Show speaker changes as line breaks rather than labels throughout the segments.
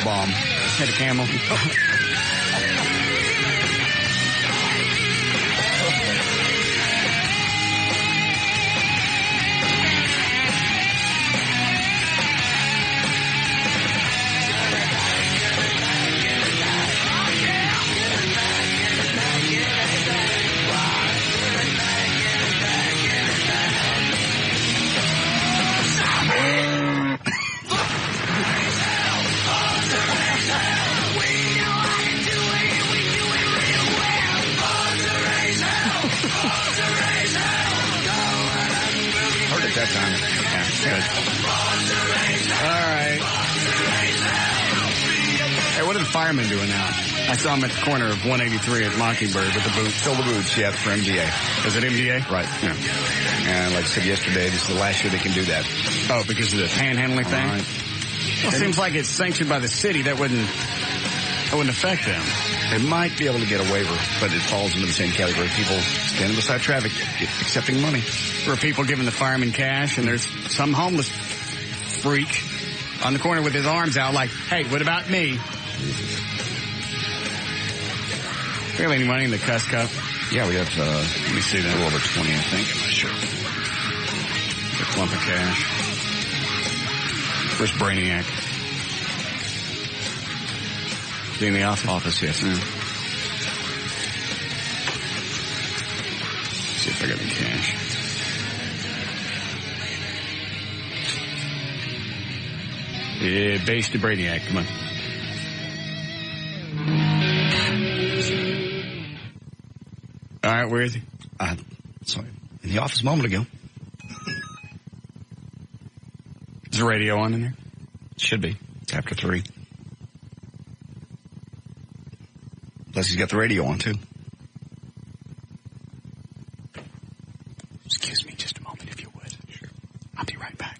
Bomb. Hit a camel. That time. Yeah, good. All right. Hey, what are the firemen doing now? I saw them at the corner of 183 at Mockingbird with the boots.
Fill the boots, yeah, for MDA.
Is it MDA?
Right. Yeah. And like I said yesterday, this is the last year they can do that.
Oh, because of the panhandling thing?
Right.
Well, it seems like it's sanctioned by the city. That wouldn't affect them.
They might be able to get a waiver, but it falls into the same category. People standing beside traffic, accepting money.
Or people giving the firemen cash, and there's some homeless freak on the corner with his arms out like, hey, what about me? Do we have any money in the cuss cup?
Yeah, we have,
let me see that.
A little over 20, I think. I'm not sure.
A clump of cash. Where's Brainiac? Is he in the office? Yes. Yeah. See if I got any cash. Yeah, base to Brainiac. Come on. All right, where is he?
Sorry, in the office a moment ago.
Is the radio on in there?
Should be. It's after 3. Plus he's got the radio on, too.
Excuse me just a moment, if you would. Sure. I'll be right back.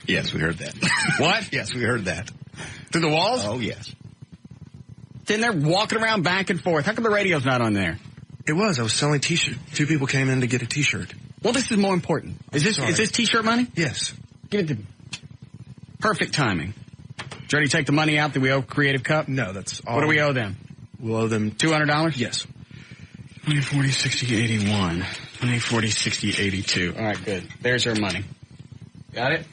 Yes, we heard that.
What?
Yes, we heard that.
Through the walls?
Oh, yes.
Then they're walking around back and forth. How come the radio's not on there?
It was. I was selling T-shirts. 2 people came in to get a T-shirt.
Well, this is more important. Is this T-shirt money?
Yes.
Give it to me. Perfect timing. Did you already take the money out that we owe Creative Cup?
No, that's all.
What do we owe them?
We'll owe them
$200?
Yes.
20, 40, 60, 81. 20, 40, 60, 82. All right, good. There's our money. Got it?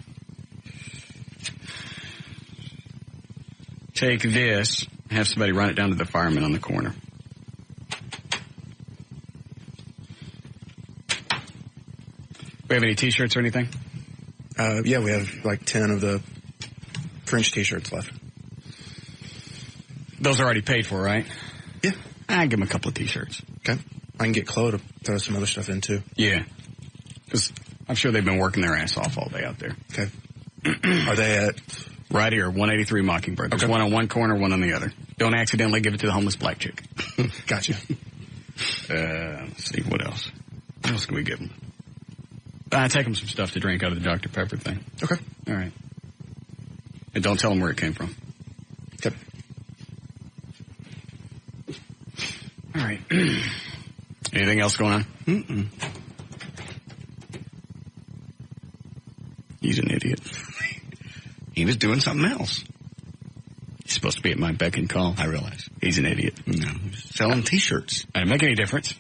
Take this, have somebody run it down to the fireman on the corner. We have any T-shirts or anything?
Yeah, we have like 10 of the French T-shirts left.
Those are already paid for, right?
Yeah.
I'll give them a couple of T-shirts.
Okay. I can get Chloe to throw some other stuff in, too.
Yeah. Because I'm sure they've been working their ass off all day out there.
Okay. Are they at?
Right here, 183 Mockingbird. There's one on one corner, one on the other. Don't accidentally give it to the homeless black chick.
Gotcha.
Let's see, what else? What else can we give them? Take them some stuff to drink out of the Dr. Pepper thing.
Okay.
All right. And don't tell them where it came from.
Okay.
All right. Anything else going on?
Mm-mm.
He's an idiot.
He was doing something else.
He's supposed to be at my beck and call.
I realize.
He's an idiot.
No, he was selling T-shirts.
I didn't make any difference.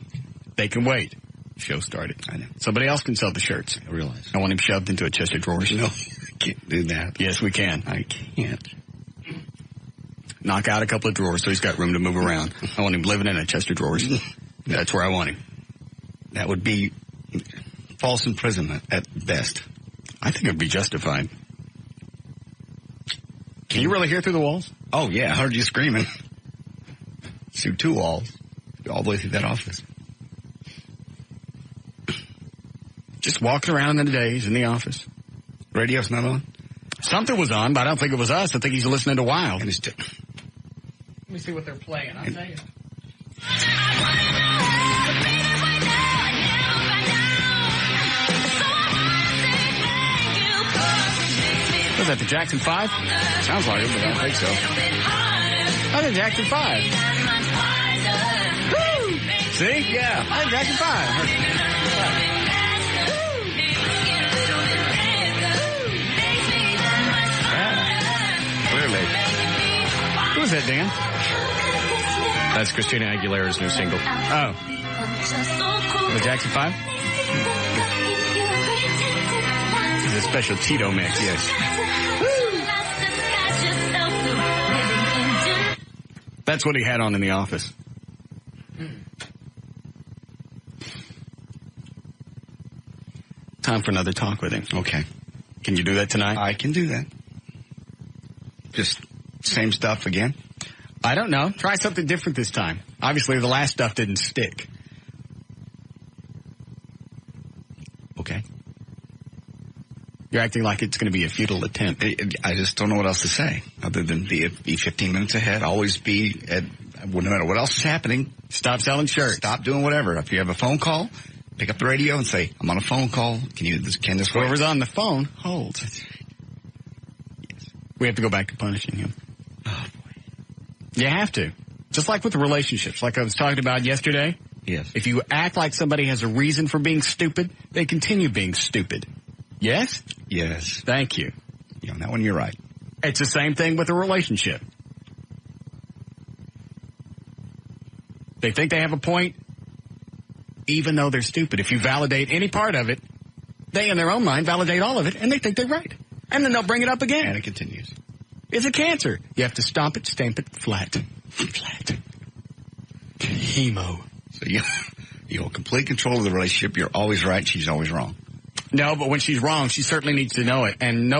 They can wait. Show started.
I know.
Somebody else can sell the shirts.
I realize.
I want him shoved into a chest of drawers.
No, I can't do that.
Yes, we can.
I can't.
Knock out a couple of drawers so he's got room to move around. I want him living in a chest of drawers. That's where I want him.
That would be false imprisonment at best.
I think it would be justified. Can you really hear through the walls?
Oh, yeah. I heard you screaming. Through 2 walls. All the way through that office.
Just walking around in the days in the office.
Radio's not on?
Something was on, but I don't think it was us. I think he's listening to Wild.
And
Let me see what they're playing. I'll tell you. Was that the Jackson 5?
Sounds like it, but I don't think so.
Oh, the Jackson 5. Woo! See? Yeah. Oh, Jackson 5.
Clearly.
Who was that, Dan?
That's Christina Aguilera's new single.
Oh. The Jackson 5? This is a special Tito mix.
Yes.
That's what he had on in the office. Time for another talk with him.
Okay.
Can you do that tonight?
I can do that. Just same stuff again?
I don't know. Try something different this time. Obviously, the last stuff didn't stick.
Okay.
You're acting like it's going to be a futile attempt.
I just don't know what else to say other than be 15 minutes ahead. Always be at, no matter what else is happening.
Stop selling shirts.
Stop doing whatever. If you have a phone call, pick up the radio and say, I'm on a phone call. Can this wait?
Whoever's on the phone, hold. Yes. We have to go back to punishing him.
Oh, boy.
You have to. Just like with the relationships, like I was talking about yesterday.
Yes.
If you act like somebody has a reason for being stupid, they continue being stupid. Yes?
Yes.
Thank you.
Yeah, on that one, you're right.
It's the same thing with a relationship. They think they have a point, even though they're stupid. If you validate any part of it, they, in their own mind, validate all of it, and they think they're right. And then they'll bring it up again.
And it continues.
It's a cancer. You have to stomp it, stamp it, flat. Flat. Hemo.
So you hold complete control of the relationship. You're always right. She's always wrong.
No, but when she's wrong, she certainly needs to know it. And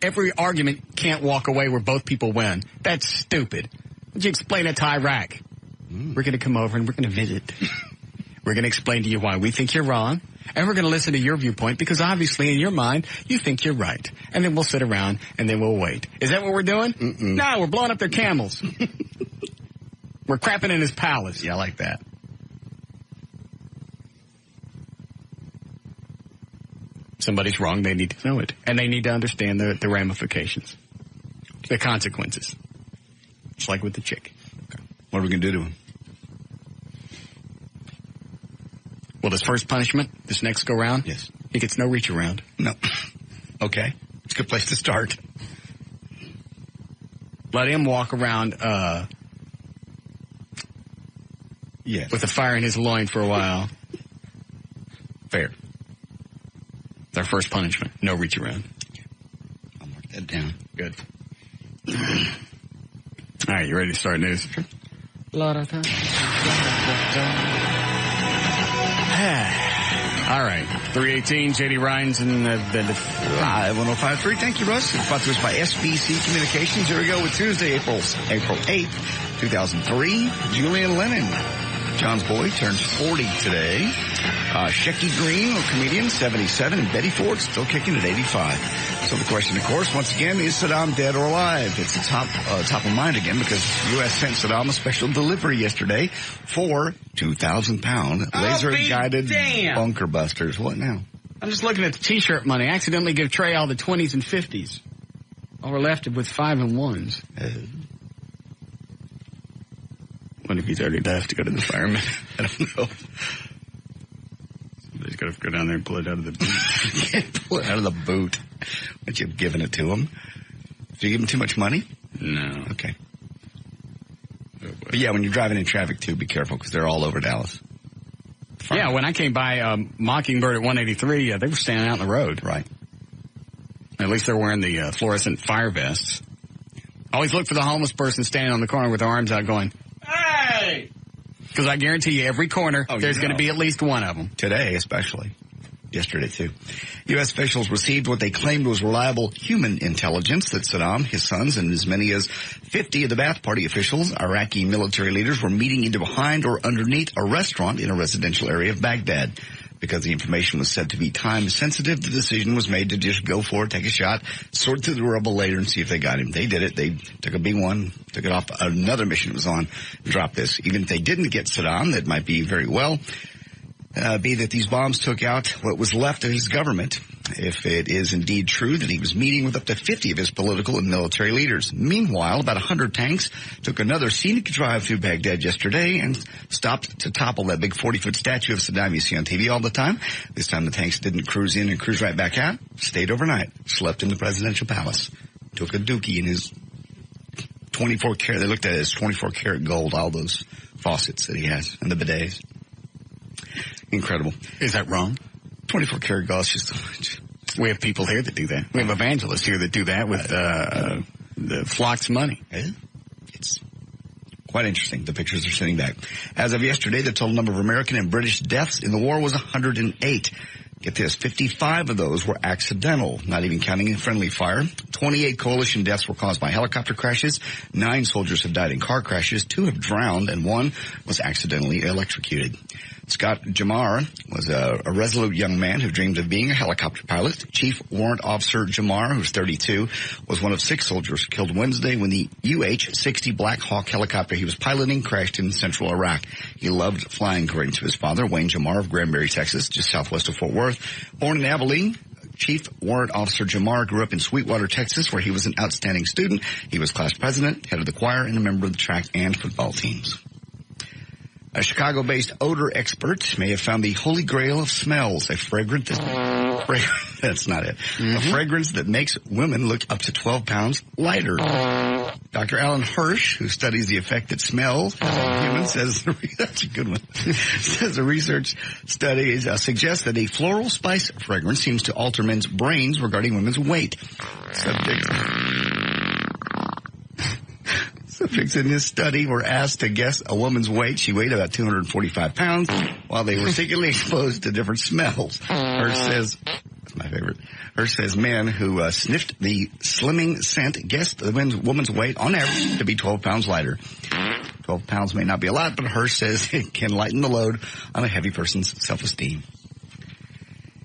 every argument can't walk away where both people win. That's stupid. Would you explain it to Iraq? We're going to come over and we're going to visit. We're going to explain to you why we think you're wrong. And we're going to listen to your viewpoint because obviously in your mind, you think you're right. And then we'll sit around and then we'll wait. Is that what we're doing?
Mm-mm.
No, we're blowing up their camels. We're crapping in his palace.
Yeah, I like that.
Somebody's wrong, they need to know it. And they need to understand the ramifications, the consequences. It's like with the chick.
Okay. What are we going to do to him?
Well, this first punishment, this next go round,
yes,
he gets no reach around.
No. Okay. It's a good place to start.
Let him walk around
yes,
with a fire in his loin for a while.
Fair.
It's our first punishment. No reach around.
I'll mark that down.
Good. All right, you ready to start news? Sure. All right. 318, J.D. Rhines and the
Live 105.3. Thank you, Russ. It's brought to us by SBC Communications. Here we go with Tuesday, April 8th, 2003. Julian Lennon. John's boy turns 40 today. Shecky Green, a comedian, 77, and Betty Ford still kicking at 85. So the question, of course, once again, is Saddam dead or alive? It's top of mind again because U.S. sent Saddam a special delivery yesterday for 2,000-pound laser-guided bunker busters. What now?
I'm just looking at the T-shirt money. I accidentally give Trey all the 20s and 50s. All we're left with 5 and 1s. What if he's already left to go to the fireman?
I don't know.
Somebody's got to go down there and pull it out of the boot.
You can't pull it out of the boot. But you've given it to him. Did you give him too much money?
No.
Okay. But yeah, when you're driving in traffic, too, be careful because they're all over Dallas.
Yeah, when I came by Mockingbird at 183, they were standing out in the road.
Right.
At least they're wearing the fluorescent fire vests. Always look for the homeless person standing on the corner with their arms out going, "Hey!" Because I guarantee you, every corner, there's going to be at least one of them.
Today, especially. Yesterday, too. U.S. officials received what they claimed was reliable human intelligence that Saddam, his sons, and as many as 50 of the Ba'ath Party officials, Iraqi military leaders, were meeting either behind or underneath a restaurant in a residential area of Baghdad. Because the information was said to be time-sensitive, the decision was made to just go for it, take a shot, sort through the rubble later and see if they got him. They did it. They took a B-1, took it off another mission it was on, dropped this. Even if they didn't get Saddam, that might be very well be that these bombs took out what was left of his government, if it is indeed true that he was meeting with up to 50 of his political and military leaders. Meanwhile, about 100 tanks took another scenic drive through Baghdad yesterday and stopped to topple that big 40-foot statue of Saddam you see on TV all the time. This time the tanks didn't cruise in and cruise right back out, stayed overnight, slept in the presidential palace, took a dookie in his 24 karat, they looked at it as 24 karat gold, all those faucets that he has and the bidets. Incredible.
Is that wrong?
24 karat gold is just...
We have people here that do that. We have evangelists here that do that with the flock's money.
It's quite interesting. The pictures are sitting back. As of yesterday, the total number of American and British deaths in the war was 108. Get this, 55 of those were accidental, not even counting friendly fire. 28 coalition deaths were caused by helicopter crashes. 9 soldiers have died in car crashes. 2 have drowned, and 1 was accidentally electrocuted. Scott Jamar was a resolute young man who dreamed of being a helicopter pilot. Chief Warrant Officer Jamar, who's 32, was one of 6 soldiers killed Wednesday when the UH-60 Black Hawk helicopter he was piloting crashed in central Iraq. He loved flying, according to his father, Wayne Jamar of Granbury, Texas, just southwest of Fort Worth. Born in Abilene, Chief Warrant Officer Jamar grew up in Sweetwater, Texas, where he was an outstanding student. He was class president, head of the choir, and a member of the track and football teams. A Chicago-based odor expert may have found the holy grail of smells, a fragrance that's not it. A fragrance that makes women look up to 12 pounds lighter. Dr. Alan Hirsch, who studies the effect that smells has on humans, says, that's a good one, says a research study suggests that a floral spice fragrance seems to alter men's brains regarding women's weight. Subjects in this study were asked to guess a woman's weight. She weighed about 245 pounds while they were secretly exposed to different smells. Hirsch says, that's my favorite, Hirsch says men who sniffed the slimming scent guessed the woman's weight on average to be 12 pounds lighter. 12 pounds may not be a lot, but Hirsch says it can lighten the load on a heavy person's self-esteem.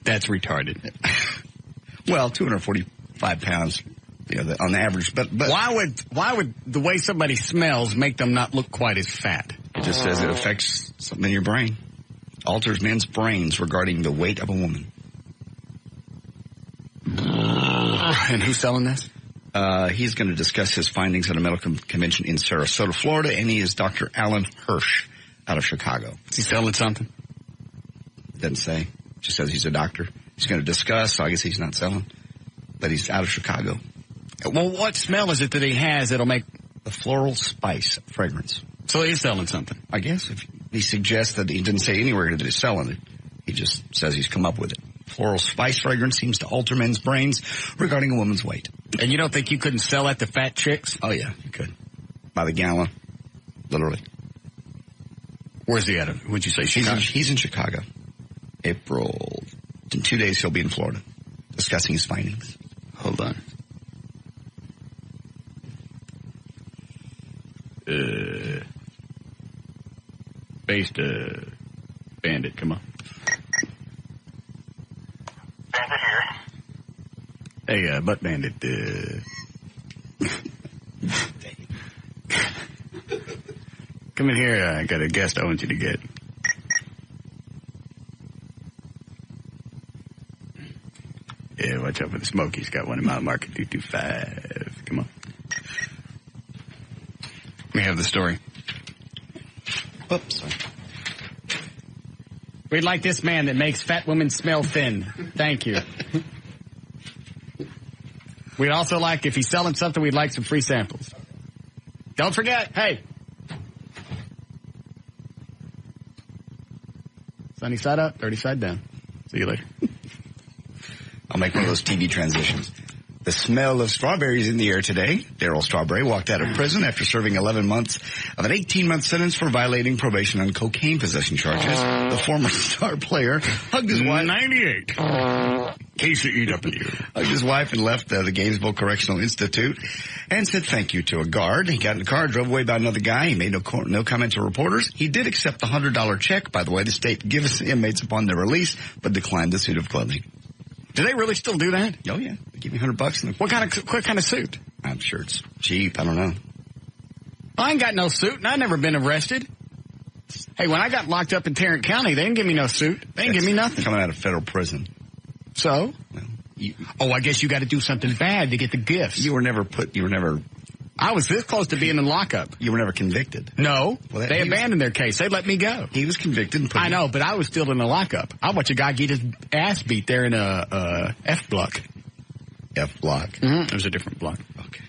That's retarded.
Well, 245 pounds. On the average, but
why would the way somebody smells make them not look quite as fat?
It just says it affects something in your brain, alters men's brains regarding the weight of a woman.
And who's selling this?
He's going to discuss his findings at a medical convention in Sarasota, Florida, and he is Dr. Alan Hirsch out of Chicago.
Is he selling something?
Doesn't say. Just says he's a doctor. He's going to discuss, so I guess he's not selling, but he's out of Chicago.
Well, what smell is it that he has that'll make
the floral spice fragrance?
So he's selling something.
I guess if he suggests that he didn't say anywhere that he's selling it. He just says he's come up with it. Floral spice fragrance seems to alter men's brains regarding a woman's weight.
And you don't think you couldn't sell that to fat chicks?
Oh, yeah, you could. By the gallon. Literally.
Where's he at? Would you say Chicago?
He's in Chicago. April. In 2 days, he'll be in Florida discussing his findings.
Hold on. Taste Bandit. Come on.
Bandit here.
Hey, Butt Bandit. Come in here. I got a guest I want you to get. Yeah, watch out for the smoke. He's got one in Mile Market 225. Come on. Let me have the story.
Oops. Sorry.
We'd like this man that makes fat women smell thin. Thank you. We'd also like, if he's selling something, we'd like some free samples. Don't forget, hey. Sunny side up, dirty side down. See you later.
I'll make one of those TV transitions. The smell of strawberries in the air today. Darryl Strawberry walked out of prison after serving 11 months of an 18-month sentence for violating probation on cocaine possession charges. The former star player hugged his wife.
98. Case of EW.
Hugged his wife and left the Gainesville Correctional Institute and said thank you to a guard. He got in the car, drove away by another guy. He made no comment to reporters. He did accept the $100 check, by the way, the state gives inmates upon their release, but declined the suit of clothing.
Do they really still do that?
Oh, yeah. They give me $100. And
What kind of suit?
I'm sure it's cheap. I don't know.
I ain't got no suit, and I never been arrested. Hey, when I got locked up in Tarrant County, they didn't give me no suit. They didn't give me nothing.
Coming out of federal prison.
So?
Well,
I guess you got to do something bad to get the gifts.
You were never
I was this close to being in lockup.
You were never convicted.
No. They abandoned their case. They let me go.
He was convicted. And
I know, but I was still in the lockup. I watched a guy get his ass beat there in a F block.
F block?
Mm-hmm. It was a different block.
Okay.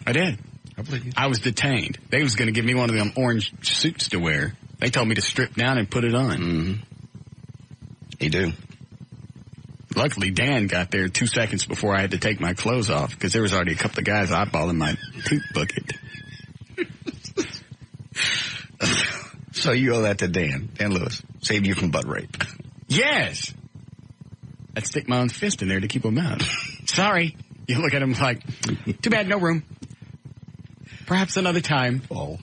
I did.
I believe you.
I was detained. They was going to give me one of them orange suits to wear. They told me to strip down and put it on.
Mm-hmm. They do.
Luckily, Dan got there 2 seconds before I had to take my clothes off because there was already a couple of guys eyeballing my poop bucket.
So you owe that to Dan Lewis. Saved you from butt rape.
Yes. I'd stick my own fist in there to keep them out. Sorry. You look at him like, too bad, no room. Perhaps another time.
Oh.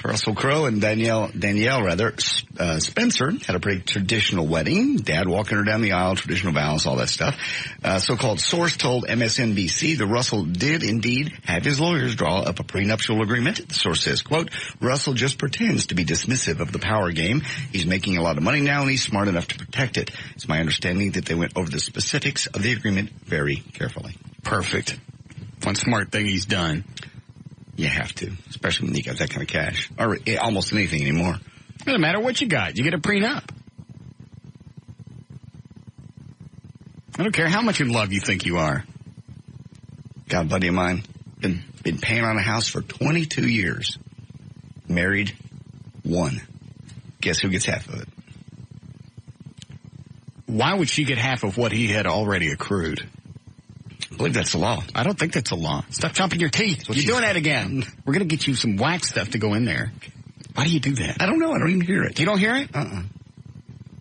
Russell Crowe and Danielle Spencer had a pretty traditional wedding. Dad walking her down the aisle, traditional vows, all that stuff. So-called source told MSNBC that Russell did indeed have his lawyers draw up a prenuptial agreement. The source says, quote, Russell just pretends to be dismissive of the power game. He's making a lot of money now and he's smart enough to protect it. It's my understanding that they went over the specifics of the agreement very carefully.
Perfect. One smart thing he's done.
You have to, especially when you got that kind of cash. Or almost anything anymore.
It doesn't matter what you got. You get a prenup. I don't care how much in love you think you are.
Got a buddy of mine, been paying on a house for 22 years. Married 1. Guess who gets half of it?
Why would she get half of what he had already accrued?
I believe that's the law.
I don't think that's a law. Stop chomping your teeth. You're doing that again. We're going to get you some wax stuff to go in there. Why do you do that?
I don't know. I don't even hear it.
You don't hear it?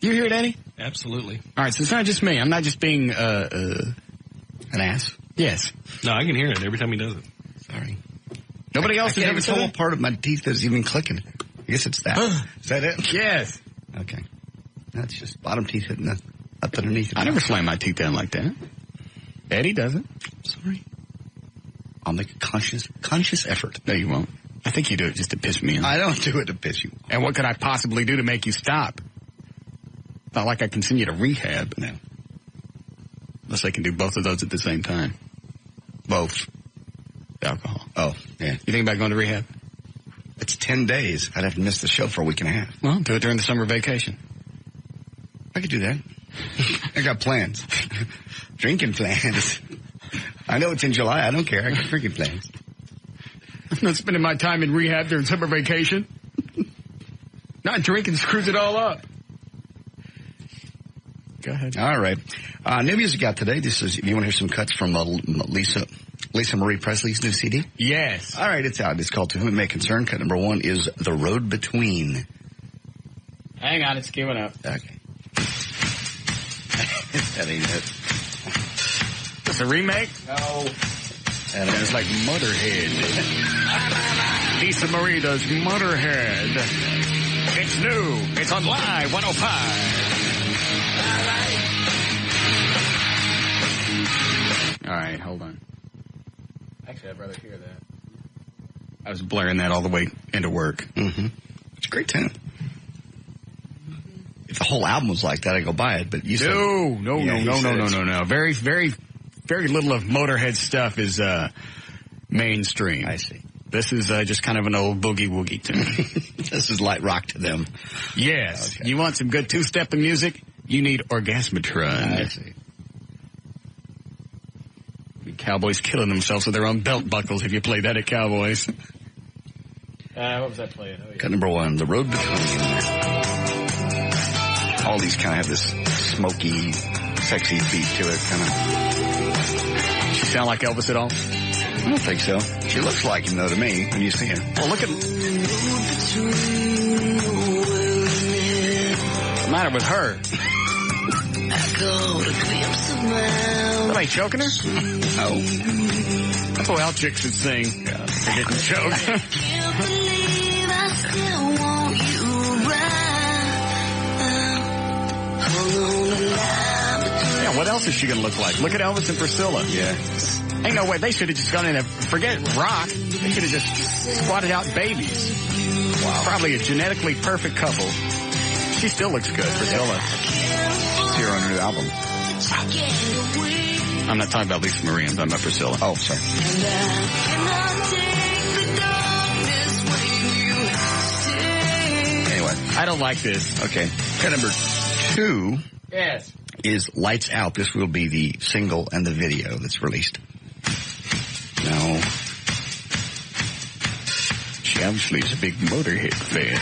You hear it, Eddie?
Absolutely.
All right, so it's not just me. I'm not just being
an ass.
Yes.
No, I can hear it every time he does it.
Sorry.
Nobody else has ever
said
told
what part of my teeth is even clicking. I guess it's that. Is that it?
Yes.
Okay. That's just bottom teeth hitting up underneath.
I never slam my teeth down like that. Eddie doesn't.
Sorry. I'll make a conscious effort.
No, you won't. I think you do it just to piss me off.
I don't do it to piss you off.
And what could I possibly do to make you stop? Not like I can send you to rehab.
No.
Unless I can do both of those at the same time.
Both.
Alcohol.
Oh, yeah.
You think about going to rehab?
It's 10 days. I'd have to miss the show for a week and a half.
Well, do it during the summer vacation.
I could do that. I got plans. Drinking plans. I know it's in July. I don't care. I got drinking plans.
I'm not spending my time in rehab during summer vacation. Not drinking screws it all up. Go ahead.
All right. New music out today. This is, if you want to hear some cuts from Lisa Marie Presley's new CD?
Yes.
All right, it's out. It's called To Whom It May Concern. Cut number 1 is The Road Between.
Hang on, it's queuing up.
Okay. That ain't it.
It's a remake?
No.
And it's like Motorhead. Lisa Marie does Motorhead. It's new. It's on Live 105. All right, hold on. Actually, I'd rather hear that. I was blaring that all the way into work.
Mm-hmm. It's a great tune. If the whole album was like that, I'd go buy it. But you said
No. Very, very, very little of Motorhead stuff is mainstream.
I see.
This is just kind of an old boogie-woogie tune.
This is light rock to them.
Yes.
Okay.
You want some good two-step in music? You need Orgasmatron.
I see.
Cowboys killing themselves with their own belt buckles if you play that at Cowboys. What was that playing? Oh, yeah.
Cut number 1, The Road Between. All these kind of have this smoky, sexy beat to it, kind of.
She sound like Elvis at all?
I don't think so. She looks like him, though, to me, when you see her.
Well, look at... What's the matter with her? Somebody choking her?
Oh.
That's the way all chicks should sing. Yeah. They're getting choked. Yeah, what else is she going to look like? Look at Elvis and Priscilla.
Yeah.
Ain't no way. They should have just gone in and forget rock. They should have just squatted out babies. Wow. Probably a genetically perfect couple. She still looks good, Priscilla.
It's here on her album.
I'm not talking about Lisa Marie. I'm talking about Priscilla.
Oh, sorry. Anyway.
I don't like this.
Okay. Cut number 2
Yes.
is Lights Out. This will be the single and the video that's released. No.
She obviously is a big Motorhead fan.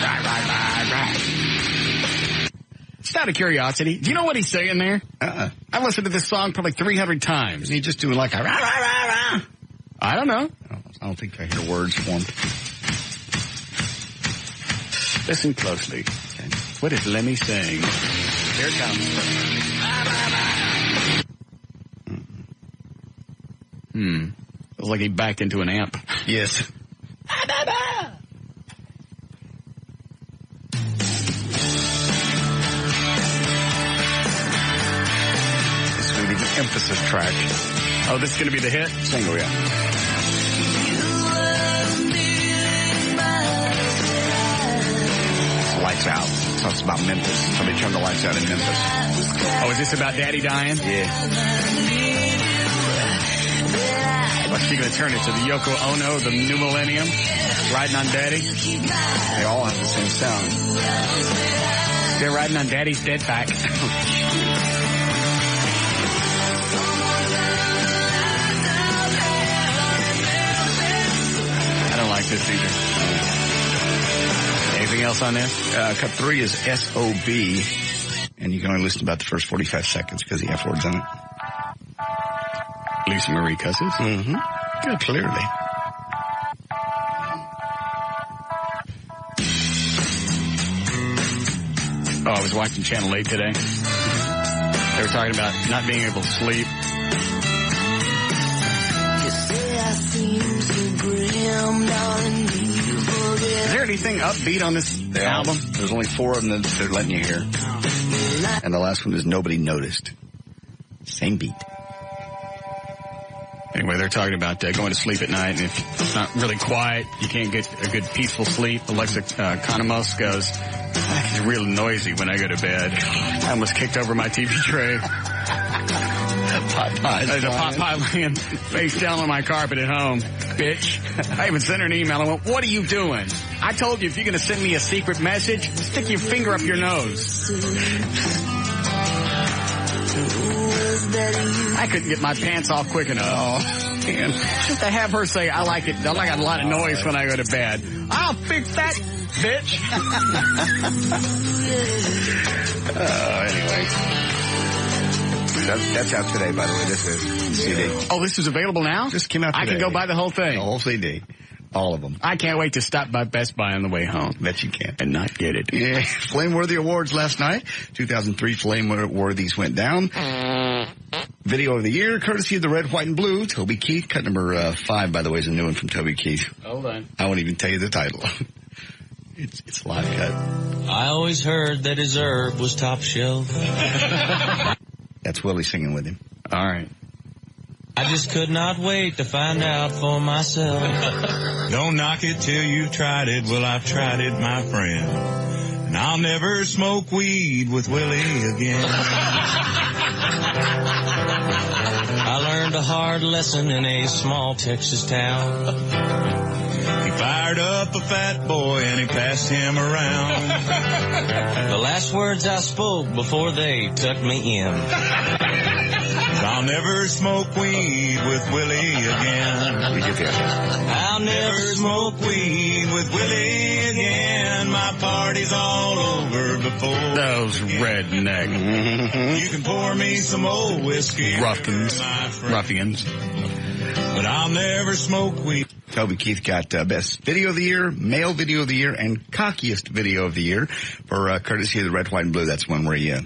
Right. Just out of curiosity, do you know what he's saying there? I've listened to this song probably 300 times.
Is he just doing like a rah, rah, rah, rah?
I don't know.
I don't think I hear words for him.
Listen closely. Okay. What is Lemmy saying? Here it comes. Feels like he backed into an amp.
Yes. This will be the emphasis track.
Oh, this is going to be the hit?
Single, yeah. Lights Out. Talks about Memphis. Somebody turned the lights out in Memphis.
Oh, is this about Daddy dying?
Yeah.
What's she going to turn it to? The Yoko Ono, the new millennium? Riding on Daddy?
They all have the same sound.
They're riding on Daddy's dead back. I don't like this either. Anything else on this?
Cut 3 is S.O.B. And you can only listen to about the first 45 seconds because the F word's on it.
Lisa Marie cusses?
Mm-hmm. Good, clearly.
Oh, I was watching Channel 8 today. They were talking about not being able to sleep. Is there anything upbeat on this album?
There's only 4 of them that they're letting you hear. And the last one is Nobody Noticed. Same beat.
Anyway, they're talking about going to sleep at night, and if it's not really quiet, you can't get a good peaceful sleep. Alexa Economos goes, it's real noisy when I go to bed. I almost kicked over my TV tray. There's a pot pie laying face down on my carpet at home. Bitch. I even sent her an email. I went, what are you doing? I told you if you're going to send me a secret message, stick your finger up your nose. I couldn't get my pants off quick enough. Oh, man. Just to have her say, I like it. I like a lot of noise when I go to bed. I'll fix that, bitch.
Anyway. That's out today, by the way. This is CD.
Oh, this is available now?
Just came out today.
I can go buy the whole thing.
The whole CD. All of them.
I can't wait to stop by Best Buy on the way home.
Bet you can.
And not get it.
Yeah. Flameworthy Awards last night. 2003 Flameworthies went down. Video of the Year, courtesy of the Red, White, and Blue, Toby Keith. Cut number 5, by the way, is a new one from Toby Keith.
Hold on.
I won't even tell you the title. It's a live cut.
I always heard that his herb was top shelf.
That's Willie singing with him.
All right.
I just could not wait to find out for myself.
Don't knock it till you've tried it. Well, I've tried it, my friend. And I'll never smoke weed with Willie again.
I learned a hard lesson in a small Texas town.
He fired up a fat boy and he passed him around.
The last words I spoke before they tucked me in.
I'll never smoke weed with Willie again.
I'll never smoke weed with Willie again. My party's all over before.
Those redneck
You can pour me some old whiskey.
ruffians.
My friend.
Ruffians.
But I'll never smoke weed.
Toby Keith got Best Video of the Year, Male Video of the Year, and Cockiest Video of the Year for courtesy of the Red, White, and Blue. That's one where you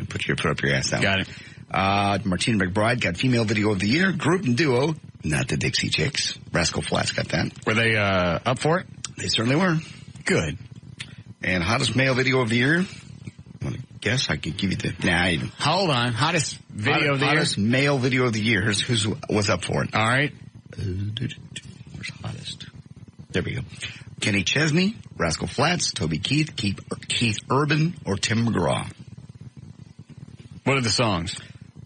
put up your ass down.
Got it.
Martina McBride got Female Video of the Year, Group and Duo, not the Dixie Chicks. Rascal Flatts got that.
Were they up for it?
They certainly were.
Good.
And Hottest Male Video of the Year, I want to guess I could give you the...
Hold on. Hottest video of the year?
Hottest Male Video of the Year. Here's who was up for it.
All right.
Where's Hottest? There we go. Kenny Chesney, Rascal Flatts, Toby Keith, Keith Urban, or Tim McGraw.
What are the songs?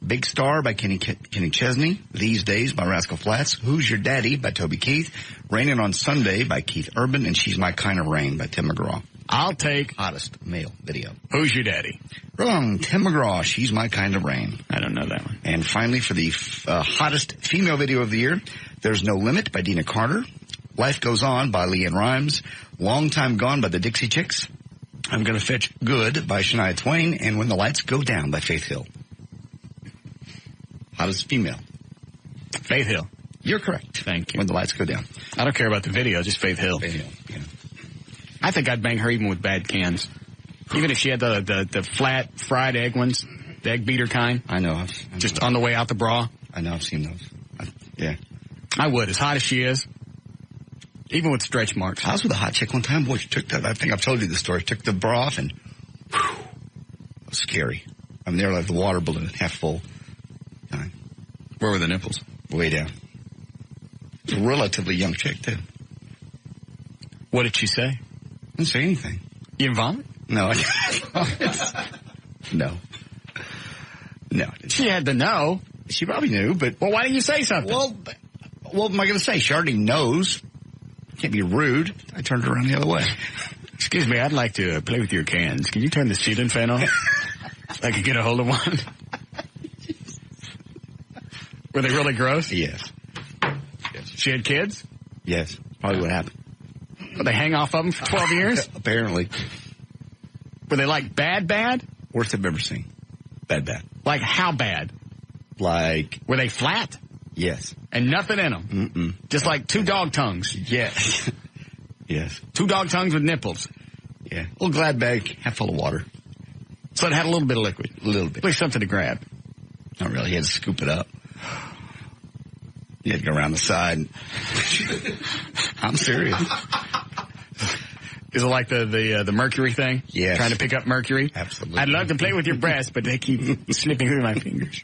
Big Star by Kenny Chesney, These Days by Rascal Flatts, Who's Your Daddy by Toby Keith, Rainin' on Sunday by Keith Urban, and She's My Kind of Rain by Tim McGraw.
I'll take
Hottest Male Video.
Who's Your Daddy?
Wrong. Tim McGraw, She's My Kind of Rain.
I don't know that one.
And finally, for the Hottest Female Video of the Year, There's No Limit by Dina Carter, Life Goes On by Leanne Rimes, Long Time Gone by the Dixie Chicks, I'm Gonna Fetch Good by Shania Twain, and When the Lights Go Down by Faith Hill. Hottest female.
Faith Hill.
You're correct.
Thank you.
When the Lights Go Down.
I don't care about the video, just Faith Hill.
Faith Hill, yeah.
I think I'd bang her even with bad cans. Even if she had the flat fried egg ones, the egg beater kind.
I know.
Just on the way out the bra.
I know. I've seen those. Yeah.
I would, as hot as she is. Even with stretch marks.
I was with a hot chick one time. Boy, she took that. I think I've told you the story. Took the bra off and whew, it was scary. I mean, they were like the water balloon, half full.
Where were the nipples?
Way down. It's a relatively young chick, too.
What did she say?
Didn't say anything.
You didn't vomit?
No. No.
She had to know.
She probably knew, but...
Well, why didn't you say something?
Well, what am I going to say? She already knows. Can't be rude. I turned her around the other way.
Excuse me, I'd like to play with your cans. Can you turn the ceiling fan on? So I could get a hold of one. Were they really gross?
Yes.
She had kids?
Yes. Probably what happened.
Well, they hang off of them for 12 years?
Apparently.
Were they like bad?
Worst I've ever seen. Bad.
Like how bad?
Like...
Were they flat?
Yes.
And nothing in them?
Mm-mm.
Just like two dog tongues?
Yes. Yes.
Two dog tongues with nipples?
Yeah. A little Glad bag, half full of water.
So it had a little bit of liquid?
A little bit.
At least something to grab?
Not really. You had to scoop it up. You had to go around the side. I'm serious.
Is it like the mercury thing?
Yes.
Trying to pick up mercury?
Absolutely.
I'd love to play with your breasts, but they keep slipping through my fingers.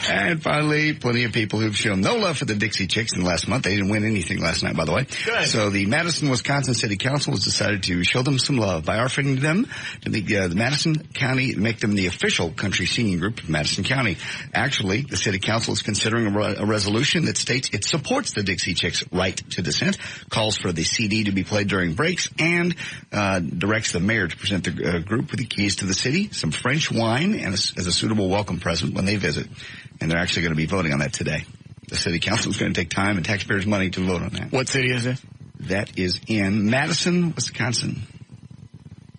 And finally, plenty of people who've shown no love for the Dixie Chicks in the last month. They didn't win anything last night, by the way.
Good.
So the Madison, Wisconsin City Council has decided to show them some love by offering them to the Madison County, make them the official country singing group of Madison County. Actually, the City Council is considering a resolution that states it supports the Dixie Chicks' right to dissent, calls for the CD to be played during breaks, and directs the mayor to present the group with the keys to the city, some French wine, and as a suitable welcome present when they visit. And they're actually going to be voting on that today. The city council is going to take time and taxpayers' money to vote on that.
What city is it?
That is in Madison, Wisconsin.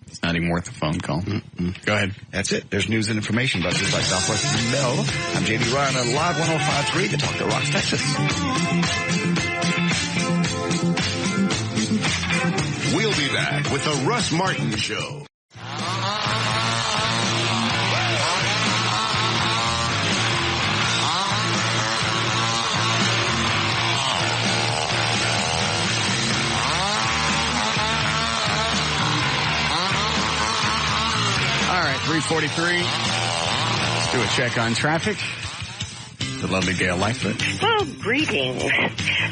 It's not even worth a phone call.
Mm-mm.
Go ahead.
That's it. There's news and information brought to you by Southwest Bell. I'm J.D. Ryan on Live 105.3, the Talk That Rocks, Texas.
We'll be back with the Russ Martin Show.
3:43. Let's do a check on traffic. The lovely Gail Lightfoot.
Well, greetings.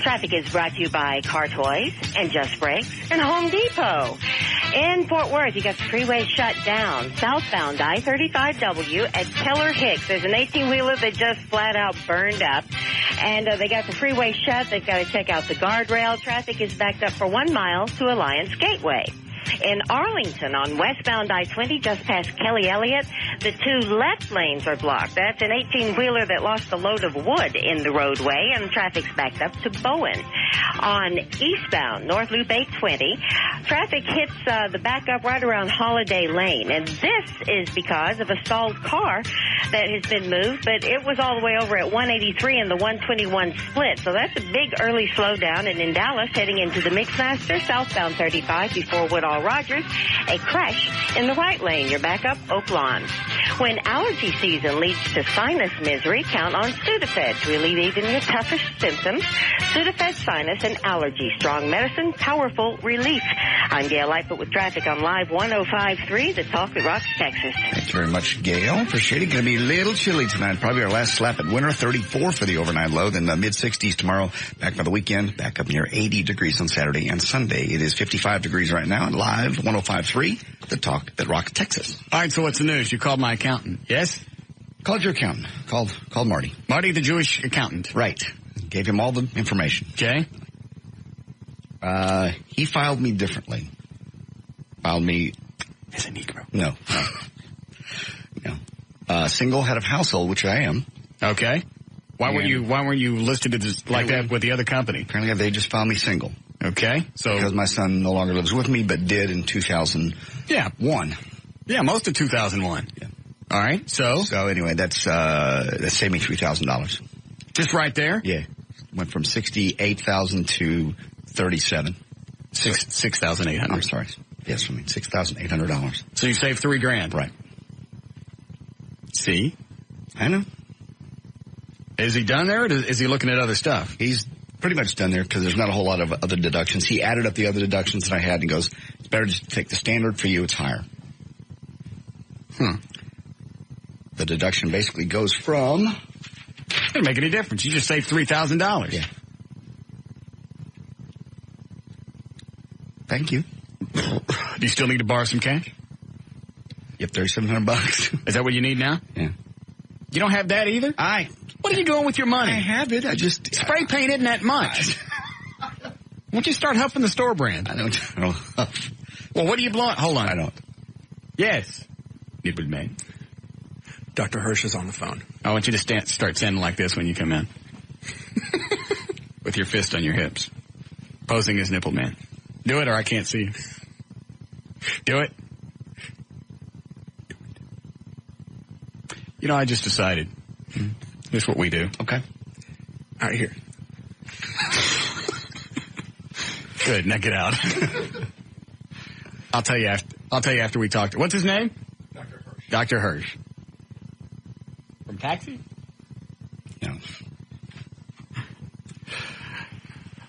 Traffic is brought to you by Car Toys and Just Brakes and Home Depot. In Fort Worth, you got the freeway shut down. Southbound I-35W at Keller Hicks. There's an 18-wheeler that just flat out burned up. And they got the freeway shut. They've got to check out the guardrail. Traffic is backed up for 1 mile to Alliance Gateway. In Arlington on westbound I-20 just past Kelly Elliott, the 2 left lanes are blocked. That's an 18-wheeler that lost a load of wood in the roadway, and traffic's backed up to Bowen. On eastbound North Loop 820, traffic hits the backup right around Holiday Lane, and this is because of a stalled car that has been moved, but it was all the way over at 183 in the 121 split, so that's a big early slowdown. And in Dallas, heading into the Mixmaster, southbound 35 before Woodall Rogers, a crash in the right lane. You're back up Oak Lawn. When allergy season leads to sinus misery, count on Sudafed to relieve even your toughest symptoms. Sudafed Sinus and Allergy. Strong medicine, powerful relief. I'm Gail Lightfoot with traffic on Live 105.3, The Talk that Rocks Texas.
Thank you very much, Gail. Appreciate it. Going to be a little chilly tonight. Probably our last slap at winter. 34 for the overnight low. Then the mid-60s tomorrow. Back by the weekend. Back up near 80 degrees on Saturday and Sunday. It is 55 degrees right now. Live 105.3, The Talk that Rocks Texas.
All right, so what's the news? You called my accountant. Yes?
Called your accountant. Called Marty.
Marty, the Jewish accountant.
Right. Gave him all the information.
Okay.
He filed me differently. Filed me
as a Negro.
No. Single head of household, which I am.
Okay. Why were you listed as like that with the other company?
Apparently they just found me single.
Okay. So
because my son no longer lives with me, but did in 2001.
Yeah, most of 2001.
Yeah.
All right. So
anyway, that saved me $3,000.
Just right there?
Yeah. Went from 68,000 to 37.
6,800.
I'm sorry. Yes, I mean $6,800.
So you saved $3,000.
Right.
See?
I know.
Is he done there, or is he looking at other stuff?
He's pretty much done there because there's not a whole lot of other deductions. He added up the other deductions that I had and goes, it's better just to take the standard for you. It's higher. The deduction basically goes from...
It doesn't make any difference. You just saved $3,000.
Yeah. Thank you.
Do you still need to borrow some cash?
Yep, $3,700.
Is that what you need now?
Yeah.
You don't have that either? What are you doing with your money?
I have it. I just...
Spray paint isn't that much. Why don't you start huffing the store brand?
I don't huff.
Well, what are you blowing? Hold on.
I don't.
Yes. It was made.
Dr. Hirsch is on the phone.
I want you to start standing like this when you come in. With your fist on your hips. Posing as Nipple Man. Do it or I can't see you. Do it. You know, I just decided. Here's what we do.
Okay.
All right, here.
Good. Now get out. I'll tell you after we talk. What's his name?
Dr. Hirsch.
Dr. Hirsch. From Taxi?
No.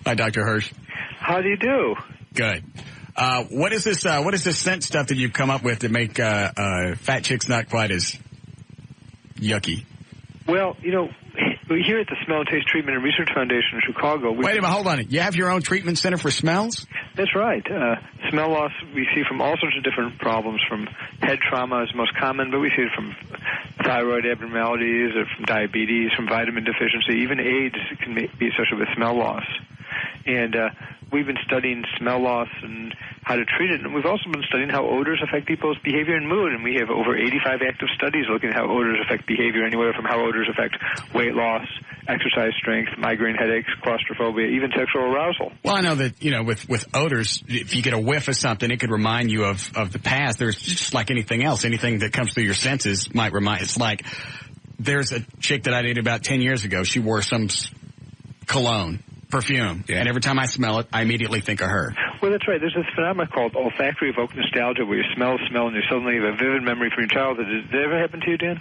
Hi, Dr. Hirsch.
How do you do?
Good. What is this scent stuff that you've come up with to make fat chicks not quite as yucky?
Well, you know, here at the Smell and Taste Treatment and Research Foundation in Chicago...
Wait a minute, hold on. You have your own treatment center for smells?
That's right. Smell loss we see from all sorts of different problems, from head trauma is most common, but we see it from thyroid abnormalities, or from diabetes, from vitamin deficiency. Even AIDS can be associated with smell loss. And we've been studying smell loss and how to treat it. And we've also been studying how odors affect people's behavior and mood. And we have over 85 active studies looking at how odors affect behavior, anywhere from how odors affect weight loss, exercise strength, migraine headaches, claustrophobia, even sexual arousal.
Well, I know that, you know, with odors, if you get a whiff of something, it could remind you of the past. There's just like anything else. Anything that comes through your senses might remind. It's like there's a chick that I dated about 10 years ago. She wore some cologne. Perfume. Yeah. And every time I smell it, I immediately think of her.
Well, that's right. There's this phenomenon called olfactory evoked nostalgia, where you smell, and you suddenly have a vivid memory from your childhood. Did that ever happen to you, Dan?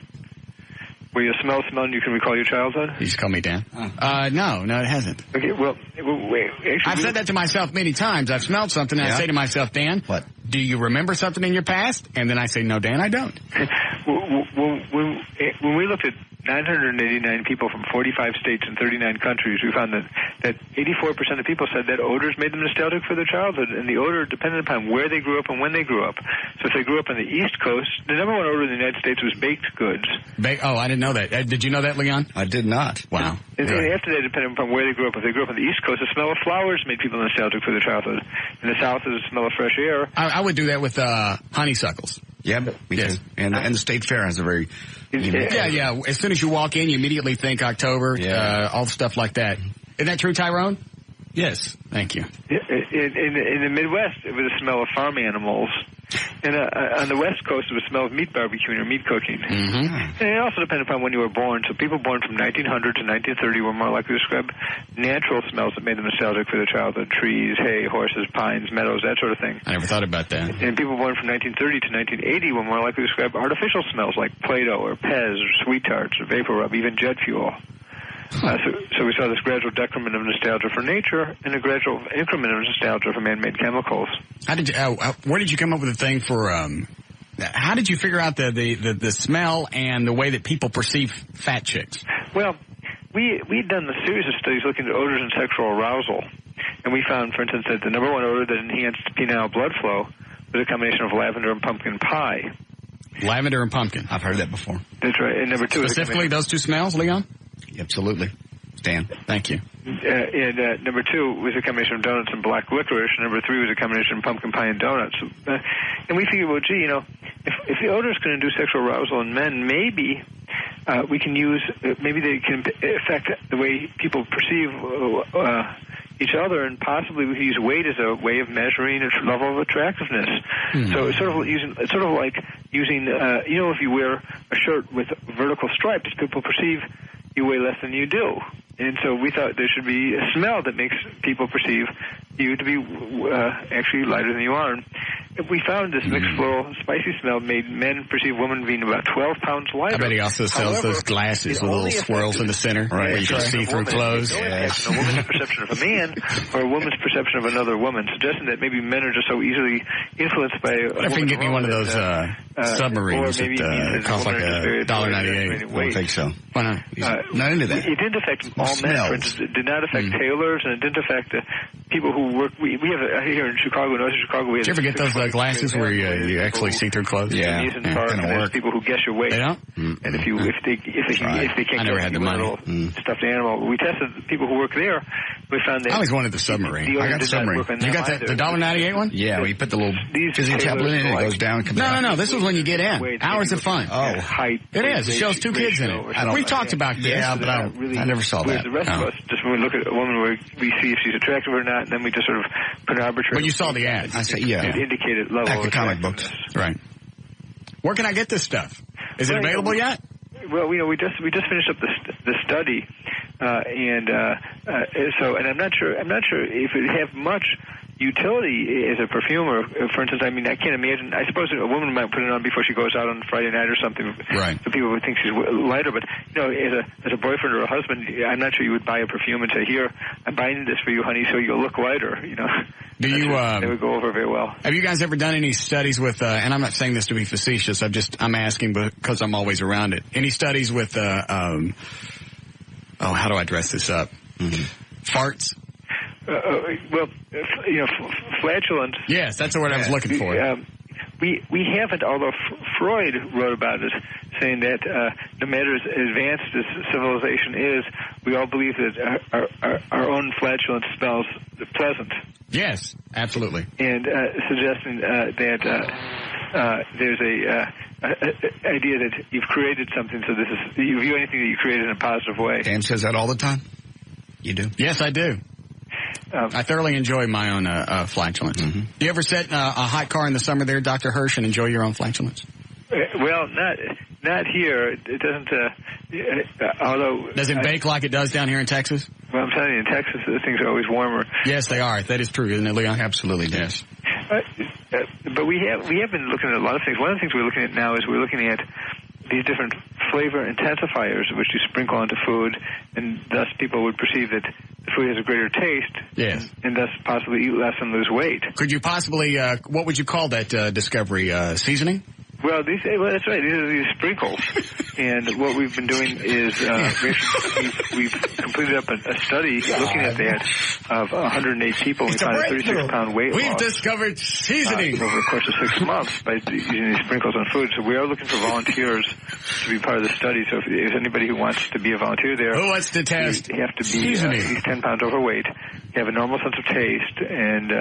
Where you smell, and you can recall your childhood?
You just call me Dan? No, it hasn't.
Okay, well, wait. Actually,
I've said that to myself many times. I've smelled something, and I say to myself, Dan,
what?
Do you remember something in your past? And then I say, no, Dan, I don't.
when we looked at 989 people from 45 states and 39 countries, we found that 84% of people said that odors made them nostalgic for their childhood, and the odor depended upon where they grew up and when they grew up. So if they grew up on the East Coast, the number one odor in the United States was baked goods.
Oh, I didn't know that. Did you know that, Leon?
I did not.
Wow.
And after that, depending upon where they grew up. If they grew up on the East Coast, the smell of flowers made people nostalgic for their childhood. In the South, is the smell of fresh air.
I would do that with honeysuckles.
Yeah, me too. And the State Fair has a very...
Yeah. As soon as you walk in, you immediately think October, all stuff like that. Isn't that true, Tyrone?
Yes.
Thank you.
In the Midwest, it was the smell of farm animals. And on the West Coast, it was the smell of meat barbecuing or meat cooking.
Mm-hmm.
And it also depended upon when you were born. So people born from 1900 to 1930 were more likely to describe natural smells that made them nostalgic for their childhood. Trees, hay, horses, pines, meadows, that sort of thing.
I never thought about that.
And people born from 1930 to 1980 were more likely to describe artificial smells like Play-Doh or Pez or Sweet Tarts or Vapor Rub, even jet fuel. So we saw this gradual decrement of nostalgia for nature and a gradual increment of nostalgia for man-made chemicals.
How did you? Where did you come up with the thing for? How did you figure out the smell and the way that people perceive fat chicks?
Well, we'd done a series of studies looking at odors and sexual arousal, and we found, for instance, that the number one odor that enhanced penile blood flow was a combination of lavender and pumpkin pie.
Lavender and pumpkin.
I've heard that before.
That's right. And number two,
specifically those two smells, Leon.
Absolutely. Stan.
Thank you.
And number two was a combination of donuts and black licorice. And number three was a combination of pumpkin pie and donuts. And we figured, well, gee, if the odor is going to do sexual arousal in men, maybe we can use, maybe they can affect the way people perceive each other, and possibly we can use weight as a way of measuring its level of attractiveness. So it's sort of like using, if you wear a shirt with vertical stripes, people perceive you weigh less than you do. And so we thought there should be a smell that makes people perceive you to be actually lighter than you are. And we found this mixed floral spicy smell made men perceive women being about 12 pounds lighter.
I bet he also sells those glasses with little swirls in the center, right? Where you can see through clothes.
Yes. A woman's perception of a man or a woman's perception of another woman, suggesting that maybe men are just so easily influenced by a
woman. If you can get me one of those submarines that cost like $1.98.
I don't think so.
Why not?
Not into that.
It didn't affect all men. For instance, it did not affect tailors, and it didn't affect people who work. We have here in Chicago, in Northern Chicago. Did
you ever get those glasses where you actually see through clothes?
Yeah, and there's people who guess your weight.
They don't?
And if they can't,
I never had the money.
Stuffed animal. We tested people who work there. We found that
I always wanted the submarine.
I got the submarine.
You got the $1.98 one?
Yeah, we put the little fizzy tablet in, and it goes down.
No. This was when you get in. Hours of fun.
Oh,
height.
It is. It shows two kids in it. We talked about this.
Yeah, but I never saw that.
The rest of us, just when we look at a woman, we see if she's attractive or not, and then we just sort of put an arbitrary.
But you saw the ads.
I said, yeah.
It indicated level
Back
of
the comic books.
Right. Where can I get this stuff? Is it available yet?
Well, we just finished up the study, and I'm not sure if it have much utility as a perfumer. For instance, I mean, I can't imagine. I suppose a woman might put it on before she goes out on Friday night or something.
Right.
So people would think she's lighter. But as a boyfriend or a husband, I'm not sure you would buy a perfume and say, "Here, I'm buying this for you, honey, so you'll look lighter."
Do you?
They would go over very well.
Have you guys ever done any studies with? And I'm not saying this to be facetious. I'm asking because I'm always around it. Any studies with? How do I dress this up? Farts.
Flatulence.
Yes, that's the word I was looking for.
We haven't, although Freud wrote about it, saying that no matter as advanced as civilization is, we all believe that our own flatulence smells pleasant.
Yes, absolutely.
And suggesting that there's a idea that you've created something, so you view anything that you created in a positive way.
Dan says that all the time. You do?
Yes, I do. I thoroughly enjoy my own flatulence. Mm-hmm. Do you ever sit in a hot car in the summer there, Dr. Hirsch, and enjoy your own flatulence?
Well, not here. It doesn't. Although
does it bake like it does down here in Texas?
Well, I'm telling you, in Texas, things are always warmer.
Yes, they are. That is true, isn't it, Leon?
Absolutely, yes.
But we have been looking at a lot of things. One of the things we're looking at now is we're looking at these different flavor intensifiers which you sprinkle onto food, and thus people would perceive that the food has a greater taste.
Yes.
And thus possibly eat less and lose weight.
Could you possibly, what would you call that discovery? Seasoning?
Well, that's right. These are these sprinkles. And what we've been doing is we've completed up a study looking at that of 108 people. We found a 36-pound weight loss.
We've discovered seasoning.
Over the course of 6 months by using these sprinkles on food. So we are looking for volunteers to be part of the study. So if anybody who wants to be a volunteer there.
Who wants to test?
You have to be at least 10 pounds overweight. You have a normal sense of taste, and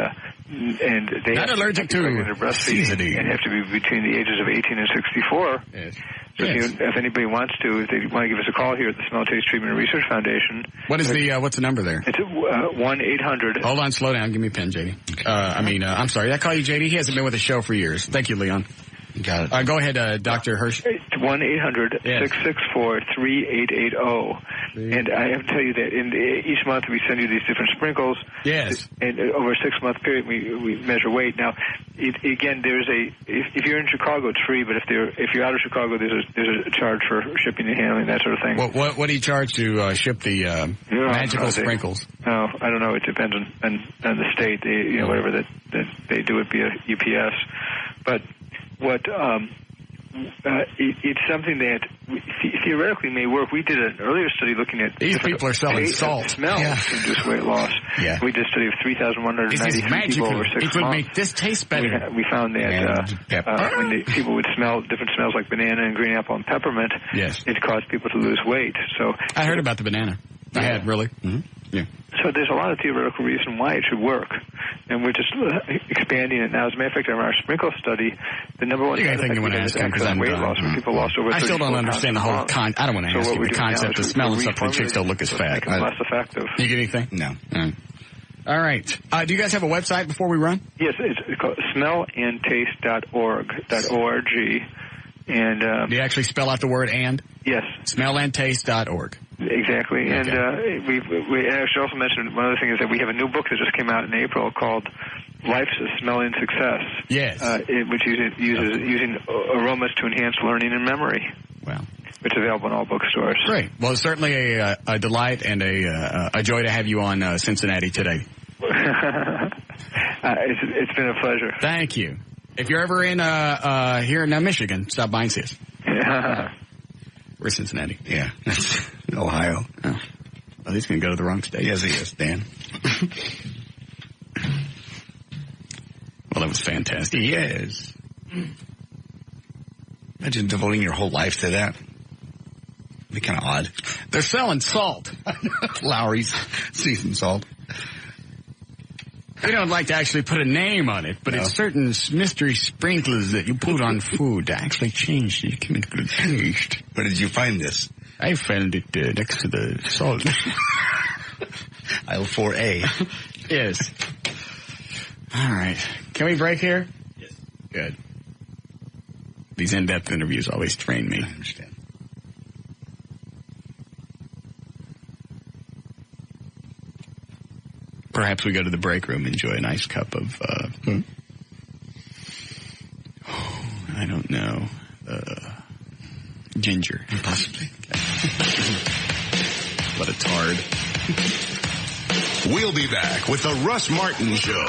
they
not allergic to seasoning,
and have to be between the ages of 18 and 64.
Yes.
So if anybody wants to, if they want to give us a call here at the Smell, Taste, Treatment and Research Foundation.
What is what's the number there?
It's 1-800.
Hold on, slow down. Give me a pen, JD. I'm sorry. Did I call you JD? He hasn't been with the show for years. Thank you, Leon.
Got it.
Go ahead, Dr. Hirsch.
It's 1-800-664-3880. And I have to tell you that each month we send you these different sprinkles.
Yes.
And over a 6-month period, we measure weight. Now, again, if you're in Chicago, it's free. But if you're out of Chicago, there's a charge for shipping and handling, that sort of thing.
What do you charge to ship the magical sprinkles?
No, I don't know. It depends on the state. Whatever that they do it via UPS. But what it's something that theoretically may work. We did an earlier study looking at
these people are selling salt.
Smell to induce weight loss.
Yeah.
We did a study of 3,193 people over 6 months.
It would make this taste better.
We found that when people would smell different smells like banana and green apple and peppermint, it caused people to lose weight. So
I heard about the banana. I had, really. Mm-hmm. Yeah.
So there's a lot of theoretical reason why it should work, and we're just expanding it now. As a matter of fact, in our sprinkle study, the number one
thing you want to ask him, because I'm
weight loss, when people lost over 34
I still don't understand the whole I don't want to ask you the concept of smelling something chicks don't look as fat.
Less effective.
You get anything?
No.
All right. Do you guys have a website before we run?
Yes, it's called smellandtaste.org. And
do you actually spell out the word "and"?
Yes.
Smellandtaste.org.
Exactly.
Okay.
And I should also mention one other thing is that we have a new book that just came out in April called Life's a Smell in Success.
Yes.
Which uses using aromas to enhance learning and memory.
Wow.
Which is available in all bookstores.
Great. Well, it's certainly a delight and a joy to have you on Cincinnati today.
It's been a pleasure.
Thank you. If you're ever in here in Michigan, stop by and see us. We're Cincinnati.
Yeah. Ohio.
Oh, he's going to go to the wrong state.
Yes, he is, Dan.
Well, that was fantastic.
Yes. Imagine devoting your whole life to that. It'd be kind of odd.
They're selling salt.
Lowry's seasoned salt.
We don't like to actually put a name on it, but it's certain mystery sprinklers that you put on food to actually change the chemical taste.
Where did you find this?
I found it next to the salt.
Aisle 4A.
Yes. All right. Can we break here?
Yes.
Good. These in-depth interviews always train me.
I understand.
Perhaps we go to the break room, enjoy a nice cup of, I don't know, ginger.
Possibly.
What a tard.
We'll be back with the Russ Martin Show.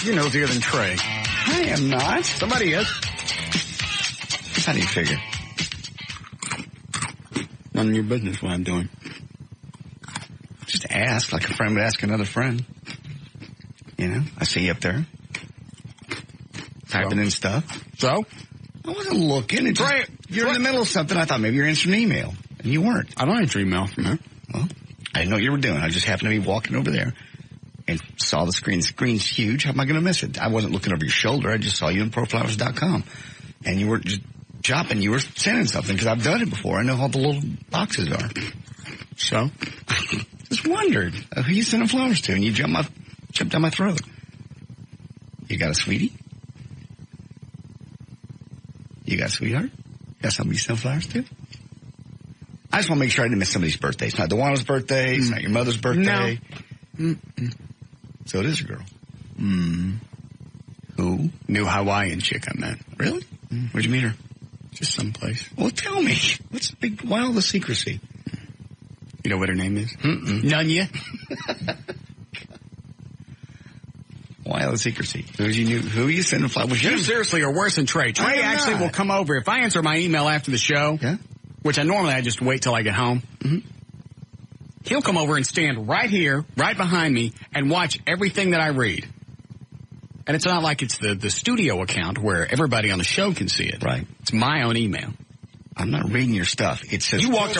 You're nosier than Trey.
I am not.
Somebody is.
How do you figure?
None of your business what I'm doing.
Just ask, like a friend would ask another friend. You know, I see you up there. Typing in stuff.
So?
I wasn't looking. It's
Trey,
you're in the middle of something. I thought maybe you're answering an email. And you weren't.
I don't answer email from her.
Well, I didn't know what you were doing. I just happened to be walking over there and saw the screen. The screen's huge. How am I going to miss it? I wasn't looking over your shoulder. I just saw you on ProFlowers.com. And you were just shopping. You were sending something because I've done it before. I know how the little boxes are.
So?
Just wondered who you sending flowers to, and you jumped down my throat. You got a sweetie? You got a sweetheart? Got somebody you send flowers to? I just want to make sure I didn't miss somebody's birthday. It's not DeWanna's birthday. It's not your mother's birthday.
No.
So it is a girl. Who?
New Hawaiian chick I met.
Really? Where'd you meet her?
Just someplace.
Well, tell me. Why all the secrecy?
You know what her name is? Nunya.
Why all the secrecy? Who you sending flowers?
You seriously are worse than Trey. Trey actually will come over. If I answer my email after the show, which I just wait till I get home, he'll come over and stand right here, right behind me, and watch everything that I read. And it's not like it's the studio account where everybody on the show can see it.
Right.
It's my own email.
I'm not reading your stuff. It says
you had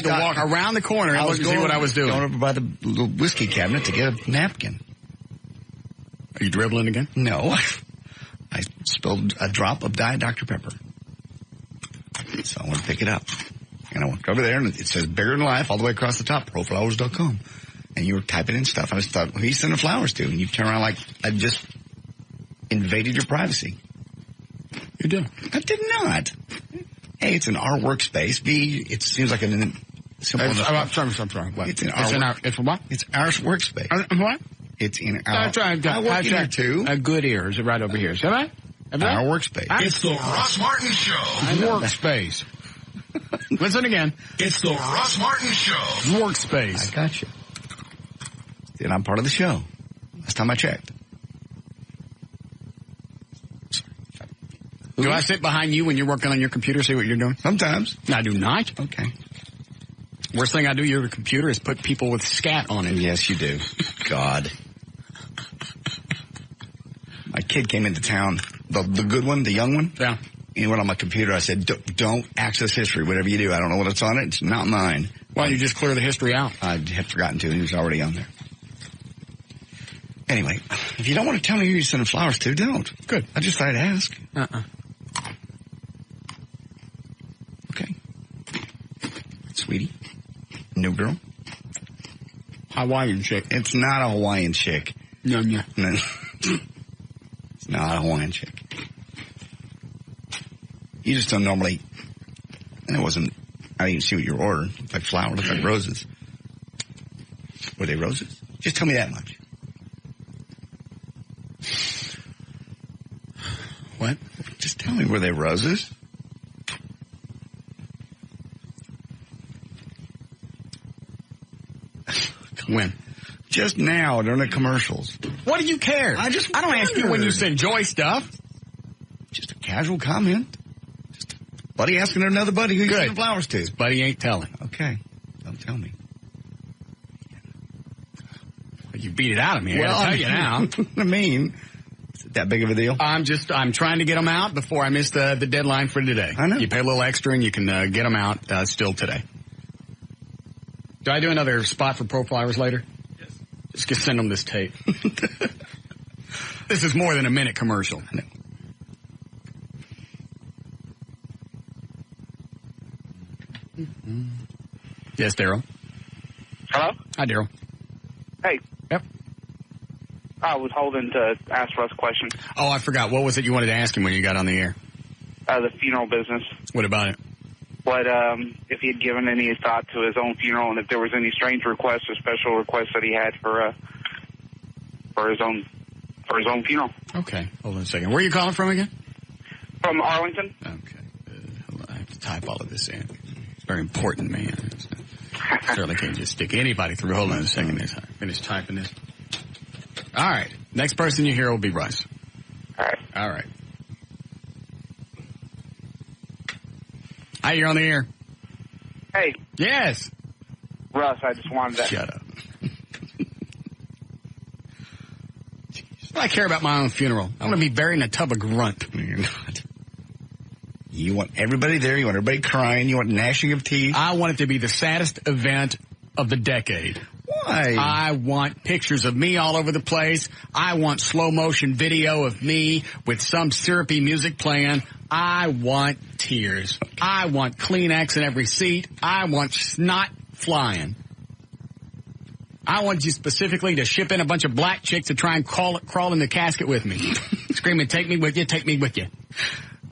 to walk around the corner and look to see what I was doing.
Going over by the little whiskey cabinet to get a napkin.
Are you dribbling again?
No. I spilled a drop of Diet Dr. Pepper. So I want to pick it up. And I went over there, and it says bigger than life all the way across the top, proflowers.com. And you were typing in stuff. I just thought, who are you sending flowers to? And you turn around like I just invaded your privacy.
You did.
I did not. A, it's in our workspace. B, it seems like an simple enough.
I'm sorry. What?
It's in our
it's what?
It's our workspace.
What?
It's in our...
I work in here, too. A good ear is right over here. Is that right?
Our workspace.
It's the Russ Martin Show.
Workspace. Listen again.
It's the Russ Martin Show.
Workspace.
I got you. And I'm part of the show. Last time I checked.
Do I sit behind you when you're working on your computer, see what you're doing?
Sometimes.
I do not.
Okay.
Worst thing I do to your computer is put people with scat on it.
Yes, you do. God. My kid came into town, the good one, the young one.
Yeah.
He went on my computer. I said, don't access history, whatever you do. I don't know what it's on it. It's not mine.
Why don't you just clear the history out?
I had forgotten to. He was already on there. Anyway, if you don't want to tell me who you're sending flowers to, don't.
Good.
I just thought I'd ask. Okay. Sweetie. New girl.
Hawaiian chick.
It's not a Hawaiian chick.
No.
It's not a Hawaiian chick. You just don't normally... And I didn't even see what you were ordering. It looked like flowers, looked like roses. Were they roses? Just tell me that much.
What?
Just tell me, were they roses?
When?
Just now, during the commercials.
What do you care? I don't ask you when you enjoy stuff.
Just a casual comment. Just a buddy asking another buddy who you sending flowers to.
His buddy ain't telling.
Okay. Don't tell me.
Well, you beat it out of me. I gotta tell you now.
I mean, is it that big of a deal?
I'm trying to get them out before I miss the deadline for today.
I know.
You pay a little extra and you can get them out still today. Do I do another spot for profilers later? Yes. Just send them this tape. This is more than a minute commercial.
I know.
Yes, Daryl.
Hello?
Hi, Daryl.
Hey.
Yep.
I was holding to ask Russ a question.
Oh, I forgot. What was it you wanted to ask him when you got on the air?
The funeral business.
What about it?
What, if he had given any thought to his own funeral and if there was any strange requests or special requests that he had for his own funeral.
Okay. Hold on a second. Where are you calling from again?
From Arlington.
Okay. Hold on. I have to type all of this in. It's very important, man. Certainly can't just stick anybody through. Hold on a second. I finish typing this. All right. Next person you hear will be Russ. All right. Hi, you're on the air.
Hey.
Yes.
Russ, I just wanted to...
Shut up. I care about my own funeral. I want to be buried in a tub of grunt.
You're not. You want everybody there. You want everybody crying. You want gnashing of teeth.
I want it to be the saddest event of the decade.
Why?
I want pictures of me all over the place. I want slow motion video of me with some syrupy music playing. I want tears. I want Kleenex in every seat. I want snot flying. I want you specifically to ship in a bunch of black chicks to try and crawl in the casket with me. Screaming, take me with you, take me with you.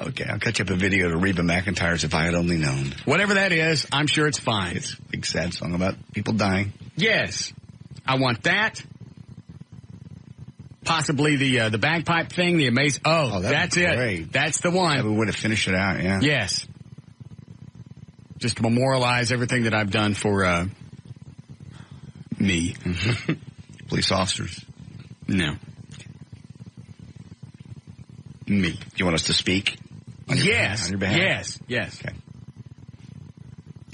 Okay, I'll catch up a video to Reba McEntire's If I Had Only Known.
Whatever that is, I'm sure it's fine.
It's a big sad song about people dying.
Yes. I want that. possibly the bagpipe thing, the amazing. Oh, that's
great.
It. That's the one.
Yeah, we would have finished it out, yeah.
Yes. Just to memorialize everything that I've done for me.
Police officers.
No. Me.
Do you want us to speak? On your behalf?
Yes.
Okay.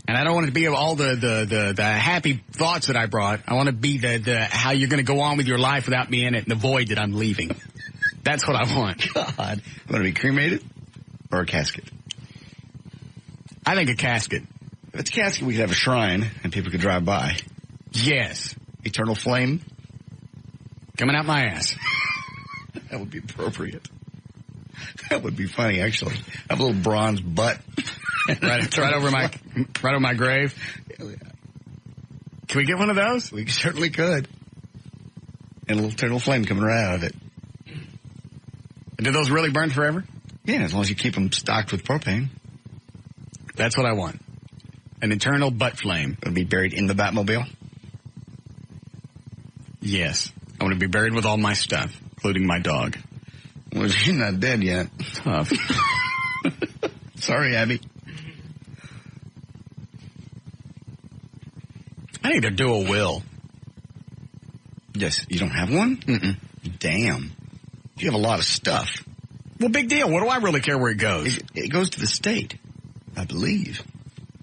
And I don't want it to be all the happy thoughts that I brought. I want to be the how you're going to go on with your life without me in it and the void that I'm leaving. That's what I want.
God. You want to be cremated or a casket?
I think a casket.
If it's a casket, we could have a shrine and people could drive by.
Yes.
Eternal flame?
Coming out my ass.
That would be appropriate. That would be funny, actually. Have a little bronze butt.
right over my grave. Can we get one of those?
We certainly could. And a little eternal flame coming right out of it.
And do those really burn forever?
Yeah, as long as you keep them stocked with propane.
That's what I want. An eternal butt flame.
It'll be buried in the Batmobile?
Yes. I want to be buried with all my stuff, including my dog.
Well, she's not dead yet.
Tough.
Sorry, Abby.
I need to do a will.
Yes, you don't have one?
Mm-mm.
Damn. You have a lot of stuff.
Well, big deal. What do I really care where it goes?
It goes to the state, I believe.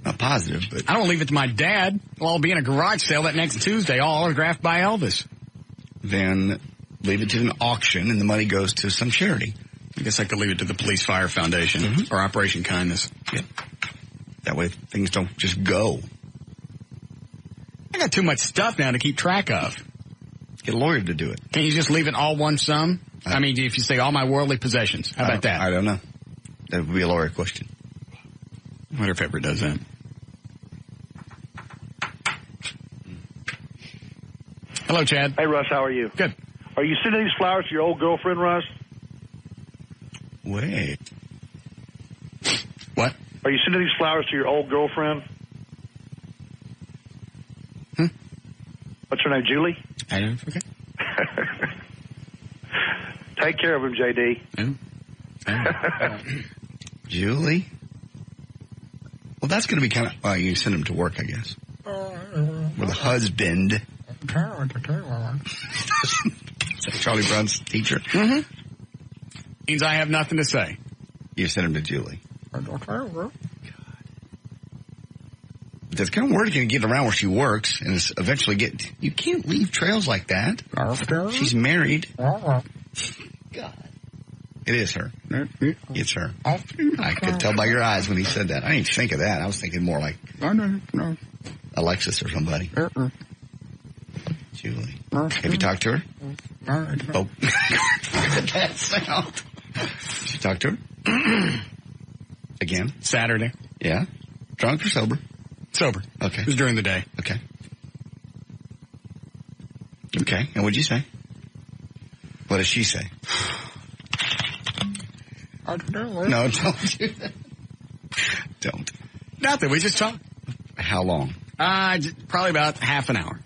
Not positive, but...
I don't leave it to my dad. Well, I'll be in a garage sale that next Tuesday, all autographed by Elvis.
Then leave it to an auction, and the money goes to some charity.
I guess I could leave it to the Police Fire Foundation or Operation Kindness.
Yeah. That way things don't just go.
I got too much stuff now to keep track of.
Get a lawyer to do it.
Can't you just leave it all one sum? I mean, if you say all my worldly possessions, how about that?
I don't know. That would be a lawyer question.
I wonder if ever does that. Hello, Chad.
Hey, Russ, how are you?
Good.
Are you sending these flowers to your old girlfriend, Russ?
Wait.
What?
Are you sending these flowers to your old girlfriend? What's her name, Julie?
I don't forget.
Take care of him, JD.
Julie? Well, that's going to be kind of... Well, you send him to work, I guess. With a husband. Charlie Brown's teacher?
Mm-hmm. Means I have nothing to say.
You send him to Julie. That's kind of word going to get around where she works and it's eventually get... You can't leave trails like that. She's married. God. It is her. It's her. I could tell by your eyes when he said that. I didn't think of that. I was thinking more like Alexis or somebody. Julie. Have you talked to her? Oh. That sound. Did you talk to her? Again?
Saturday.
Yeah? Drunk or sober?
Sober.
Okay.
It was during the day.
Okay. Okay. And what'd you say? What did she say?
I don't know.
No, don't do that. Don't.
Nothing. We just talked.
How long?
Probably about half an hour.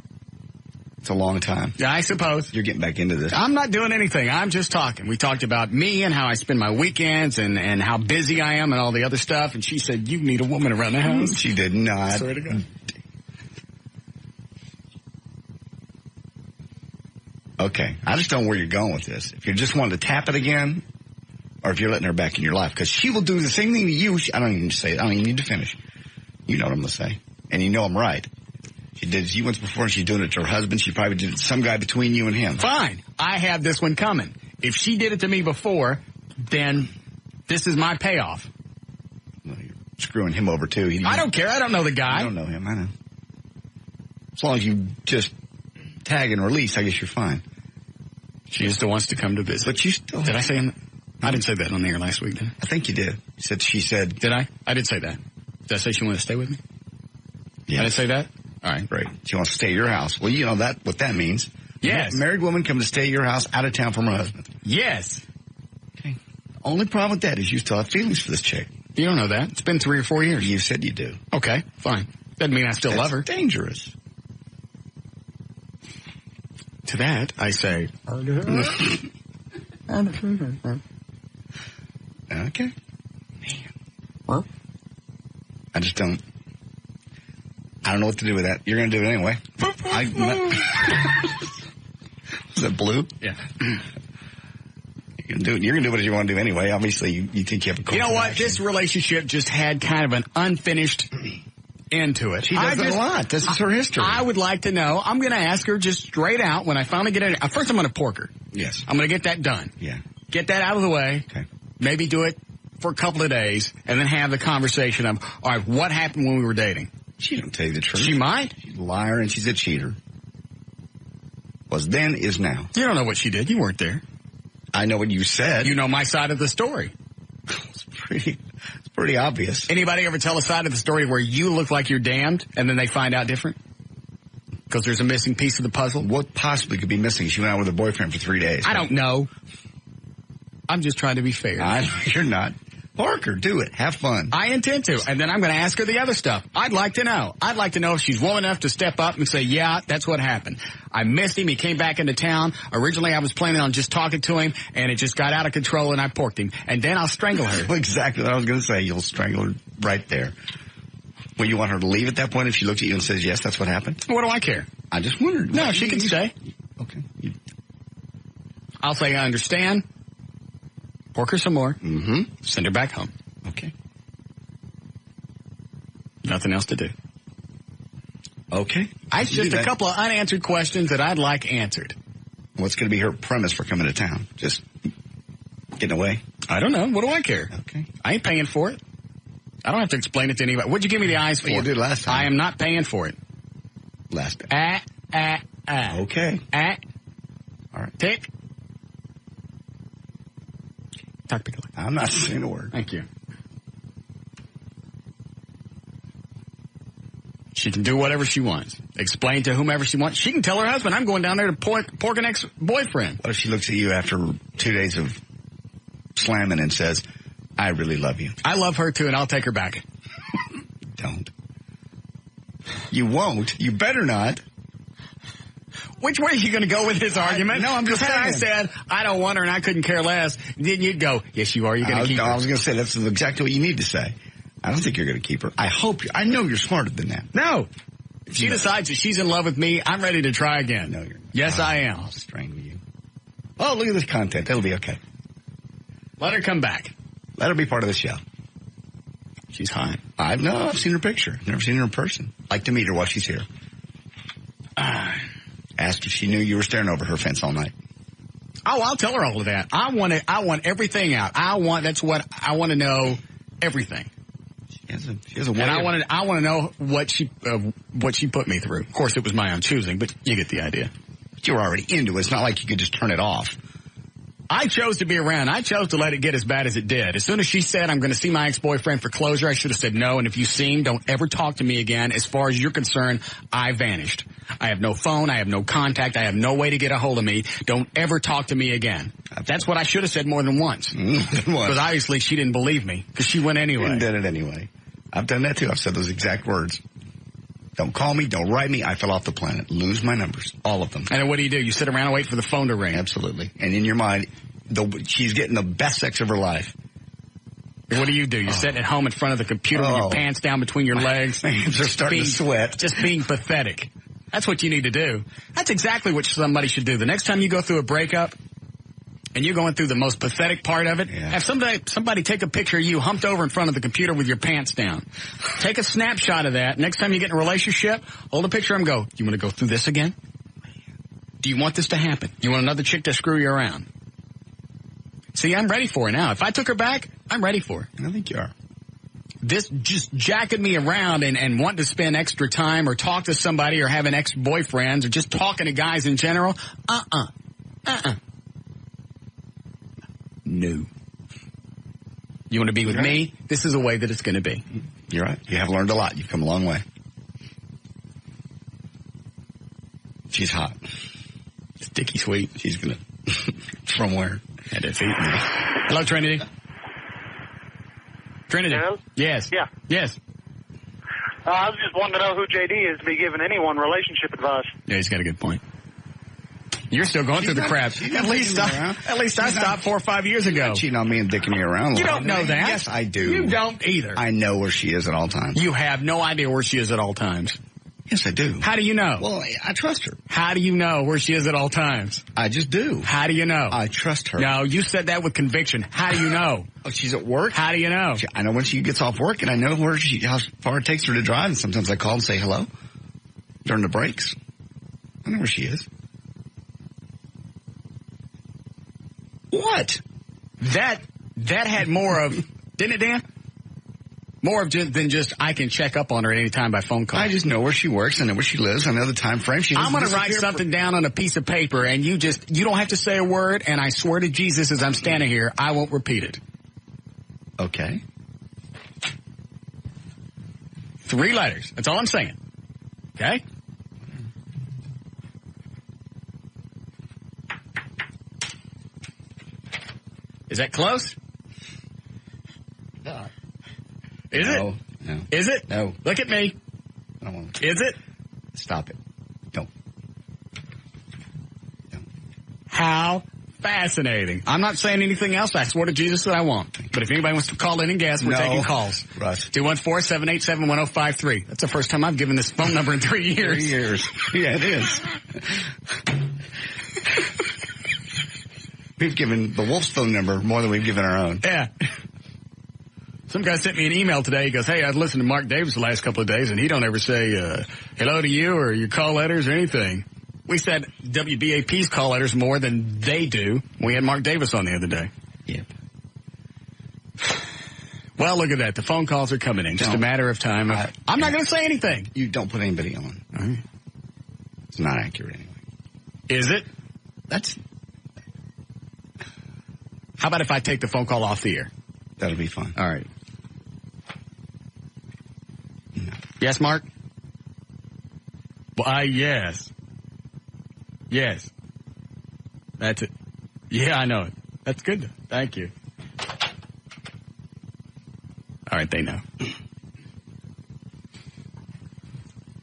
It's a long time.
Yeah, I suppose.
You're getting back into this.
I'm not doing anything. I'm just talking. We talked about me and how I spend my weekends and how busy I am and all the other stuff. And she said, you need a woman around the house.
She did not.
I swear to God.
Okay. I just don't know where you're going with this. If you're just wanting to tap it again, or if you're letting her back in your life. Because she will do the same thing to you. I don't even need to say it. I don't even need to finish. You know what I'm going to say. And you know I'm right. She did it to you once before, and she's doing it to her husband. She probably did it to some guy between you and him.
Fine. I have this one coming. If she did it to me before, then this is my payoff.
Well, you're screwing him over, too.
I don't care. I don't know the guy.
I don't know him. I know. As long as you just tag and release, I guess you're fine.
She just wants to come to visit.
But you still...
Did I say... I didn't say that on the air last week, did I?
I think you did. She said...
Did I? I did say that. Did I say she wanted to stay with me?
Yeah.
Did I say that? All right.
Right. She wants to stay at your house. Well, you know what that means.
Yes.
A married woman comes to stay at your house out of town from her husband.
Yes.
Okay. Only problem with that is you still have feelings for this chick.
You don't know that. It's been 3 or 4 years.
You said you do.
Okay, fine. Doesn't mean I still love her.
Dangerous.
To that, I say,
okay.
Well,
I just don't. I don't know what to do with that. You're going to do it anyway. Is that blue?
Yeah.
You're going to do what you want to do anyway. Obviously, you think you have a course.
You know what?
Action.
This relationship just had kind of an unfinished end to it.
She does that a lot. This is her history.
I would like to know. I'm going to ask her just straight out when I finally get in. First, I'm going to pork her.
Yes.
I'm going to get that done.
Yeah.
Get that out of the way.
Okay.
Maybe do it for a couple of days and then have the conversation of, all right, what happened when we were dating?
She don't tell you the truth.
She might.
She's a liar and she's a cheater. Was then, is now.
You don't know what she did. You weren't there.
I know what you said.
You know my side of the story.
It's pretty obvious.
Anybody ever tell a side of the story where you look like you're damned and then they find out different? Because there's a missing piece of the puzzle?
What possibly could be missing? She went out with her boyfriend for 3 days.
I don't know. I'm just trying to be fair.
You're not. Parker, do it. Have fun.
I intend to. And then I'm going to ask her the other stuff. I'd like to know. I'd like to know if she's woman enough to step up and say, yeah, that's what happened. I missed him. He came back into town. Originally, I was planning on just talking to him, and it just got out of control, and I porked him. And then I'll strangle her.
Exactly what I was going to say. You'll strangle her right there. Well, you want her to leave at that point if she looks at you and says, yes, that's what happened?
What do I care?
I just wondered.
No, she can stay.
Okay.
I'll say I understand. Pork her some more.
Mm-hmm.
Send her back home.
Okay.
Nothing else to do.
Okay.
It's just a couple of unanswered questions that I'd like answered.
What's going to be her premise for coming to town? Just getting away?
I don't know. What do I care?
Okay.
I ain't paying for it. I don't have to explain it to anybody. What'd you give me the eyes for?
You did last time.
I am not paying for it.
Last time. Okay. All right.
Tick. Talk to me.
I'm not saying a word.
Thank you. She can do whatever she wants. Explain to whomever she wants. She can tell her husband, I'm going down there to pork an ex-boyfriend.
What if she looks at you after 2 days of slamming and says, I really love you?
I love her too, and I'll take her back.
Don't. You won't. You better not.
Which way are you going to go with this argument?
No, I'm just saying.
I said, I don't want her and I couldn't care less. Then you'd go, yes, you are. You're going to keep her.
I was going to say, that's exactly what you need to say. I don't think you're going to keep her. I know you're smarter than that.
No. If she decides that she's in love with me, I'm ready to try again.
No, you're not.
Yes, I am.
I'll strangle you. Oh, look at this content. It'll be okay.
Let her come back.
Let her be part of the show.
She's hot.
I've seen her picture. Never seen her in person. Like to meet her while she's here. Asked if she knew you were staring over her fence all night.
Oh, I'll tell her all of that. I want everything out. That's what I want to know. Everything.
She has a way.
And I want to know what she put me through. Of course, it was my own choosing, but you get the idea.
But you were already into it. It's not like you could just turn it off.
I chose to be around. I chose to let it get as bad as it did. As soon as she said, I'm going to see my ex-boyfriend for closure, I should have said no. And if you see him, don't ever talk to me again. As far as you're concerned, I vanished. I have no phone. I have no contact. I have no way to get a hold of me. Don't ever talk to me again. That's what I should have said more than once. Because obviously she didn't believe me because she went anyway.
And did it anyway. I've done that too. I've said those exact words. Don't call me. Don't write me. I fell off the planet. Lose my numbers. All of them.
And then what do? You sit around and wait for the phone to ring.
Absolutely. And in your mind, she's getting the best sex of her life.
What do? You're sitting at home in front of the computer with your pants down between your legs.
My hands are starting to sweat.
Just being pathetic. That's what you need to do. That's exactly what somebody should do. The next time you go through a breakup and you're going through the most pathetic part of it, have somebody take a picture of you humped over in front of the computer with your pants down. Take a snapshot of that. Next time you get in a relationship, hold a picture of them and go, you want to go through this again? Do you want this to happen? You want another chick to screw you around? See, I'm ready for her now. If I took her back, I'm ready for her.
I think you are.
This just jacking me around and wanting to spend extra time or talk to somebody or having ex-boyfriends or just talking to guys in general, No. You want to be with me? This is the way that it's going to be.
You're right. You have learned a lot. You've come a long way. She's hot.
Sticky sweet.
She's going to... From where?
Had to feed me. Hello, Trinity. Trinity.
Hello?
Yes.
Yeah.
Yes.
I was just wanting to know who JD is to be giving anyone relationship advice.
Yeah, he's got a good point. You're still going through the crap. At least I stopped 4 or 5 years ago.
Cheating on me and dicking me around.
You don't know that.
Yes, I do.
You don't either.
I know where she is at all times.
You have no idea where she is at all times.
Yes, I do.
How do you know?
Well, I trust her.
How do you know where she is at all times?
I just do.
How do you know?
I trust her.
No, you said that with conviction. How do you know?
Oh, she's at work?
How do you know?
I know when she gets off work, and I know how far it takes her to drive, and sometimes I call and say hello during the breaks. I know where she is. What?
That had more of, didn't it, Dan? More of than just I can check up on her at any time by phone call.
I just know where she works. I know where she lives. I know the time frame.
I'm going to write something down on a piece of paper, and you don't have to say a word, and I swear to Jesus as I'm standing here, I won't repeat it.
Okay.
3 letters. That's all I'm saying. Okay? Is that close? Is it?
No.
Is it?
No.
Look at me.
I don't want to.
Is it?
Stop it. Don't.
How fascinating. I'm not saying anything else. I swear to Jesus that I won't. But if anybody wants to call in and guess, we're taking calls.
Russ.
214-787-1053. That's the first time I've given this phone number in 3 years.
3 years. Yeah, it is. We've given the Wolf's phone number more than we've given our own.
Yeah. Some guy sent me an email today. He goes, hey, I've listened to Mark Davis the last couple of days, and he don't ever say hello to you or your call letters or anything. We said WBAP's call letters more than they do. We had Mark Davis on the other day.
Yep.
Well, look at that. The phone calls are coming in. Just a matter of time. I'm not going to say anything.
You don't put anybody on.
Right.
It's not accurate anyway.
Is it?
That's...
How about if I take the phone call off the air?
That'll be fine.
All right. No. Yes, Mark? Well, yes. Yes. That's it. Yeah, I know it. That's good. Thank you. All right, they know.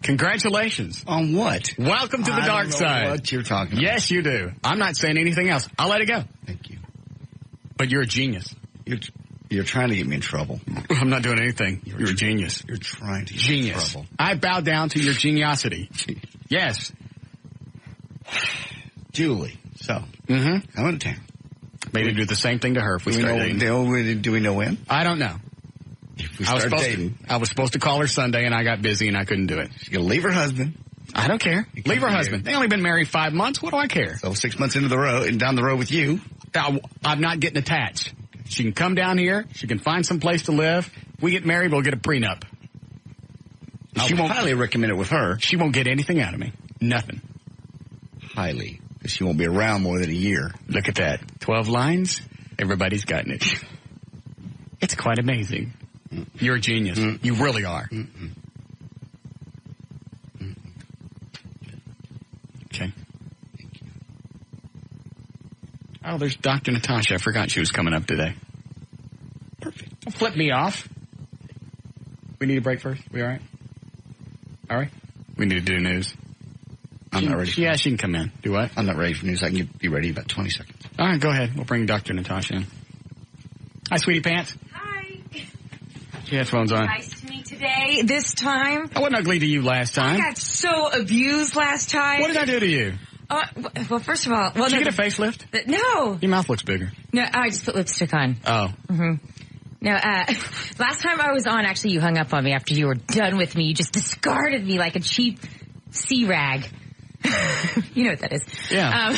Congratulations.
On what?
Welcome to the dark side.
What you're talking about.
Yes, you do. I'm not saying anything else. I'll let it go.
Thank you.
But you're a genius.
You're trying to get me in trouble.
I'm not doing anything. You're a genius.
You're trying to get
me
in trouble.
I bow down to your geniosity. Yes.
Julie. So,
coming
to town.
Maybe do the same thing to her if we start dating.
Do we know when?
I don't know.
If we start dating.
I was supposed to call her Sunday, and I got busy, and I couldn't do it.
She's going to leave her husband.
I don't care. Leave her husband. They only been married 5 months. What do I care?
So 6 months into the road and down the road with you.
I'm not getting attached. She can come down here. She can find some place to live. We get married, we'll get a prenup.
She won't highly recommend it with her.
She won't get anything out of me. Nothing.
Highly. Because she won't be around more than a year.
Look at that. 12 lines. Everybody's gotten it. It's quite amazing. You're a genius. You really are. Okay. Oh, there's Dr. Natasha. I forgot she was coming up today.
Perfect.
Don't flip me off. We need a break first? We all right? All right? We need to do news.
I'm not ready.
Yeah, she can come in. Do what?
I'm not ready for news. I can be ready in about 20 seconds.
All right, go ahead. We'll bring Dr. Natasha in. Hi, Sweetie Pants.
Hi.
She had phones on.
Nice to meet today. This time.
I wasn't ugly to you last time.
I got so abused last time.
What did I do to you?
Well, first of all... Well,
did you get a facelift?
No.
Your mouth looks bigger.
No, I just put lipstick on.
Oh.
Mm-hmm. No, last time I was on, actually, you hung up on me after you were done with me. You just discarded me like a cheap sea rag. You know what that is.
Yeah.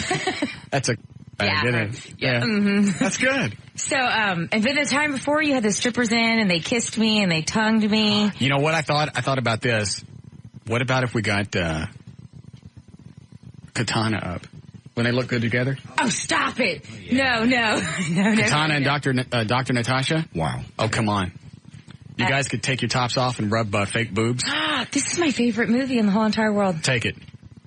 That's a...
Yeah.
Yeah.
Mm-hmm.
That's good.
So, and then the time before you had the strippers in and they kissed me and they tongued me.
You know what I thought? I thought about this. What about if we got, Katana up? When they look good together?
Oh, stop it. Oh, yeah. No.
Katana and Dr. Natasha?
Wow.
Oh, come on. You guys could take your tops off and rub fake boobs?
This is my favorite movie in the whole entire world.
Take it.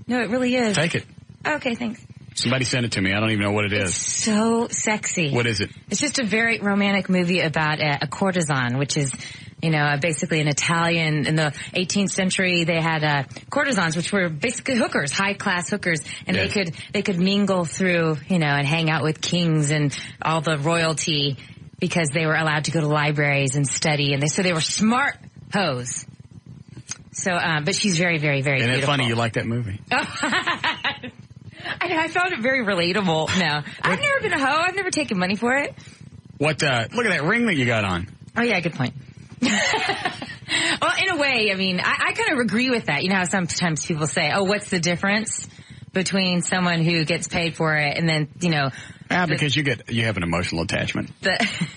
No, it really is.
Take it.
Okay, thanks.
Somebody sent it to me. I don't even know what it is.
It's so sexy.
What is it?
It's just a very romantic movie about a courtesan, which is basically an Italian. In the 18th century, they had courtesans, which were basically hookers, high-class hookers, and they could mingle through, and hang out with kings and all the royalty because they were allowed to go to libraries and study, and so they were smart hoes. So, but she's very, very, very beautiful.
Isn't it funny you like that movie?
I found it very relatable. No, I've never been a hoe. I've never taken money for it.
What? Look at that ring that you got on.
Oh yeah, good point. Well, in a way, I mean, I kind of agree with that. You know how sometimes people say, "Oh, what's the difference between someone who gets paid for it and then
because you have an emotional attachment.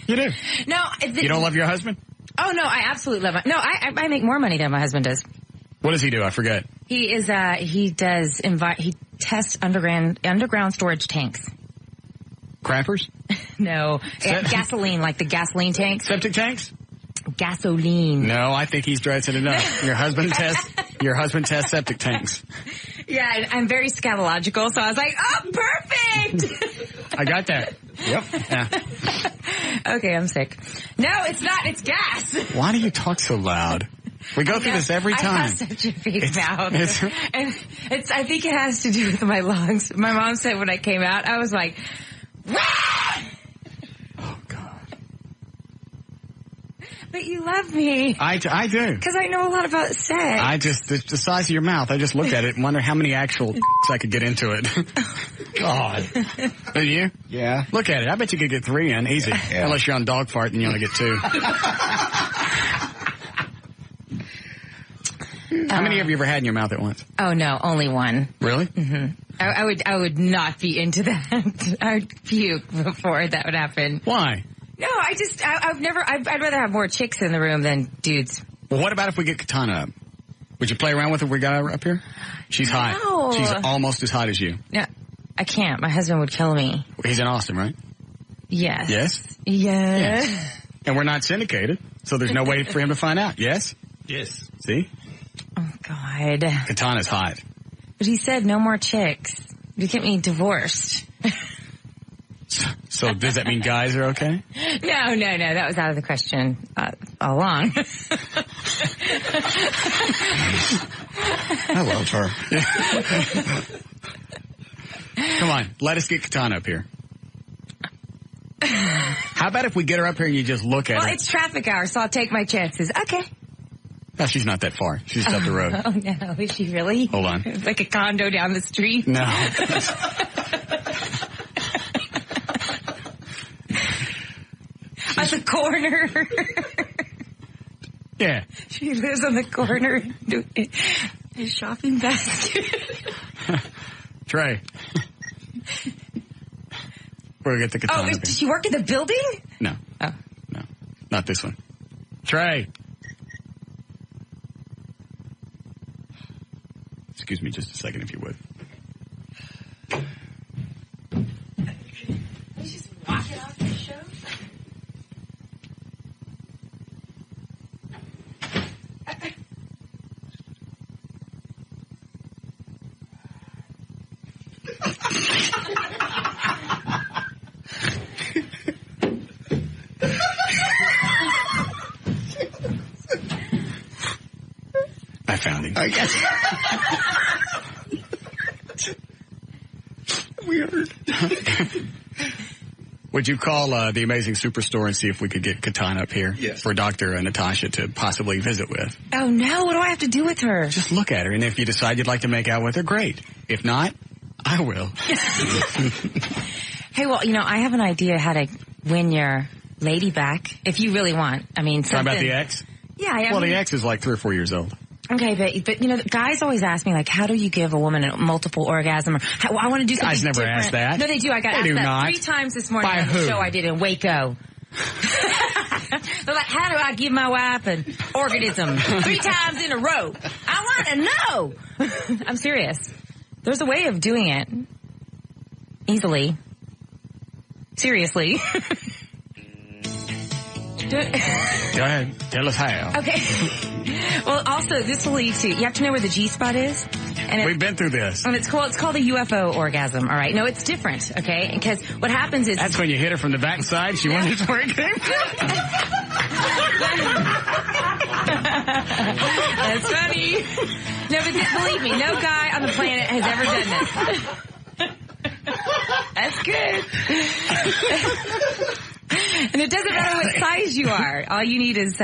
You do.
No,
you don't love your husband?
Oh no, I absolutely love him. No, I make more money than my husband does.
What does he do? I forget.
He tests underground storage tanks.
Crappers?
No. Gasoline, like the gasoline tanks.
Septic tanks?
Gasoline.
No, I think he's dressing it up. Your husband tests septic tanks.
Yeah, I'm very scatological, so I was like, oh, perfect!
I got that. Yep. Yeah.
Okay, I'm sick. No, it's not. It's gas.
Why do you talk so loud? We go through this every time.
I have such a big mouth. And I think it has to do with my lungs. My mom said when I came out, I was like, Wah!
Oh, God.
But you love me.
I do.
Because I know a lot about sex.
The size of your mouth, I just looked at it and wonder how many actual I could get into it. God. Did you?
Yeah.
Look at it. I bet you could get 3 in, easy. Yeah. Unless you're on dog fart and you only get 2. How many have you ever had in your mouth at once?
Oh, no, only 1.
Really?
Mm-hmm. I would not be into that. I would puke before that would happen.
Why?
No, I'd rather have more chicks in the room than dudes.
Well, what about if we get Katana up? Would you play around with her if we got her up here? She's hot.
No.
She's almost as hot as you.
No, I can't. My husband would kill me.
He's in Austin, right?
Yes.
Yes?
Yes.
And we're not syndicated, so there's no way for him to find out. Yes?
Yes.
See?
Oh, God.
Katana's hot.
But he said no more chicks. You get me divorced.
So does that mean guys are okay?
No. That was out of the question all along.
I love her.
Come on, let us get Katana up here. How about if we get her up here and you just look at her?
Well, it's traffic hour, so I'll take my chances. Okay.
No, she's not that far. She's just up the road.
Oh, no. Is she really?
Hold on.
It's like a condo down the street?
No.
At the corner.
Yeah.
She lives on the corner. A shopping basket.
Trey. We'll get the Katana.
Oh, does she work in the building?
No.
Oh.
No. Not this one. Trey. Excuse me just a second, if you would.
You just walk it off the show?
I found him.
I guess. Weird.
Would you call the Amazing Superstore and see if we could get Katana up here for Dr. Natasha to possibly visit with?
Oh, no. What do I have to do with her?
Just look at her, and if you decide you'd like to make out with her, great. If not, I will.
Hey, well, I have an idea how to win your lady back, if you really want. I mean, something.
Talking about the ex?
Yeah.
The ex is like 3 or 4 years old.
Okay, but guys always ask me, like, how do you give a woman a multiple orgasm? Or, I want to do something
Guys never
different.
ask that.
No, they do. I got asked that 3 times this morning on the show I did in Waco. They're like, how do I give my wife an organism 3 times in a row? I want to know. I'm serious. There's a way of doing it. Easily. Seriously.
Go ahead. Tell us how.
Okay. Well, also, this will lead to, you have to know where the G-spot is. And
we've been through this.
And it's called a UFO orgasm, all right? No, it's different, okay? Because what happens is...
That's when you hit her from the backside. She wonders where it came from.
That's funny. No, but believe me, no guy on the planet has ever done this. That's good. And it doesn't matter what size you are. All you need is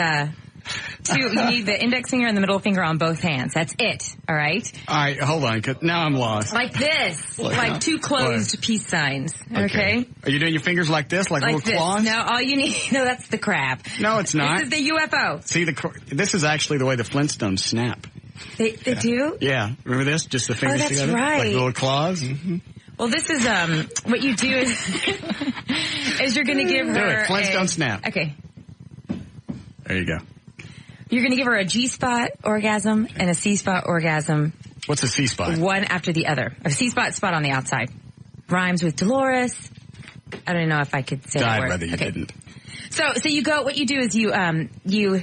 you need the index finger and the middle finger on both hands. That's it. All right?
All right, hold on. 'Cause now I'm lost.
Like this. Like two closed peace signs. Okay?
Are you doing your fingers like this, like little
this.
claws?
No, all you need... No, that's the crab.
No, it's not.
This is the UFO.
See, this is actually the way the Flintstones snap.
They do?
Yeah. Remember this? Just the fingers
that's
together?
right.
Like little claws? Mm-hmm.
Well, this is, what you do is you're going to give her
Do it. Flintstone snap.
Okay.
There you go.
You're going to give her a G-spot orgasm and a C-spot orgasm.
What's a C-spot?
One after the other. A C-spot spot on the outside. Rhymes with Dolores. I don't know if I could say that
I'd
word.
rather you didn't.
So you go, what you do is you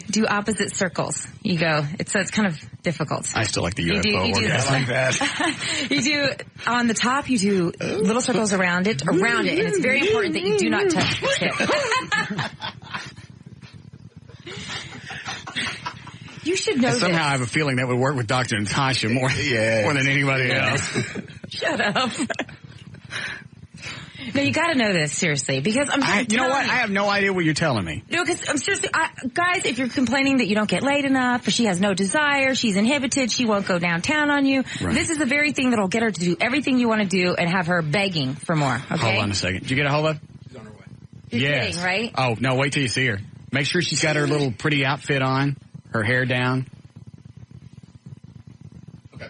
do opposite circles. You go, it's kind of difficult.
I still like the UFO
you do
orgasm.
I like that.
You do, on the top, you do little circles around it, and it's very important that you do not touch the tip. You should know
Somehow
this.
I have a feeling that would work with Dr. Natasha more than anybody else.
Shut up. No, you got to know this, seriously, because
you know what? I have no idea what you're telling me.
No, because I'm seriously, guys, if you're complaining that you don't get laid enough, or she has no desire, she's inhibited, she won't go downtown on you, this is the very thing that'll get her to do everything you want to do and have her begging for more, okay?
Hold on a second. Did you get a hold of?
She's on her way.
You're kidding, right?
Oh, no, wait till you see her. Make sure she's got her little pretty outfit on, her hair down.
Okay.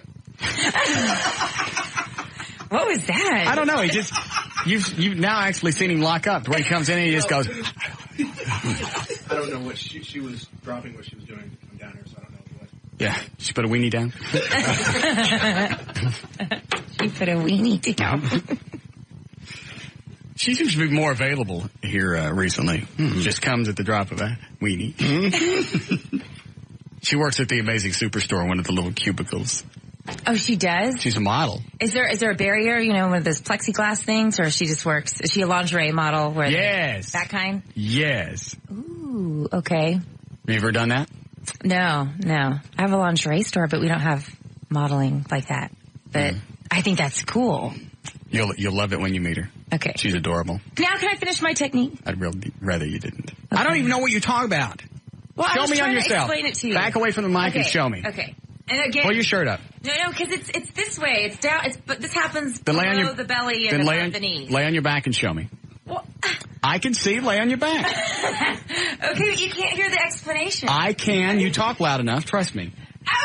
What was that?
I don't know. He just, you've now actually seen him lock up. When he comes in, he just goes.
I don't know what she was dropping, what she was doing to come down here, so I don't know what.
Yeah, she put a weenie down.
She put a weenie down.
She seems to be more available here recently. Just comes at the drop of a weenie. She works at the Amazing Superstore, one of the little cubicles.
Oh, she does?
She's a model.
Is there a barrier, one of those plexiglass things, or she just works? Is she a lingerie model?
Yes.
That kind?
Yes.
Ooh, okay.
Have you ever done that?
No. I have a lingerie store, but we don't have modeling like that. But I think that's cool.
You'll love it when you meet her.
Okay.
She's adorable.
Now can I finish my technique?
I'd really rather you didn't. Okay. I don't even know what you talk about.
Well,
show
I was
me on
trying
yourself.
To explain it to you.
Back away from the mic and show me.
Okay. And again,
pull your shirt up.
No, because it's this way. It's down. But this happens below the belly and above the knees.
Lay on your back and show me.
Well,
I can see. Lay on your back.
Okay, but you can't hear the explanation.
I can. You talk loud enough. Trust me.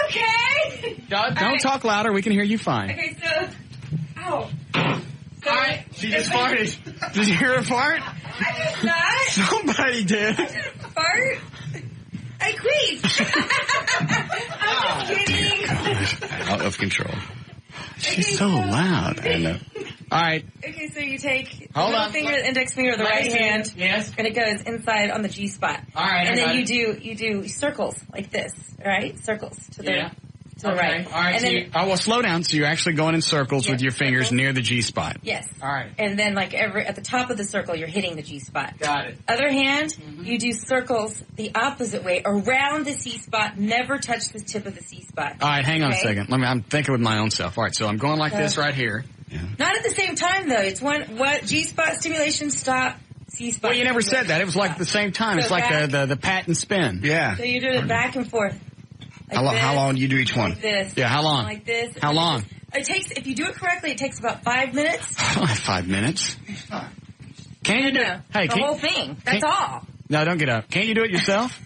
Okay.
Don't talk louder. We can hear you fine.
Okay, so. Ow. So,
all right. She just farted. Did you hear her fart?
I did not.
Somebody did.
I didn't fart. I queased. I'm just kidding.
Out of control.
She's so loud. I know. All right.
Okay, so you take
the
middle finger, the index finger, the right hand.
Yes.
And it goes inside on the G spot.
All right.
And then you do circles like this, right? Circles to the right.
All right.
And then,
well, slow down. So you're actually going in circles with your fingers near the G spot.
Yes.
All right.
And then at the top of the circle, you're hitting the G spot.
Got it.
Other hand, you do circles the opposite way around the C spot. Never touch the tip of the C spot.
All right. Hang on a second. I'm thinking with my own self. All right. So I'm going like this right here.
Yeah.
Not at the same time though. It's G spot stimulation, stop, C spot.
Well, you never said that. It was like at the same time.
So
it's like the pat and spin.
Yeah.
So you do it back and forth. Like
how long do you do each one?
Like this.
Yeah, how long?
Like this.
How long?
It takes, if you do it correctly, it takes about 5 minutes.
5 minutes. Can you do it? Hey,
the whole thing. That's all.
No, don't get up. Can't you do it yourself?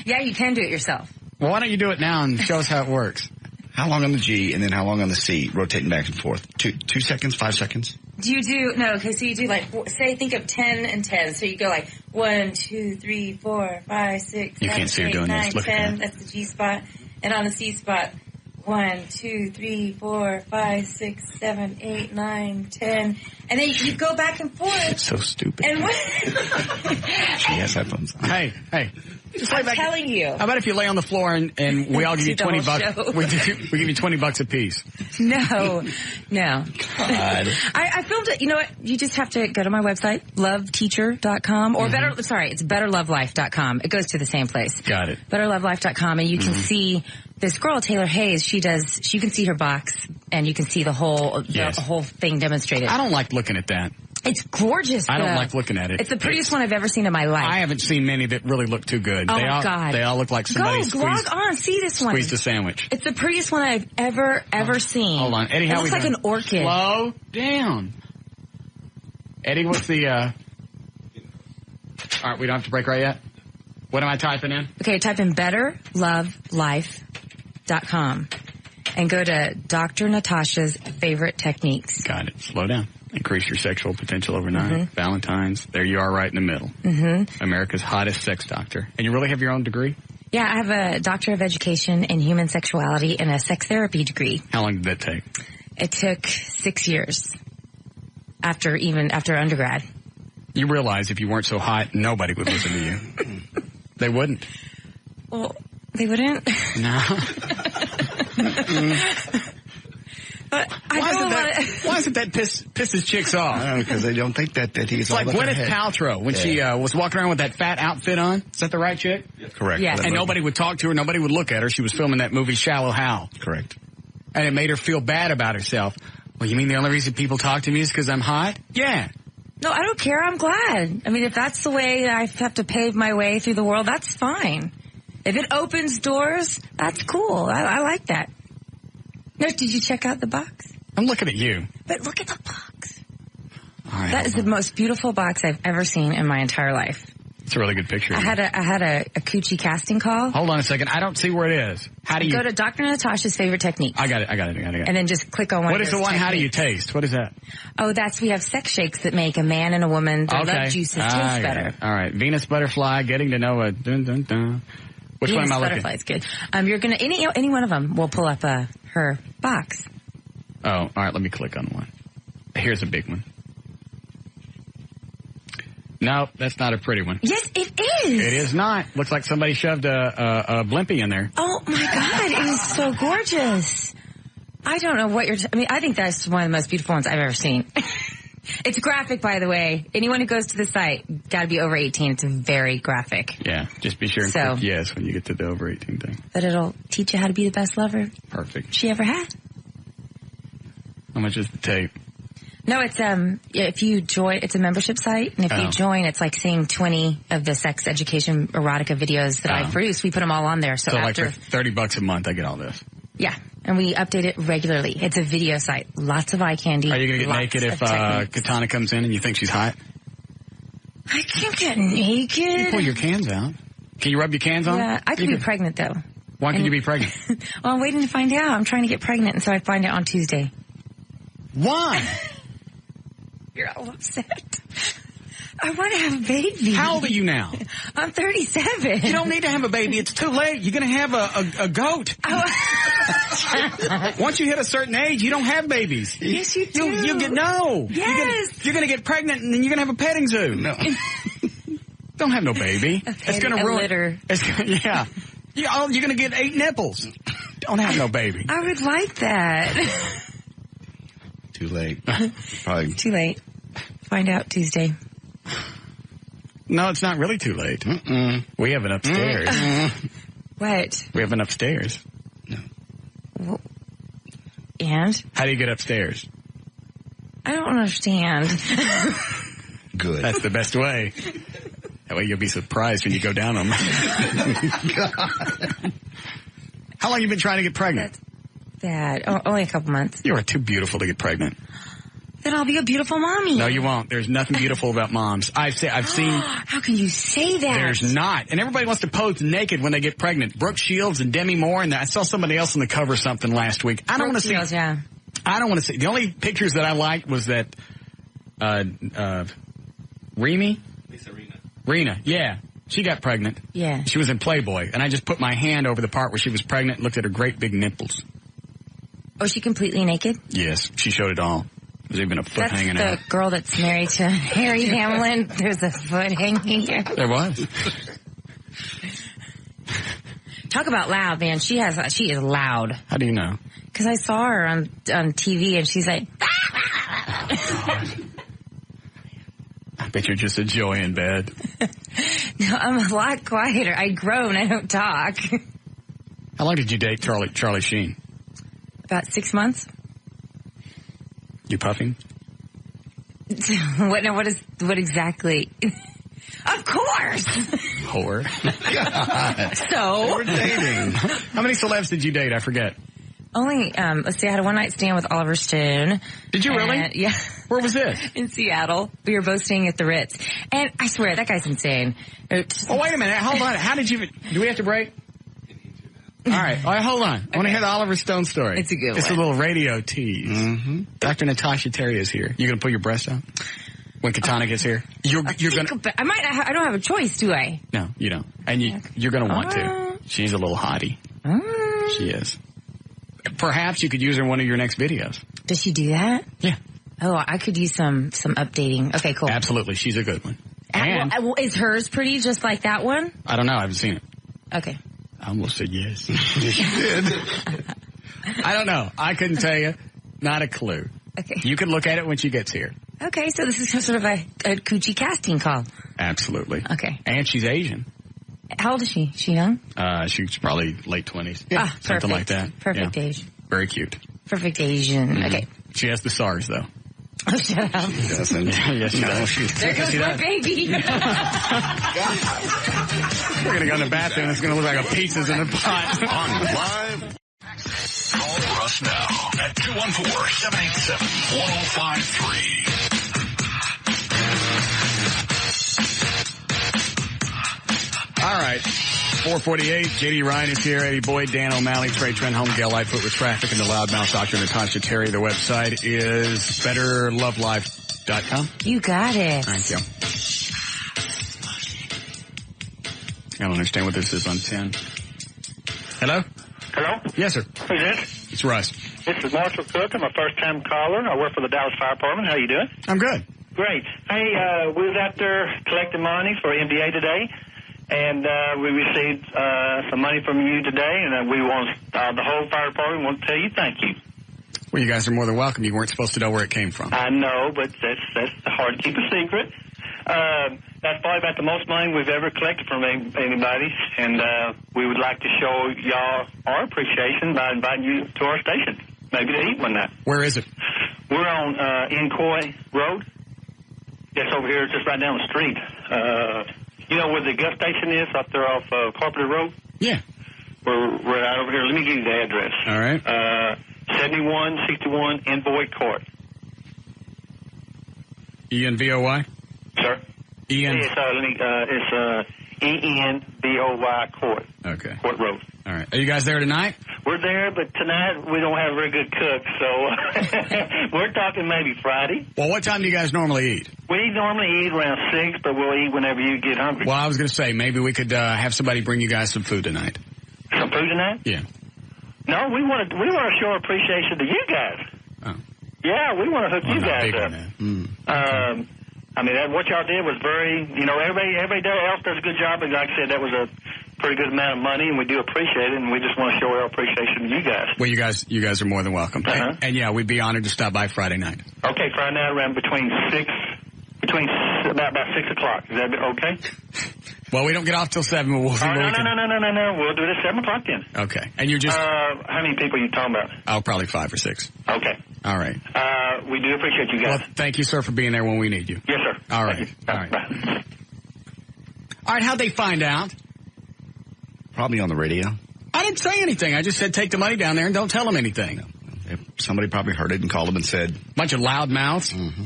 Yeah, you can do it yourself.
Well, why don't you do it now and show us how it works?
How long on the G and then how long on the C, rotating back and forth? 2 seconds, 5 seconds?
So you do think of 10 and 10. So you go like 1, 2, 3, 4, 5, 6, 7, 8, 9, 10. That's the G spot. And on the C spot, 1, 2, 3, 4, 5, 6, 7, 8, 9, 10. And then you go back and forth.
It's so stupid.
And what?
She has headphones on.
Hey. Just lay
I'm
back.
telling you.
How about if you lay on the floor and we all give you
Do the whole
$20?
show.
We give you $20 a piece.
No.
God.
I filmed it. You know what? You just have to go to my website, loveteacher.com, or it's betterlovelife.com. It goes to the same place.
Got it.
Betterlovelife.com, and you can see this girl, Taylor Hayes. You can see her box, and you can see the whole thing demonstrated.
I don't like looking at that.
It's gorgeous.
I don't like looking at it.
It's the prettiest one I've ever seen in my life.
I haven't seen many that really look too good.
Oh,
they all,
God.
They all look like somebody
log on, see this one.
squeezed a sandwich.
It's the prettiest one I've ever seen.
Hold on. Eddie, how
it looks
we
like
doing?
an orchid.
Slow down. Eddie, what's the, all right, we don't have to break right yet? What am I typing in?
Okay, type in betterlovelife.com and go to Dr. Natasha's favorite techniques.
Got it. Slow down. Increase your sexual potential overnight. Valentine's. There you are right in the middle. America's hottest sex doctor. And you really have your own degree?
Yeah, I have a Doctor of Education in Human Sexuality and a sex therapy degree.
How long did that take?
It took 6 years after undergrad.
You realize if you weren't so hot, nobody would listen to you. They wouldn't.
Well, they wouldn't?
No.
But
why is it that pisses chicks off?
I don't know, because they don't think that he's
it's like Gwyneth Paltrow when she was walking around with that fat outfit on. Is that the right chick?
Correct.
Yeah.
And nobody would talk to her. Nobody would look at her. She was filming that movie Shallow Hal.
Correct.
And it made her feel bad about herself. Well, you mean the only reason people talk to me is because I'm hot? Yeah.
No, I don't care. I'm glad. I mean, if that's the way I have to pave my way through the world, that's fine. If it opens doors, that's cool. I like that. No, did you check out the box?
I'm looking at you.
But look at the box.
All right,
that is the most beautiful box I've ever seen in my entire life.
It's a really good picture.
I had a coochie casting call.
Hold on a second. I don't see where it is. How do you...
Go to Dr. Natasha's favorite techniques.
I got it.
And then just click on one
What
of
is the
those
one?
techniques.
How do you taste? What is that?
Oh, we have sex shakes that make a man and a woman, their love juices taste better.
All right. Venus butterfly, getting to know a dun dun dun. Which
Venus
one am I looking?
Butterfly's good. You're gonna any one of them will pull up her box.
Oh, all right. Let me click on one. Here's a big one. No, that's not a pretty one.
Yes, it is.
It is not. Looks like somebody shoved a blimpie in there.
Oh my God, it is so gorgeous. I don't know what I think that's one of the most beautiful ones I've ever seen. It's graphic, by the way. Anyone who goes to the site, got to be over 18. It's very graphic.
Yeah, just be sure and click yes when you get to the over 18 thing.
But it'll teach you how to be the best lover
Perfect.
she ever had.
How much is the tape?
No, it's if you join, it's a membership site, and if you join, it's like seeing 20 of the sex education erotica videos that I produce. We put them all on there. So after,
like for $30 a month, I get all this.
Yeah, and we update it regularly. It's a video site. Lots of eye candy.
Are you going to get naked if Katana comes in and you think she's hot?
I can't get naked.
You pull your cans out. Can you rub your cans on?
Yeah, I could be pregnant though.
Why can you be pregnant?
Well, I'm waiting to find out. I'm trying to get pregnant, and so I find out on Tuesday.
Why?
You're all upset. I want to have a baby.
How old are you now?
I'm 37.
You don't need to have a baby. It's too late. You're going to have a goat. Once you hit a certain age, you don't have babies.
Yes, you do.
You get
Yes.
You're going to get pregnant, and then you're going to have a petting zoo. No. Don't have no baby. It's going to ruin.
Litter.
Yeah. You're going to get 8 nipples. Don't have no baby.
I would like that.
Too late. Probably.
Too late. Find out Tuesday.
No, it's not really too late. We have an upstairs.
What?
We have an upstairs.
No.
Well, and?
How do you get upstairs?
I don't understand.
Good.
That's the best way. That way you'll be surprised when you go down on them. How long have you been trying to get pregnant?
That's bad. Only a couple months.
You are too beautiful to get pregnant.
Then I'll be a beautiful mommy.
No, you won't. There's nothing beautiful about moms. I've seen.
How can you say that?
There's not. And everybody wants to pose naked when they get pregnant. Brooke Shields and Demi Moore, and I saw somebody else on the cover of something last week. I don't want to see.
Yeah.
I don't want to see. The only pictures that I liked was that Remy?
Lisa
Rena, yeah. She got pregnant.
Yeah.
She was in Playboy, and I just put my hand over the part where she was pregnant and looked at her great big nipples.
Was she completely naked?
Yes, she showed it all. There's even a foot hanging out.
That's the girl that's married to Harry Hamlin. There's a foot hanging here.
There was.
Talk about loud, man. She is loud.
How do you know?
Because I saw her on TV, and she's like...
I bet you're just a joy in bed.
No, I'm a lot quieter. I groan. I don't talk.
How long did you date Charlie Sheen?
About 6 months.
You puffing?
What exactly? Of course.
Whore.
So
we're dating.
How many celebs did you date? I forget.
Only, let's see, I had a one-night stand with Oliver Stone.
Did you really?
Yeah.
Where was this?
In Seattle. We were both staying at the Ritz. And I swear, that guy's insane.
Oh, wait a minute. Hold on. How did you... Do we have to break? All right, hold on. I want to hear the Oliver Stone story.
It's a good one.
It's a little radio tease.
Mm-hmm.
Dr. Natasha Terry is here. You going to pull your breast out when Katana gets here? You're going to...
I don't have a choice, do I?
No, you don't. And you're going to want to. She's a little hottie. She is. Perhaps you could use her in one of your next videos.
Does she do that?
Yeah.
Oh, I could use some updating. Okay, cool.
Absolutely. She's a good one. And
is hers pretty just like that one?
I don't know. I haven't seen it.
Okay.
I almost said yes. Yes, you did. I don't know. I couldn't tell you. Not a clue.
Okay.
You can look at it when she gets here.
Okay, so this is sort of a coochie casting call.
Absolutely.
Okay.
And she's Asian.
How old is she? She young?
She's probably late 20s.
Yeah,
something
perfect.
like that.
Perfect age.
Very cute.
Perfect Asian. Mm-hmm. Okay.
She has the SARS, though.
Oh, shut up.
She doesn't.
Yes, she does.
There goes my baby.
We're going to go in the bathroom. It's going to look like a pizza's in the pot.
On live. Call Russ now at 214-787-1053.
All right. 448. J.D. Ryan is here. Eddie Boyd, Dan O'Malley, Trey Trenholm, KLLI Foot with Traffic, and the loudmouth Dr. Natasha Terry. The website is betterlovelife.com.
You got it.
Thank you. I don't understand what this is on 10. Hello?
Hello?
Yes, sir.
Who's this?
It's Russ.
This is Marshall Cook. I'm a first-time caller. I work for the Dallas Fire Department. How you doing?
I'm good.
Great. Hey, we was out there collecting money for MDA today, and we received some money from you today, and we want the whole fire department wants to tell you thank you.
Well, you guys are more than welcome. You weren't supposed to know where it came from.
I know, but that's hard to keep a secret. That's probably about the most money we've ever collected from anybody, and we would like to show y'all our appreciation by inviting you to our station, maybe to eat one night.
Where is it?
We're on Incoy Road. It's over here, just right down the street. You know where the gas station is up there off Carpenter Road?
Yeah.
We're right over here. Let me give you the address.
All right.
7161 Envoy Court.
ENVOY?
Sir? It's ENVOY Court.
Okay.
Court Road.
All right. Are you guys there tonight?
We're there, but tonight we don't have a very good cook, so we're talking maybe Friday.
Well, what time do you guys normally eat?
We normally eat around 6, but we'll eat whenever you get hungry.
Well, I was going to say, maybe we could have somebody bring you guys some food tonight.
Some food tonight?
Yeah.
No, we want to show appreciation to you guys.
Oh.
Yeah, we want to hook you guys up. I mean, what y'all did was very, everybody else does a good job, but like I said, that was a pretty good amount of money, and we do appreciate it, and we just want to show our appreciation to you guys.
Well, you guys are more than welcome.
Uh-huh.
And yeah, we'd be honored to stop by Friday night.
Okay, Friday night around between about 6 o'clock. Is that okay?
Well, we don't get off till 7, but we'll see.
No. We'll do it at 7 o'clock then.
Okay. And you're just...
how many people are you talking about?
Oh, probably 5 or 6.
Okay.
All right.
We do appreciate you guys.
Well, thank you, sir, for being there when we need you.
Yes, sir.
All right. All right.
Bye.
All right, how'd they find out?
Probably on the radio.
I didn't say anything. I just said take the money down there and don't tell them anything.
Somebody probably heard it and called them and said...
Bunch of loud mouths.
Mm-hmm.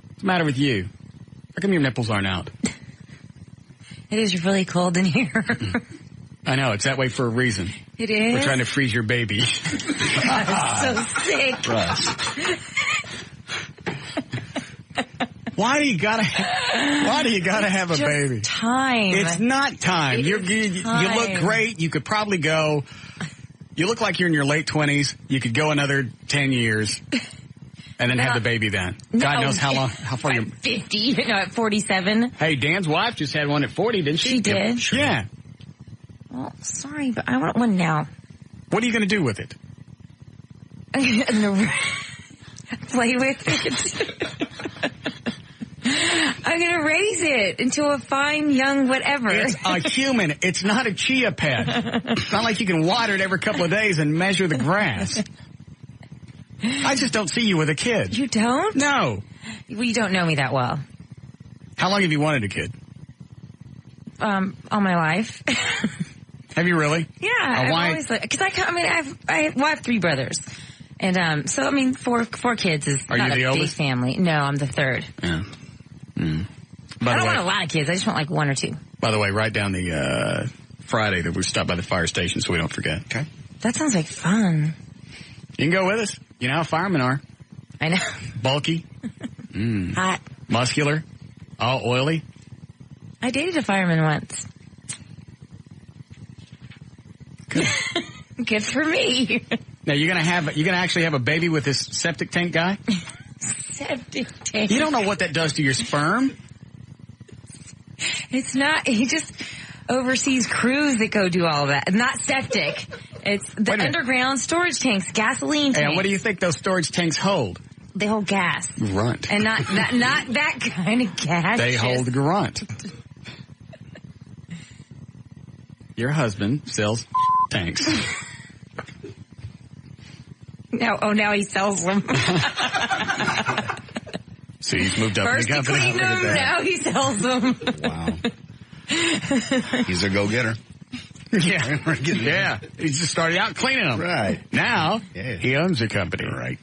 What's the matter with you? How come your nipples aren't out?
It is really cold in here.
I know. It's that way for a reason.
It is?
We're trying to freeze your baby.
I'm so sick.
Russ.
Why do you gotta have a
Just
baby?
Time.
It's not time. You look great. You could probably go. You look like you're in your late 20s. You could go another 10 years. And then have the baby then. God knows how far you're...
50, at 47.
Hey, Dan's wife just had one at 40, didn't she?
She did.
Sure. Yeah.
Well, sorry, but I want one now.
What are you going to do with it?
I'm going to play with it. I'm going to raise it into a fine young whatever.
It's a human. It's not a chia pet. It's not like you can water it every couple of days and measure the grass. I just don't see you with a kid.
You don't?
No.
Well, you don't know me that well.
How long have you wanted a kid?
All my life.
Have you really?
Yeah. I've always, because I have 3 brothers. And, so, I mean, four kids is not a big family. No, I'm the third.
Yeah.
I don't want a lot of kids. I just want like 1 or 2.
By the way, write down the Friday that we stopped by the fire station so we don't forget. Okay.
That sounds like fun.
You can go with us. You know how firemen are.
I know.
Bulky.
Hot.
Muscular. All oily.
I dated a fireman once.
Good.
Good for me.
Now you're gonna actually have a baby with this septic tank guy?
Septic tank.
You don't know what that does to your sperm?
It's not. He just oversees crews that go do all that. Not septic. It's the underground storage tanks, gasoline tanks.
And what do you think those storage tanks hold?
They hold gas.
Grunt.
And not that kind of gas.
They hold grunt. Your husband sells tanks.
Now he sells them.
So he's moved up
First
in the company.
He cleaned them, now he sells them.
Wow. He's a go-getter.
Yeah. Yeah. He just started out cleaning them.
Right.
Now, he owns the company.
Right.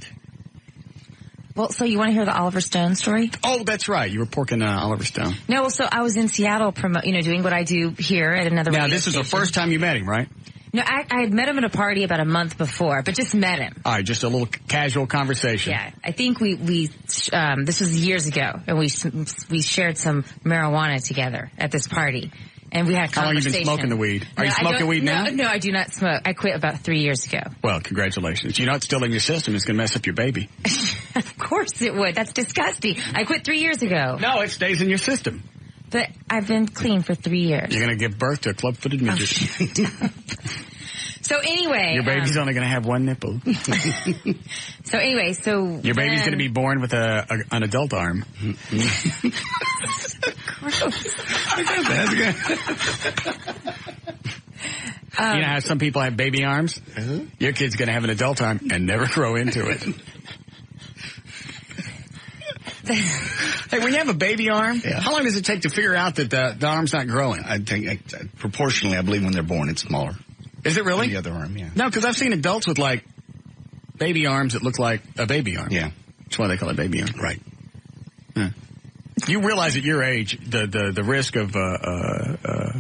Well, so you want to hear the Oliver Stone story?
Oh, that's right. You were porking Oliver Stone.
No, well, so I was in Seattle doing what I do here at another radio
Now, this is the first time you met him, right?
No, I had met him at a party about a month before, but just met him.
All right, just a little casual conversation.
Yeah, I think we this was years ago, and we shared some marijuana together at this party, and we had a conversation.
How long have you been smoking the weed? Are you smoking weed now?
No, I do not smoke. I quit about 3 years ago.
Well, congratulations. You're not still in your system. It's going to mess up your baby.
Of course it would. That's disgusting. I quit 3 years ago.
No, it stays in your system.
But I've been clean for 3 years.
You're going to give birth to a club-footed midget.
So anyway...
Your baby's only going to have one nipple.
So anyway,
Your baby's going to be born with an adult arm.
Gross.
That's good. You know how some people have baby arms? Uh-huh. Your kid's going to have an adult arm and never grow into it. Hey, when you have a baby arm, how long does it take to figure out that the arm's not growing?
I think proportionally, I believe when they're born, it's smaller.
Is it really?
The other arm, yeah.
No, because I've seen adults with like baby arms that look like a baby arm.
Yeah,
that's why they call it baby arm.
Right.
Yeah. You realize at your age the risk of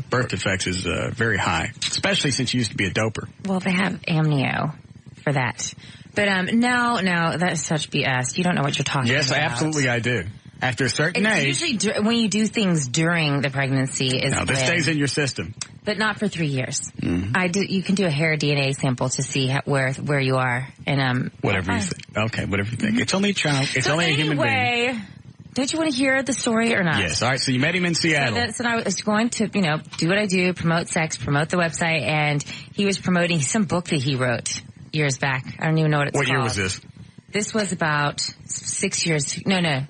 birth defects is very high, especially since you used to be a doper.
Well, they have amnio for that. But no, that's such BS. You don't know what you're talking about.
Yes, absolutely I do. After a certain age.
Usually when you do things during the pregnancy is
no, this stays in your system.
But not for 3 years.
Mm-hmm.
You can do a hair DNA sample to see where you are. And
whatever you think. Okay, whatever you think. Mm-hmm. It's only a child. It's only a human being.
Don't you want to hear the story or not?
Yes. All right. So you met him in Seattle.
So I was going to, do what I do, promote sex, promote the website, and he was promoting some book that he wrote years back. I don't even know what it's called.
What year was this?
This was about 6 years. No.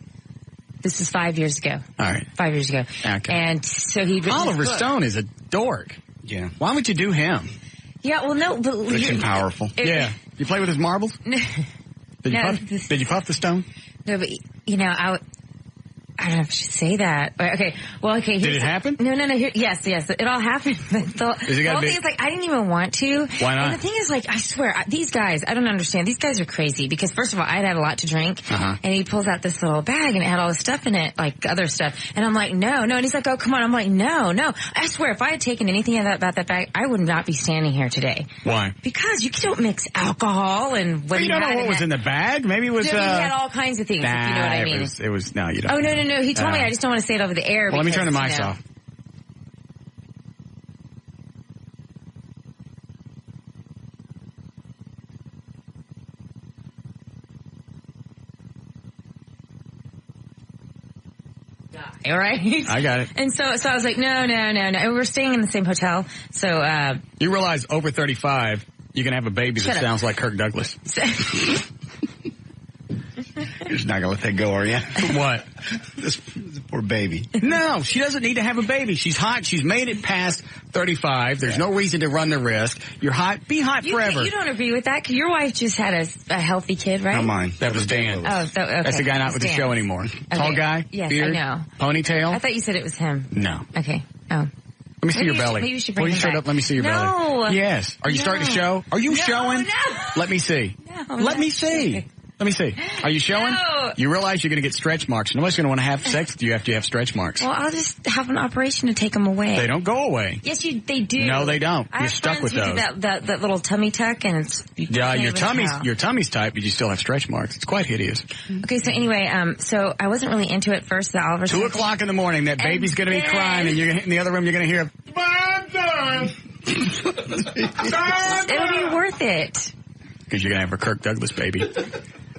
This is 5 years ago.
All right.
5 years ago.
Okay.
And so he
Oliver Stone is a dork.
Yeah.
Why would you do him?
Yeah, well, no. But
rich and powerful.
Yeah. You play with his marbles?
No.
Did you puff the stone?
No, but, I don't know if I should say that. Okay. Well, okay.
Did it happen?
No. Yes. It all happened. The whole thing is I didn't even want to.
Why not?
And the thing is I swear, these guys, I don't understand. These guys are crazy because first of all, I'd had a lot to drink and he pulls out this little bag and it had all this stuff in it, like other stuff. And I'm like, no. And he's like, oh, come on. I'm like, no. I swear, if I had taken anything about that bag, I would not be standing here today.
Why?
Because you don't mix alcohol and what
you don't know what was in the bag. Maybe it was.
He had all kinds of things. If you know what I mean.
It was. No, you don't.
Oh no. He told me. I just don't want to say it over the air.
Well, let me turn the mics off.
die, all right?
I got it.
And so I was like, no. And we were staying in the same hotel, so...
You realize over 35, you can have a baby that sounds like Kirk Douglas.
You're just not going to let that go, are you?
What?
This poor baby.
No, she doesn't need to have a baby. She's hot. She's made it past 35. There's no reason to run the risk. You're hot. Be hot forever.
You don't agree with that? Because your wife just had a healthy kid, right?
Not mine.
That was Dan.
Oh, okay.
That's the guy not with the show anymore. Tall guy?
Yes,
beard,
I know.
Ponytail?
I thought you said it was him.
No.
Okay. Oh.
Let me see your belly.
Maybe you should bring
Will you
him
shut
back.
up? Let me see your belly.
No.
Yes. Are you starting to show? Are you showing?
No.
Let me see.
No,
Let me see. Let me see. Are you showing?
No.
You realize you're going to get stretch marks. Nobody's going to want to have sex with you after you have stretch marks.
Well, I'll just have an operation to take them away.
They don't go away.
Yes, they do.
No, they don't.
I
You're
have
stuck with
friends who
those.
do that little tummy tuck, and it's
your tummy's tight, but you still have stretch marks. It's quite hideous.
Okay, so anyway, so I wasn't really into it first. The Oliver
2 o'clock in the morning, that baby's going to be crying, and you're in the other room. You're going to hear,
It'll be worth it.
because you're going to have a Kirk Douglas baby.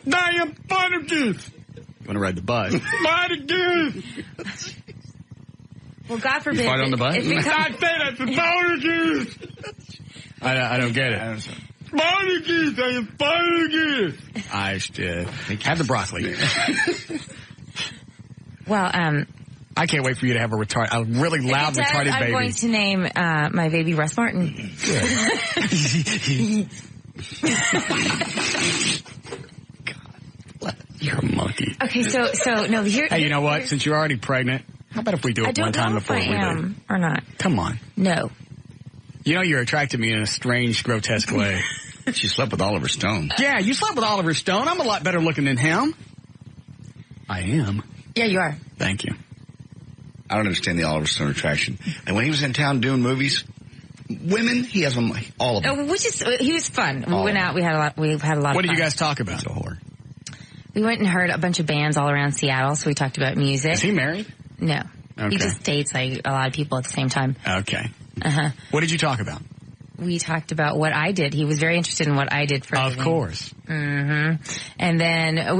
Damn, Buttergoose. You want to ride the bus? Buttergoose.
Well, God forbid.
You fight on the bus?
If it comes,
that's a Buttergoose. I don't get it. Buttergoose, I am Buttergoose. I should have the broccoli.
well,
I can't wait for you to have a really loud retarded
I'm
baby.
going to name my baby Russ Martin.
You're a monkey.
Okay, so no.
Hey, you know what? Since you're already pregnant, how about if we do it one time before we do?
I don't know if I am or not.
Come on.
No.
You know you're attracted to me in a strange, grotesque way.
She slept with Oliver Stone.
Yeah, you slept with Oliver Stone. I'm a lot better looking than him. I am.
Yeah, you are.
Thank you.
I don't understand the Oliver Stone attraction. And when he was in town doing movies, women, he has them, all of them.
He was fun. We went out. We had a lot of fun.
What did you guys talk about?
He's a whore.
We went and heard a bunch of bands all around Seattle, so we talked about music.
Is he married?
No.
Okay.
He just dates like a lot of people at the same time.
Okay.
Uh-huh.
What did you talk about?
We talked about what I did. He was very interested in what I did for a living.
Of course.
Mm-hmm. And then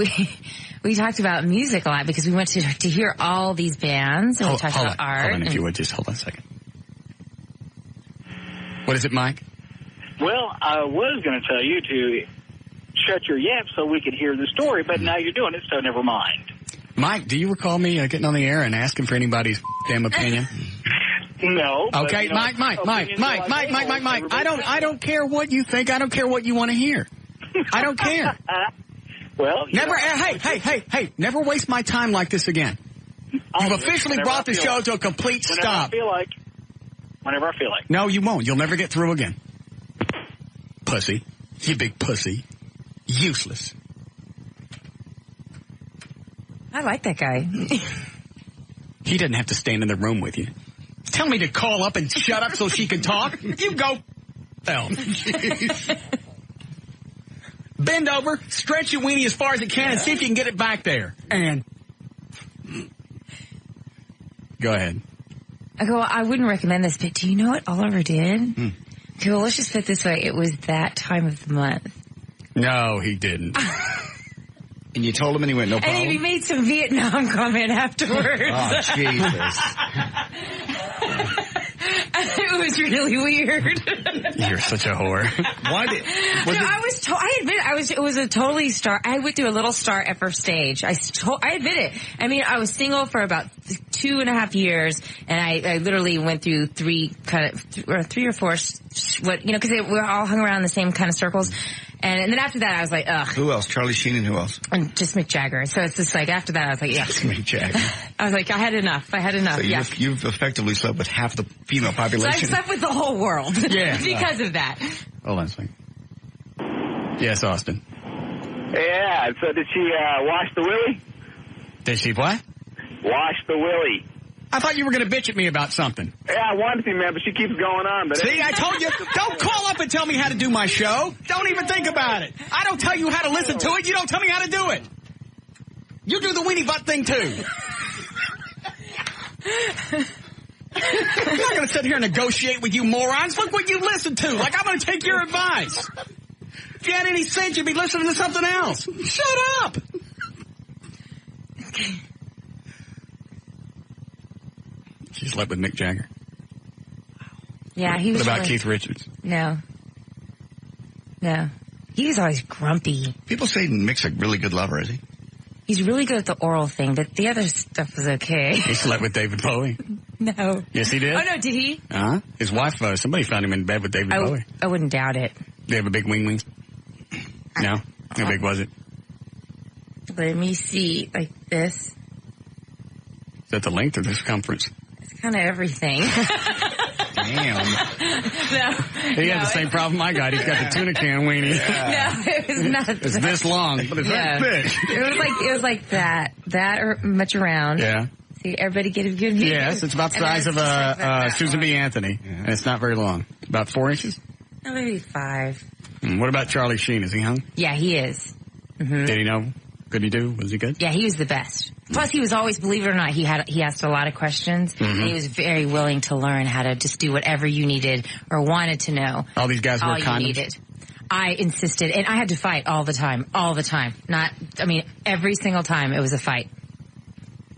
we talked about music a lot because we went to hear all these bands and we talked about art.
Hold on, if you would, just hold on a second. What is it, Mike?
Well, I was going to tell you to shut your yap so we could hear the story, but now you're doing it, so never mind.
Mike, do you recall me getting on the air and asking for anybody's damn opinion?
No.
Okay, but, Mike. I don't care what you think. I don't care what you want to hear. I don't care.
Well,
never. Hey! Never waste my time like this again. You've officially brought the show to a complete stop.
Whenever I feel like.
No, you won't. You'll never get through again. Pussy. You big pussy. Useless.
I like that guy.
He doesn't have to stand in the room with you. Tell me to call up and shut up so she can talk. You go. Hell. Bend over, stretch your weenie as far as it can, and see if you can get it back there. And go ahead.
Okay, well, I wouldn't recommend this, but do you know what Oliver did? Okay, well, let's just put it this way. It was that time of the month.
No, he didn't.
And you told him and he went, no problem?
And he made some Vietnam comment afterwards.
Oh, Jesus.
It was really weird.
You're such a whore.
Why did?
I admit it was a totally start. I went through a little start at first stage. I admit it. I mean, I was single for about 2.5 years, and I literally went through three or four, because we all hung around the same kind of circles. And then after that, I was like, ugh.
Who else? Charlie Sheen and who else?
And just Mick Jagger. So it's just like, after that, I was like, yeah.
Mick Jagger.
I was like, I had enough.
So
yeah.
you've effectively slept with half the female population.
So I slept with the whole world.
Yeah.
Because of that.
Hold on a second. Yes, Austin.
Yeah, so did she wash the willy?
Did she what?
Wash the willy.
I thought you were going to bitch at me about something.
Yeah, I wanted to, man, but she keeps going on. But
see, I told you, don't call up and tell me how to do my show. Don't even think about it. I don't tell you how to listen to it. You don't tell me how to do it. You do the weenie butt thing, too. I'm not going to sit here and negotiate with you morons. Look what you listen to. Like, I'm going to take your advice. If you had any sense, you'd be listening to something else. Shut up. She slept with Mick Jagger.
Yeah, he was.
What about
really,
Keith Richards?
No. He was always grumpy.
People say Mick's a really good lover, is he?
He's really good at the oral thing, but the other stuff was okay.
He slept with David Bowie.
No.
Yes, he did.
Oh, no, did he?
Uh-huh. His wife, somebody found him in bed with David Bowie.
I wouldn't doubt it.
They have a big wing. No? How big was it?
Let me see. Like this.
Is that the length or the circumference?
It's kind of everything.
Damn.
He had the same problem I got. He's got the tuna can weenie.
Yeah. No, it was not.
It's this long, but it's very big.
It was like that or much around.
Yeah.
See, everybody get a good view.
Yes, it's about the size of Susan B. Anthony, and it's not very long. About 4 inches?
No, maybe 5.
What about Charlie Sheen? Is he hung?
Yeah, he is. Mm-hmm.
Did he know? Could he do? Was he good?
Yeah, he was the best. Plus, he was always, believe it or not, he asked a lot of questions, and he was very willing to learn how to just do whatever you needed or wanted to know.
All these guys wear condoms?
You needed. I insisted, and I had to fight all the time. Every single time it was a fight.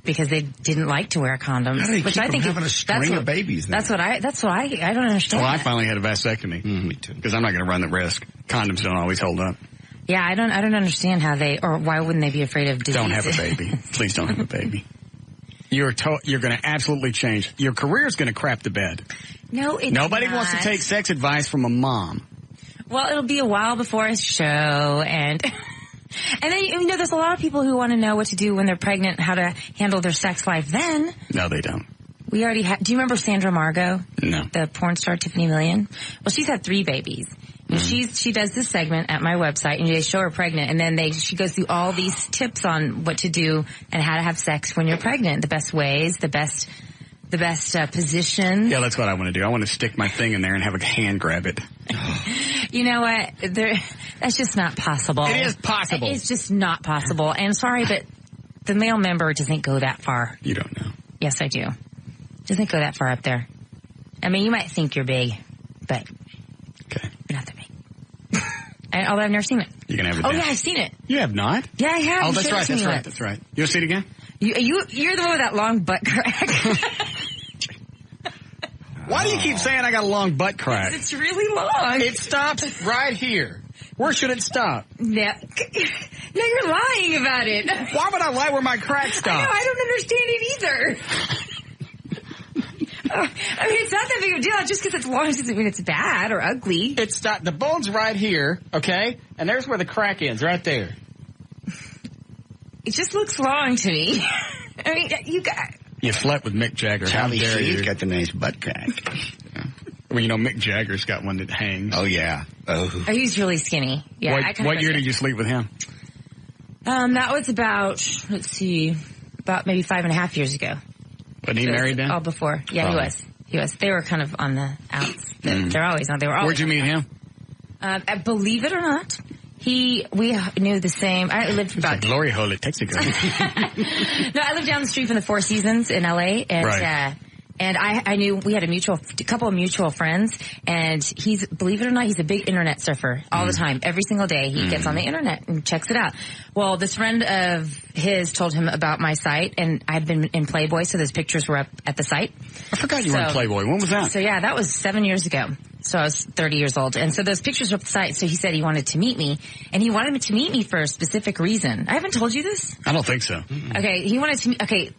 Because they didn't like to wear condoms,
which I think having a string of babies. Then?
That's what I don't understand.
Well, I finally had a vasectomy.
Me too.
Because I'm not going to run the risk. Condoms don't always hold up.
Yeah, I don't understand how why wouldn't they be afraid of disease?
Don't have a baby. Please don't have a baby. You're going to absolutely change. Your career's going to crap the bed.
No, it's
Nobody
not.
wants to take sex advice from a mom.
Well, it'll be a while before a show, and then, there's a lot of people who want to know what to do when they're pregnant, how to handle their sex life then.
No, they don't.
We already had, do you remember Sandra Margot?
No.
The porn star Tiffany Million? Well, she's had 3 babies. And she does this segment at my website, and they show her pregnant, and then she goes through all these tips on what to do and how to have sex when you're pregnant. The best ways, the best position.
Yeah, that's what I want to do. I want to stick my thing in there and have a hand grab it.
You know what? That's just not possible.
It is possible.
It's just not possible. And sorry, but the male member doesn't go that far.
You don't know.
Yes, I do. Doesn't go that far up there. I mean, you might think you're big, but you're not that big. Although I've never seen it.
You can have it.
Oh, yeah, I've seen it.
You have not?
Yeah, I have.
Oh, that's right. That's right. You want to see it again?
You're the one with that long butt crack.
Why do you keep saying I got a long butt crack?
It's really long.
It stops right here. Where should it stop?
Yeah. No, you're lying about it.
Why would I lie where my crack stops?
I know, I don't understand it either. It's not that big of a deal. Just because it's long doesn't mean it's bad or ugly.
The bone's right here, okay? And there's where the crack ends, right there.
It just looks long to me. I mean,
You slept with Mick Jagger.
Charlie
How dare
Sheen's
you?
got the nice butt crack.
Yeah. Well, Mick Jagger's got one that hangs.
Oh, yeah. Oh,
he's really skinny. Yeah.
What year did you sleep with him?
That was about maybe 5.5 years ago.
Wasn't he married then?
All before. Yeah,
Probably.
He was. They were kind of on the outs. They're always on. They were always.
Where'd you meet him?
Believe it or not, we knew the same. I lived about
glory hole at Texaco.
No, I lived down the street from the Four Seasons in LA, and
right.
And I knew we had a couple of mutual friends, and believe it or not, he's a big internet surfer all the time. Every single day he gets on the internet and checks it out. Well, this friend of his told him about my site, and I'd been in Playboy, so those pictures were up at the site.
I forgot you were in Playboy. When was that?
So yeah, that was 7 years ago. So I was 30 years old. And so those pictures were up the site, so he said he wanted to meet me, and he wanted to meet me for a specific reason. I haven't told you this?
I don't think so.
Okay, he wanted to okay.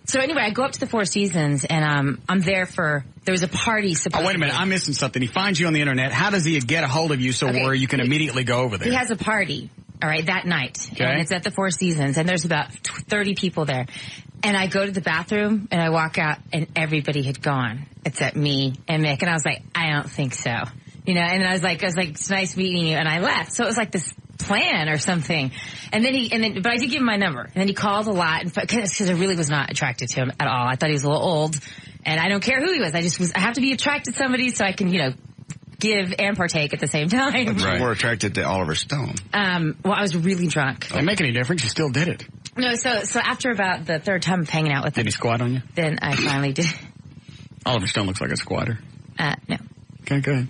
So anyway, I go up to the Four Seasons, and I'm there there was a party supposed
wait a minute, I'm missing something. He finds you on the internet. How does he get a hold of you where you can immediately go over there?
He has a party, all right, that night.
Okay.
And it's at the Four Seasons, and there's about 30 people there. And I go to the bathroom, and I walk out, and everybody had gone except me and Mick. And I was like, I don't think so. And then I was like, it's nice meeting you, and I left. So it was like this plan or something. But I did give him my number. And then he called a lot because I really was not attracted to him at all. I thought he was a little old, and I don't care who he was. I have to be attracted to somebody so I can, give and partake at the same time.
But you're more attracted to Oliver Stone.
Well, I was really drunk.
Doesn't make any difference. You still did it.
No, so after about the third time of hanging out with him.
Did he squat on you?
Then I finally did.
Oliver Stone looks like a squatter.
No.
Okay, go ahead.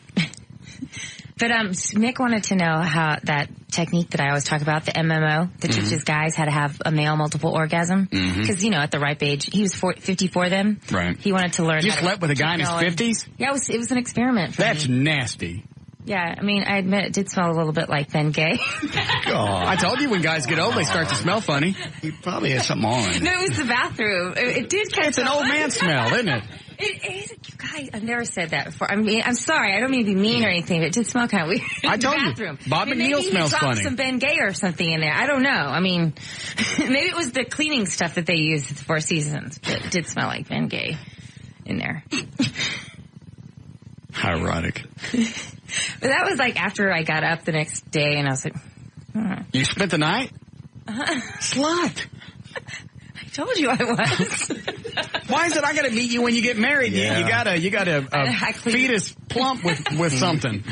But Mick wanted to know how that technique that I always talk about, the MMO, that teaches guys how to have a male multiple orgasm. Because, at the ripe age, he was 54 then.
Right.
He wanted to learn.
You slept with a guy in his 50s?
Yeah, it was an experiment for
That's
me.
nasty.
Yeah, I mean, I admit it did smell a little bit like Ben Gay.
I told you when guys get old, they start to smell funny.
You probably had something on.
No, it was the bathroom. It did kind of
It's an old man smell, isn't it?
It is. Guys, I've never said that before. I mean, I'm sorry. I don't mean to be mean or anything, but it did smell kind of weird.
I told you.
Bathroom.
Bob McNeil smells
maybe
funny.
Some Ben Gay or something in there. I don't know. I mean, maybe it was the cleaning stuff that they used at the Four Seasons, but it did smell like Ben Gay in there.
Ironic.
But that was like after I got up the next day, and I was like,
You spent the night? Slut.
I told you I was.
Why is it I got to meet you when you get married?
Yeah.
You got a fetus plump with something.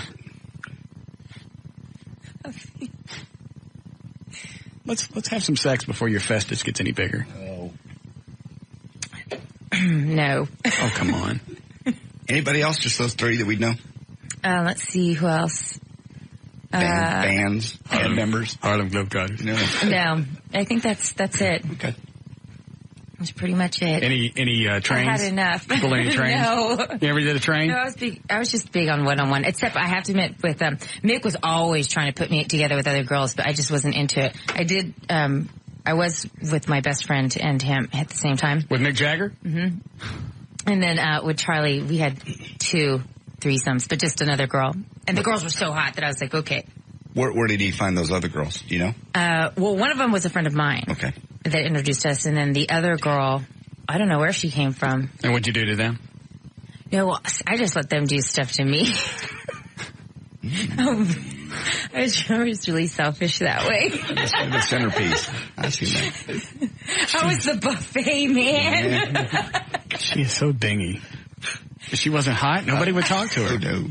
Let's have some sex before your festus gets any bigger.
Oh.
No.
Oh, come on.
Anybody else? Just those three that we know?
Let's see who else.
Bands, band members,
Harlem Globetrotters.
No, I think that's it.
Okay.
That's pretty much it.
Any trains?
I had enough.
Pull any trains?
No.
You ever did a train?
No, I was just big on one-on-one. Except I have to admit, with Mick was always trying to put me together with other girls, but I just wasn't into it. I did. I was with my best friend and him at the same time.
With Mick Jagger?
Mm-hmm. And then with Charlie, we had 2 threesomes, but just another girl. And the girls were so hot that I was like, okay.
Where did he find those other girls? Do you know?
Well, one of them was a friend of mine.
Okay.
That introduced us, and then the other girl, I don't know where she came from.
And what'd you do to them?
No, I just let them do stuff to me. I was really selfish that way.
The centerpiece. I see that.
I was the buffet man.
She is so dingy. If she wasn't hot, nobody would talk to her.
No.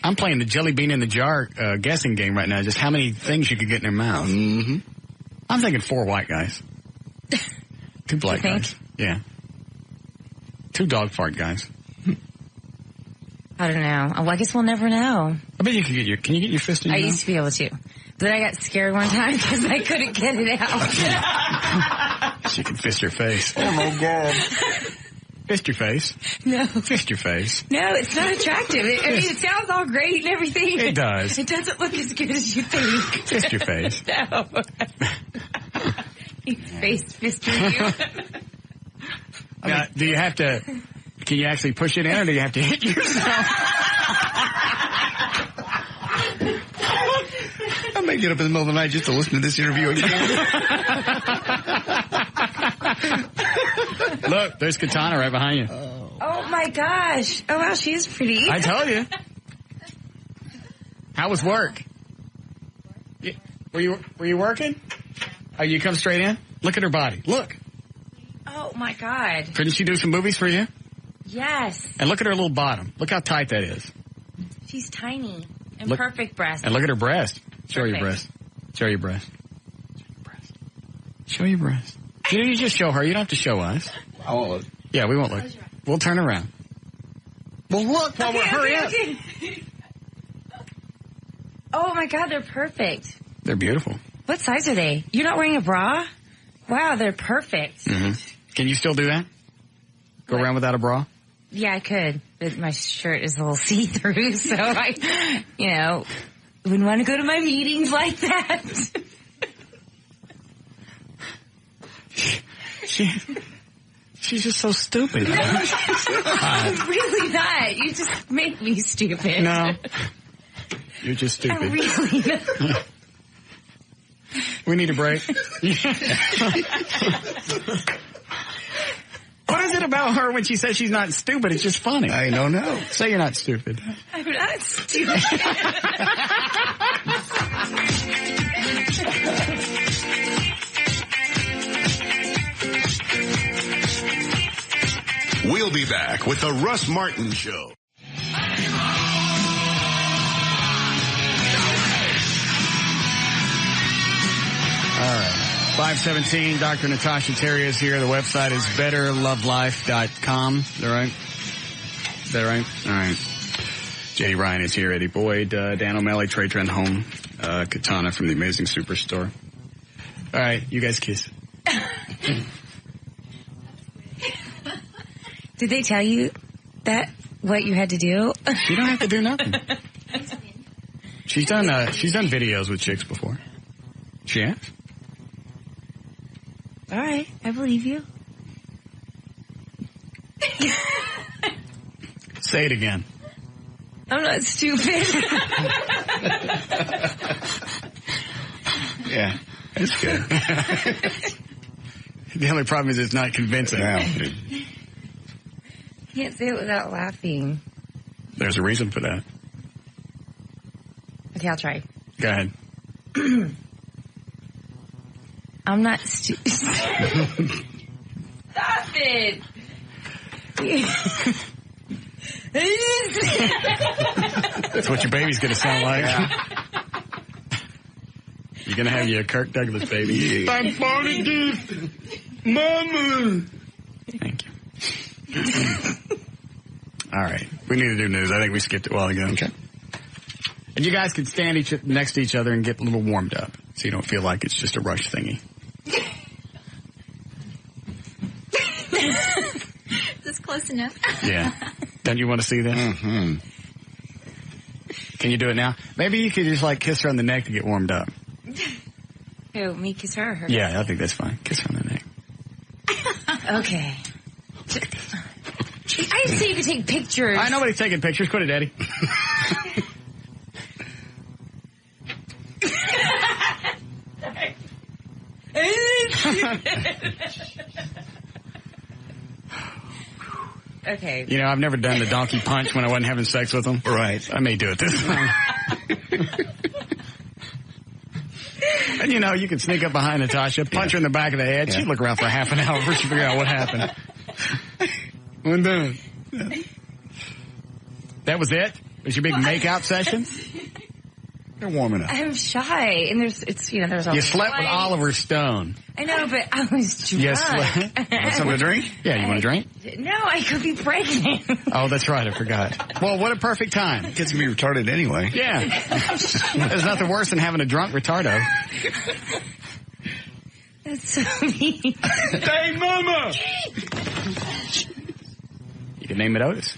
I'm playing the jelly bean in the jar guessing game right now, just how many things you could get in their mouth.
Mm-hmm.
I'm thinking 4 white guys. 2 black guys. Yeah. 2 dog fart guys.
I don't know. Well, I guess we'll never know.
I bet you could can you get your fist in your mouth?
I used to be able to. But then I got scared one time because I couldn't get it out.
She can fist your face.
Oh, my God.
Fist your face.
No.
Fist your face.
No, it's not attractive. I mean, it sounds all great and everything.
It does.
It doesn't look as good as you think.
Fist your face.
No. Face fisting you.
Now, do you have to, can you actually push it in or do you have to hit yourself?
I may get up in the middle of the night just to listen to this interview again.
Look, there's Katana right behind you.
Oh my gosh. Oh wow, she is pretty.
I told you. How was work? Were you working? Oh, you come straight in? Look at her body. Look.
Oh my God.
Couldn't she do some movies for you?
Yes.
And look at her little bottom. Look how tight that is.
She's tiny and
Look,
perfect breast.
And look at her breast. Show your
Perfect.
breast. Show your breast. Show your breast. You just show her. You don't have to show us.
I won't look.
Yeah, we won't look. We'll turn around. Well, look while we're hurry up.
Oh my God, they're perfect.
They're beautiful.
What size are they? You're not wearing a bra? Wow, they're perfect.
Mm-hmm. Can you still do that? Go around without a bra?
Yeah, I could, but my shirt is a little see-through, so I, wouldn't want to go to my meetings like that.
She's just so stupid.
No, I'm really not. You just make me stupid.
No. You're just stupid.
I'm really not.
We need a break. What is it about her when she says she's not stupid? It's just funny.
I don't know.
Say you're not stupid.
I'm not stupid.
We'll be back with the Russ Martin Show.
All right. 517, Dr. Natasha Terry is here. The website is betterlovelife.com. Is that right? Is that right? All right. J.D. Ryan is here, Eddie Boyd, Dan O'Malley, Trey Trenholm, Katana from the Amazing Superstore. All right, you guys kiss.
Did they tell you that, what you had to do?
You don't have to do nothing. She's done videos with chicks before. She has?
All right, I believe you.
Say it again.
I'm not stupid.
Yeah, it's good.
The only problem is it's not convincing.
Can't say it without laughing.
There's a reason for that.
Okay, I'll try.
Go ahead.
I'm not stupid. Stop it.
That's what your baby's going to sound like.
Yeah.
You're going to have your Kirk Douglas baby. I'm positive. Mama. Thank you. All right. We need to do news. I think we skipped it a while ago. Okay. And you guys can stand next to each other and get a little warmed up so you don't feel like it's just a rush thingy.
Is this close enough?
Yeah. Don't you want to see this?
Mm-hmm.
Can you do it now? Maybe you could just kiss her on the neck to get warmed up.
Who, me kiss her or her?
Yeah, I think that's fine. Kiss her on the neck.
Okay. I used to say you could take pictures.
All right, nobody's taking pictures. Quit it, Eddie.
Okay.
You know, I've never done the donkey punch when I wasn't having sex with them.
Right.
I may do it this time. And you know, you can sneak up behind Natasha, punch her in the back of the head. She'd look around for half an hour before she figure out what happened. One done. Yeah. That was it? Was your big make-out session?
They're warming up.
I'm shy, and there's all.
You slept with Oliver Stone.
I know, but I was drunk.
You slept? Want something to drink? Yeah, you want a drink?
No, I could be pregnant.
Oh, that's right, I forgot. Well, what a perfect time.
Kids can be retarded anyway.
Yeah. There's nothing worse than having a drunk retardo.
That's so mean.
Hey, Mama! You can name it Otis.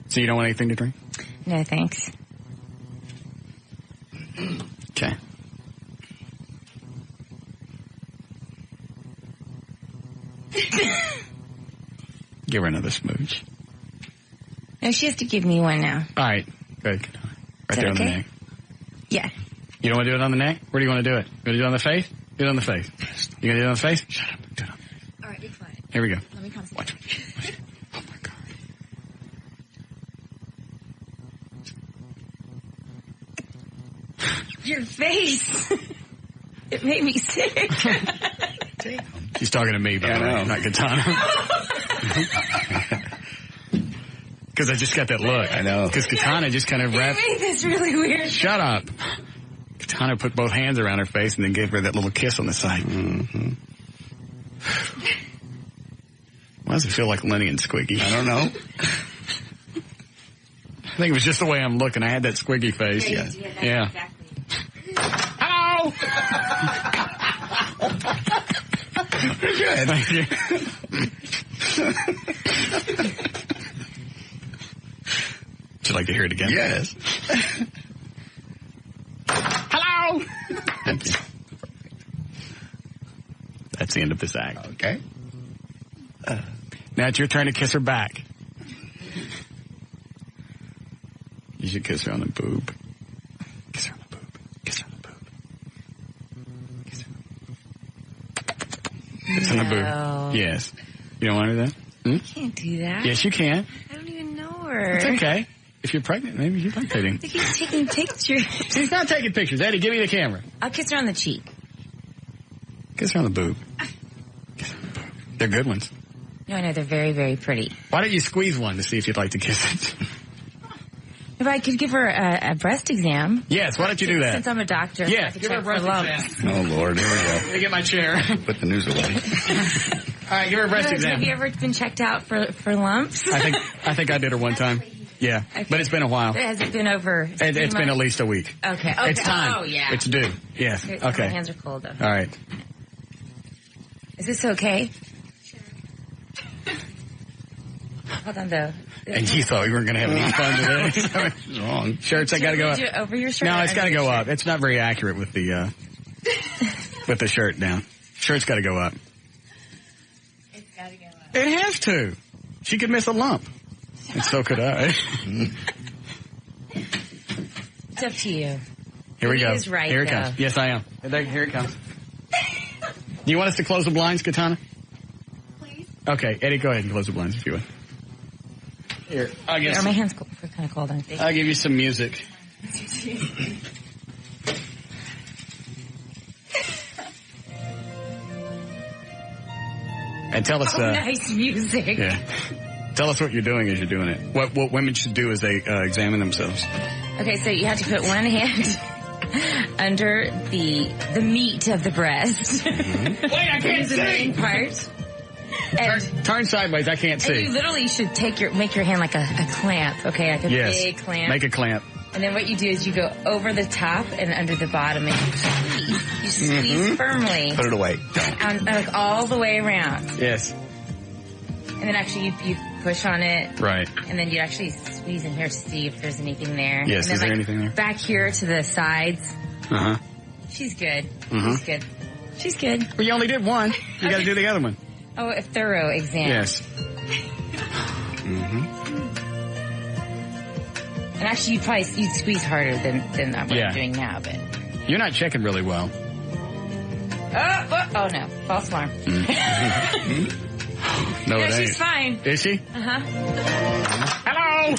So you don't want anything to drink?
No, thanks.
Okay. Give her another smooch.
No, she has to give me one now.
All right. Good. Right there on the neck.
Yeah.
You don't want to do it on the neck? Where do you want to do it? You want to do it on the face? Do it on the face. You going to do it on the face? Shut up. Do it on the face.
All right, be quiet.
Here we go.
Let me concentrate.
Watch. Oh, my God.
Your face. It made me sick.
She's talking to me, by the way, not Katana. Because I just got that look.
I know.
Because Katana just kind of wrapped.
You made this really weird.
Shut up. Katana put both hands around her face and then gave her that little kiss on the side. Mm-hmm. Why does it feel like Lenny and Squiggy?
I don't know.
I think it was just the way I'm looking. I had that Squiggy face. Yeah. Hello!
Good.
Thank you. Would you like to hear it again?
Yes.
Hello! Thank you. That's the end of this act.
Okay.
Now it's your turn to kiss her back. You should kiss her on the boob. Kiss her on the boob. Kiss her on the boob. Kiss her on the boob. Yes. You don't want her to do that?
I can't do that.
Yes, you can.
I don't even know her.
It's okay. If you're pregnant, maybe you'd like dating.
I keep taking pictures.
She's not taking pictures. Eddie, give me the camera.
I'll kiss her on the cheek.
Kiss her on the boob. Kiss her on the boob. They're good ones.
No, I know. They're very, very pretty.
Why don't you squeeze one to see if you'd like to kiss it?
If I could give her a breast exam.
Yes, why don't you do that?
Since I'm a doctor.
Yes,
I could
give her a
check for
breast
lumps.
exam.
Oh, Lord. Here we go.
Let me get my chair.
Put the news away.
right, give her a breast exam.
Have you ever been checked out for lumps?
I think I did her one time. Yeah,
Okay.
but it's been a while.
Has it been over?
It's been at least a week.
Okay.
It's time.
Oh, yeah.
It's due. Yes.
My
Okay.
hands are cold, though.
All right.
Is this okay? Hold on, though.
And you thought we weren't going to have any fun today. Something's wrong. Shirts, I got to go up.
Do it over your shirt?
No, it's got to go up. It's not very accurate with the shirt down. Shirt's got to go up.
It's got to go up.
It has to. She could miss a lump. And so could I.
It's up to you.
Here we go.
He is right,
Here it
though.
comes. Yes, I am. Here it comes. Do you want us to close the blinds, Katana?
Please.
Okay, Eddie, go ahead and close the blinds if you would. Here, I'll give
My hands are kind of cold, aren't they?
I'll give you some music. And tell us.
Nice music.
Yeah. Tell us what you're doing as you're doing it. What women should do as they examine themselves.
Okay, so you have to put one hand under the meat of the breast.
Wait, I can't
the main part. And
Turn sideways. I can't
and you
see.
literally should make your hand like a clamp, okay, like a big clamp.
Make a clamp.
And then what you do is you go over the top and under the bottom and you squeeze. You squeeze firmly.
Put it away.
Like all the way around.
Yes.
And then actually you push on it.
Right.
And then you actually squeeze in here to see if there's anything there.
Yes,
and then
is there anything there?
Back here to the sides.
Uh-huh.
She's good.
Mhm.
She's good. She's good.
Well, you only did one. You got to do the other one.
Oh, a thorough exam.
Yes. Mm-hmm.
And actually, you'd squeeze harder than what I'm doing now, but.
You're not checking really well.
Oh no. False alarm.
No,
yeah,
it ain't.
she's fine.
Is she?
Uh-huh.
Hello!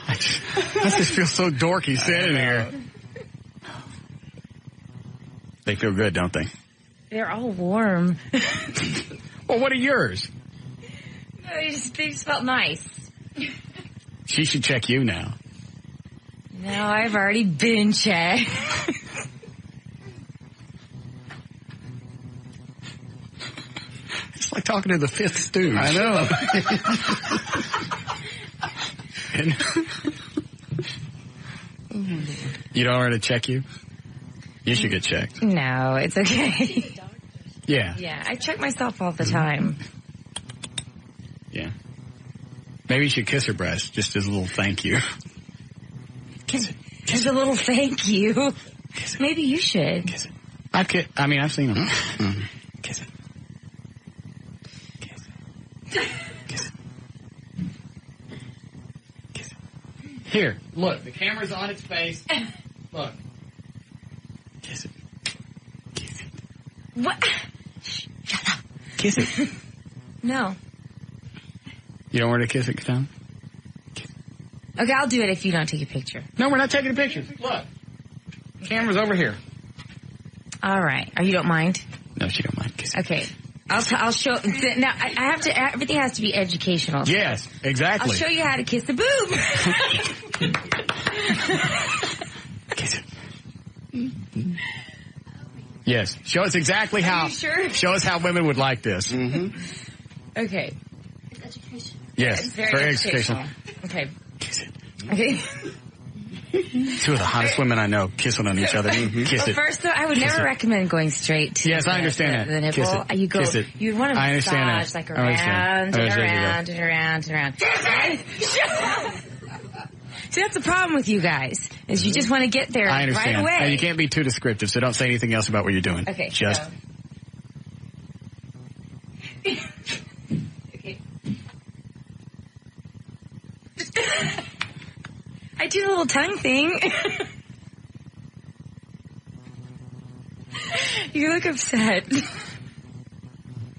I just feel so dorky sitting here. They feel good, don't they?
They're all warm.
Well, what are yours?
They just felt nice.
She should check you now.
No, I've already been checked.
It's like talking to the fifth stooge.
I know.
You don't want her to check you? You should get checked.
No, it's okay.
Yeah.
Yeah, I check myself all the time.
Yeah. Maybe you should kiss her breast, just as a little thank you.
As a little thank you. Maybe you should.
Kiss it. I've seen them. Mm-hmm. Kiss it. Kiss it. Kiss it. Kiss it. Here, look. The camera's on its face. Look. Kiss it. Kiss it.
What?
Shut up. Kiss it.
No.
You don't want to kiss it, Tom?
Okay, I'll do it if you don't take a picture.
No, we're not taking a picture. Look. The camera's over here.
All right. You don't mind?
No, she don't mind kissing.
Okay. I'll show. Now, I have to. Everything has to be educational.
Yes, exactly.
I'll show you how to kiss the boob.
Kiss it. Yes. Show us exactly how.
Are you sure?
Show us how women would like this.
Mm-hmm. Okay.
It's education.
Yes.
It's very educational. Okay.
Kiss it.
Okay.
Two of the hottest women I know kissing on each other. Kiss
Well,
it.
first, though, I would never recommend going straight to
Yes, I understand that.
the nipple.
Kiss it.
You go.
Kiss it.
You'd want to
I understand
massage
that.
like
I
around
understand.
and around and around and around. See, that's the problem with you guys, is you just want to get there
I understand.
right away.
And you can't be too descriptive, so don't say anything else about what you're doing.
Okay.
Just.
So. Okay. I do the little tongue thing. You look upset.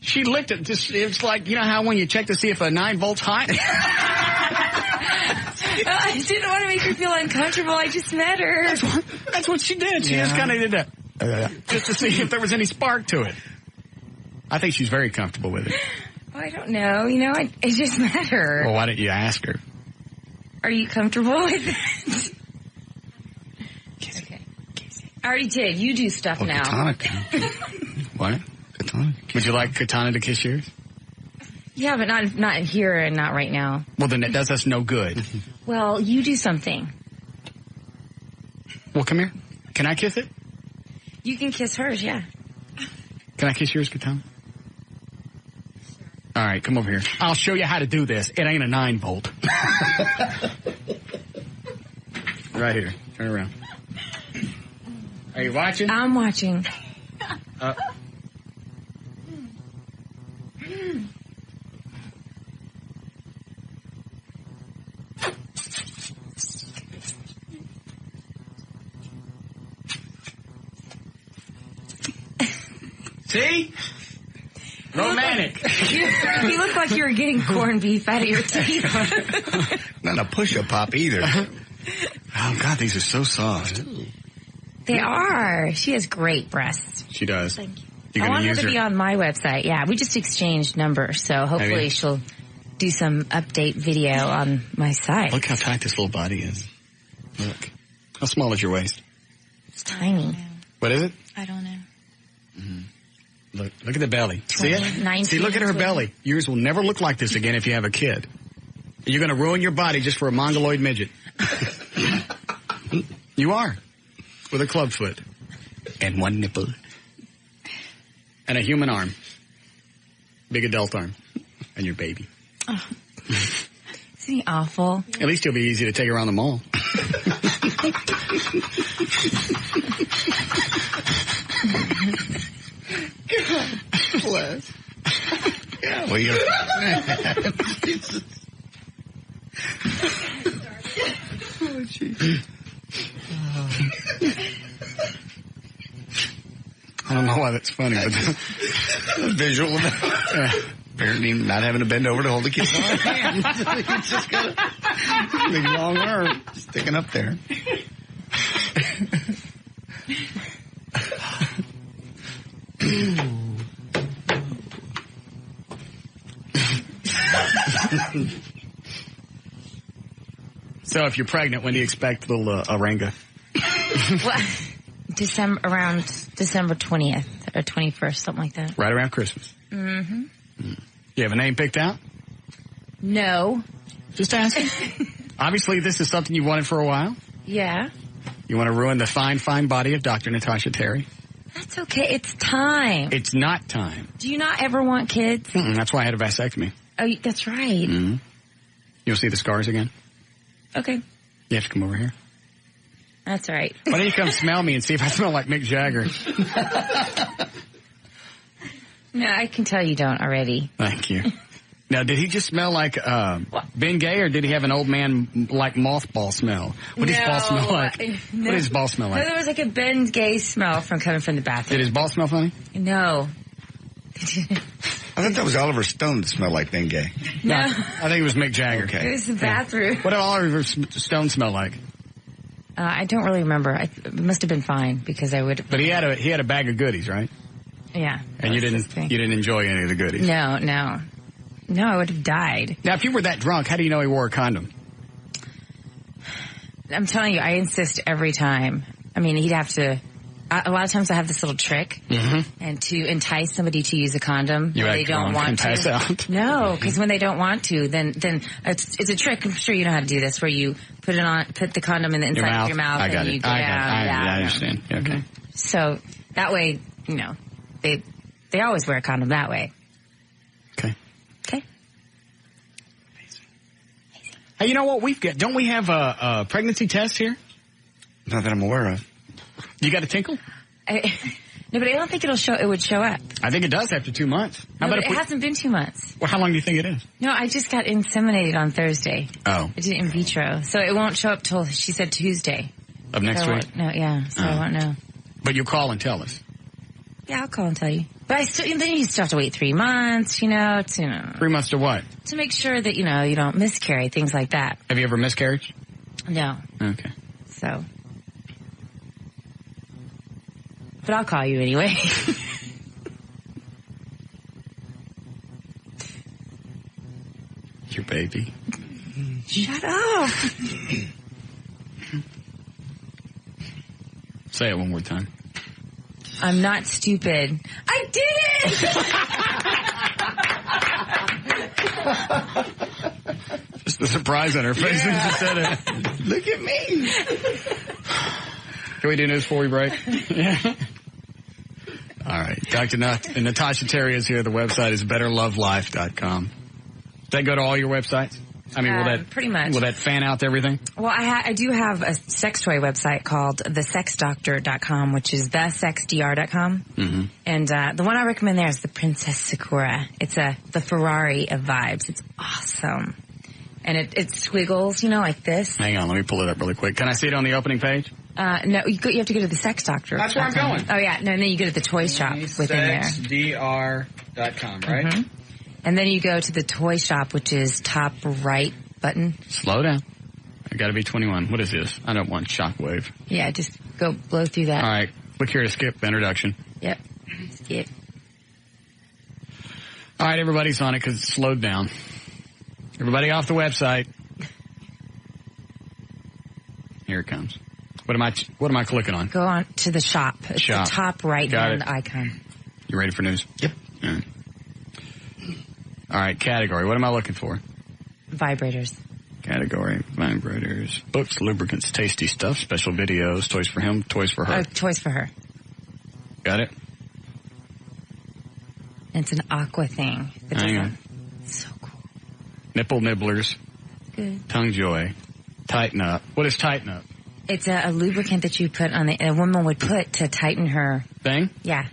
She licked it. It's like, you know how when you check to see if a 9-volt's hot?
I didn't want to make her feel uncomfortable. I just met her.
That's what she did. She just kind of did that. Just to see if there was any spark to it. I think she's very comfortable with it.
Well, I don't know. You know, I just met her.
Well, why don't you ask her?
Are you comfortable with it? Okay. I already did. You do stuff now.
What?
Katana.
Would you like Katana to kiss yours?
Yeah, but not here and not right now.
Well, then that does us no good.
Well, you do something.
Well, come here. Can I kiss it?
You can kiss hers, yeah.
Can I kiss yours, Katana? All right, come over here. I'll show you how to do this. It ain't a 9-volt. Right here. Turn around. Are you watching?
I'm watching.
See? Romantic.
You look like you were getting corned beef out of your teeth.
Not a push-up pop either.
Oh, God, these are so soft.
They are. She has great breasts.
She does.
Thank you.
You're
I
gonna
want her
use
to be on my website. Yeah, we just exchanged numbers, so hopefully she'll do some update video on my site.
Look how tight this little body is. Look. How small is your waist?
It's tiny.
What is it?
I don't know.
Mm-hmm. Look at the belly. See it?
19
See, look at her belly. Yours will never look like this again if you have a kid. You're going to ruin your body just for a mongoloid midget. You are. With a club foot. And one nipple. And a human arm. Big adult arm. And your baby.
Oh. Isn't he awful?
At least it'll be easy to take around the mall. God bless. Yeah, well, you're... Oh, jeez. I don't know why that's funny, but
the visual of that. Apparently not having to bend over to hold the kid's hand. He's just got a big long arm sticking up there.
So if you're pregnant, when do you expect little Arenga?
Well, around December 20th or 21st, something like that.
Right around Christmas.
Mm-hmm.
You have a name picked out?
No.
Just asking. Obviously, this is something you wanted for a while.
Yeah.
You want to ruin the fine, fine body of Dr. Natasha Terry?
That's okay. It's time.
It's not time.
Do you not ever want kids?
That's why I had a vasectomy.
Oh, that's right.
Mm-hmm. You'll see the scars again?
Okay.
You have to come over here.
That's all right.
Why don't you come smell me and see if I smell like Mick Jagger?
No, I can tell you don't already.
Thank you. Now, did he just smell like Ben Gay, or did he have an old man like mothball smell? What does his ball smell like?
No.
What does his ball smell like?
There was like a Ben Gay smell coming from the bathroom.
Did his ball smell funny?
No.
I thought that was Oliver Stone that smelled like Ben Gay.
No.
I think it was Mick Jagger.
Okay.
It was the bathroom.
What did Oliver Stone smell like?
I don't really remember. It must have been fine because I would.
But he had a bag of goodies, right?
Yeah.
And you didn't enjoy any of the goodies.
No, I would have died.
Now, if you were that drunk, how do you know he wore a condom?
I'm telling you, I insist every time. I mean, he'd have to. A lot of times I have this little trick, and to entice somebody to use a condom when they don't want to.
Out.
No, because when they don't want to, then it's a trick. I'm sure you know how to do this, where you put the condom in the inside of your mouth,
I got
and
it.
you go down.
I understand. Okay.
So that way, they always wear a condom that way.
Okay.
Okay.
Hey, you know what don't we have a pregnancy test here?
Not that I'm aware of.
You got a tinkle?
No, but I don't think it would show up.
I think it does after 2 months.
No, but it hasn't been 2 months.
Well, how long do you think it is?
No, I just got inseminated on Thursday.
Oh.
I did it in vitro. So it won't show up till, she said, Tuesday.
Of next week?
No, yeah, so I won't know.
But you'll call and tell us.
Yeah, I'll call and tell you. But then you still have to wait 3 months, it's,
3 months to what?
To make sure that, you don't miscarry, things like that.
Have you ever miscarried?
No.
Okay.
So. But I'll call you anyway.
Your baby.
Shut up.
Say it one more time.
I'm not stupid. I did it!
Just the surprise on her face when she said it.
Look at me.
Can we do news before we break? Yeah. All right. Dr. Natasha Terry is here. The website is betterlovelife.com. Does that go to all your websites? I mean, will that
pretty much.
Will that fan out everything?
Well, I do have a sex toy website called thesexdoctor.com, which is thesexdr.com.
Mm-hmm.
And the one I recommend there is the Princess Sakura. It's the Ferrari of vibes. It's awesome. And it squiggles, like this.
Hang on, let me pull it up really quick. Can I see it on the opening page?
No, you have to go to the Sex Doctor.
That's where I'm going.
Oh, yeah. No, and then you go to the toy shop within there.
Sexdr.com, right?
Mm-hmm. And then you go to the toy shop, which is top right button.
Slow down. I got to be 21. What is this? I don't want shockwave.
Yeah, just go blow through that.
All right. Click here to skip introduction.
Yep. Skip.
All right, everybody's on it because it's slowed down. Everybody off the website. Here it comes. What am I clicking on?
Go on to the shop. It's
Shop.
the top right hand icon.
You ready for news?
Yep.
All right, category. What am I looking for?
Vibrators.
Category, vibrators, books, lubricants, tasty stuff, special videos, toys for him, toys for her.
Toys for her.
Got it?
It's an aqua thing.
Hang on.
It's so cool.
Nipple nibblers.
Good.
Tongue joy. Tighten up. What is tighten up?
It's a lubricant that you put on a woman would put to tighten her
thing?
Yeah.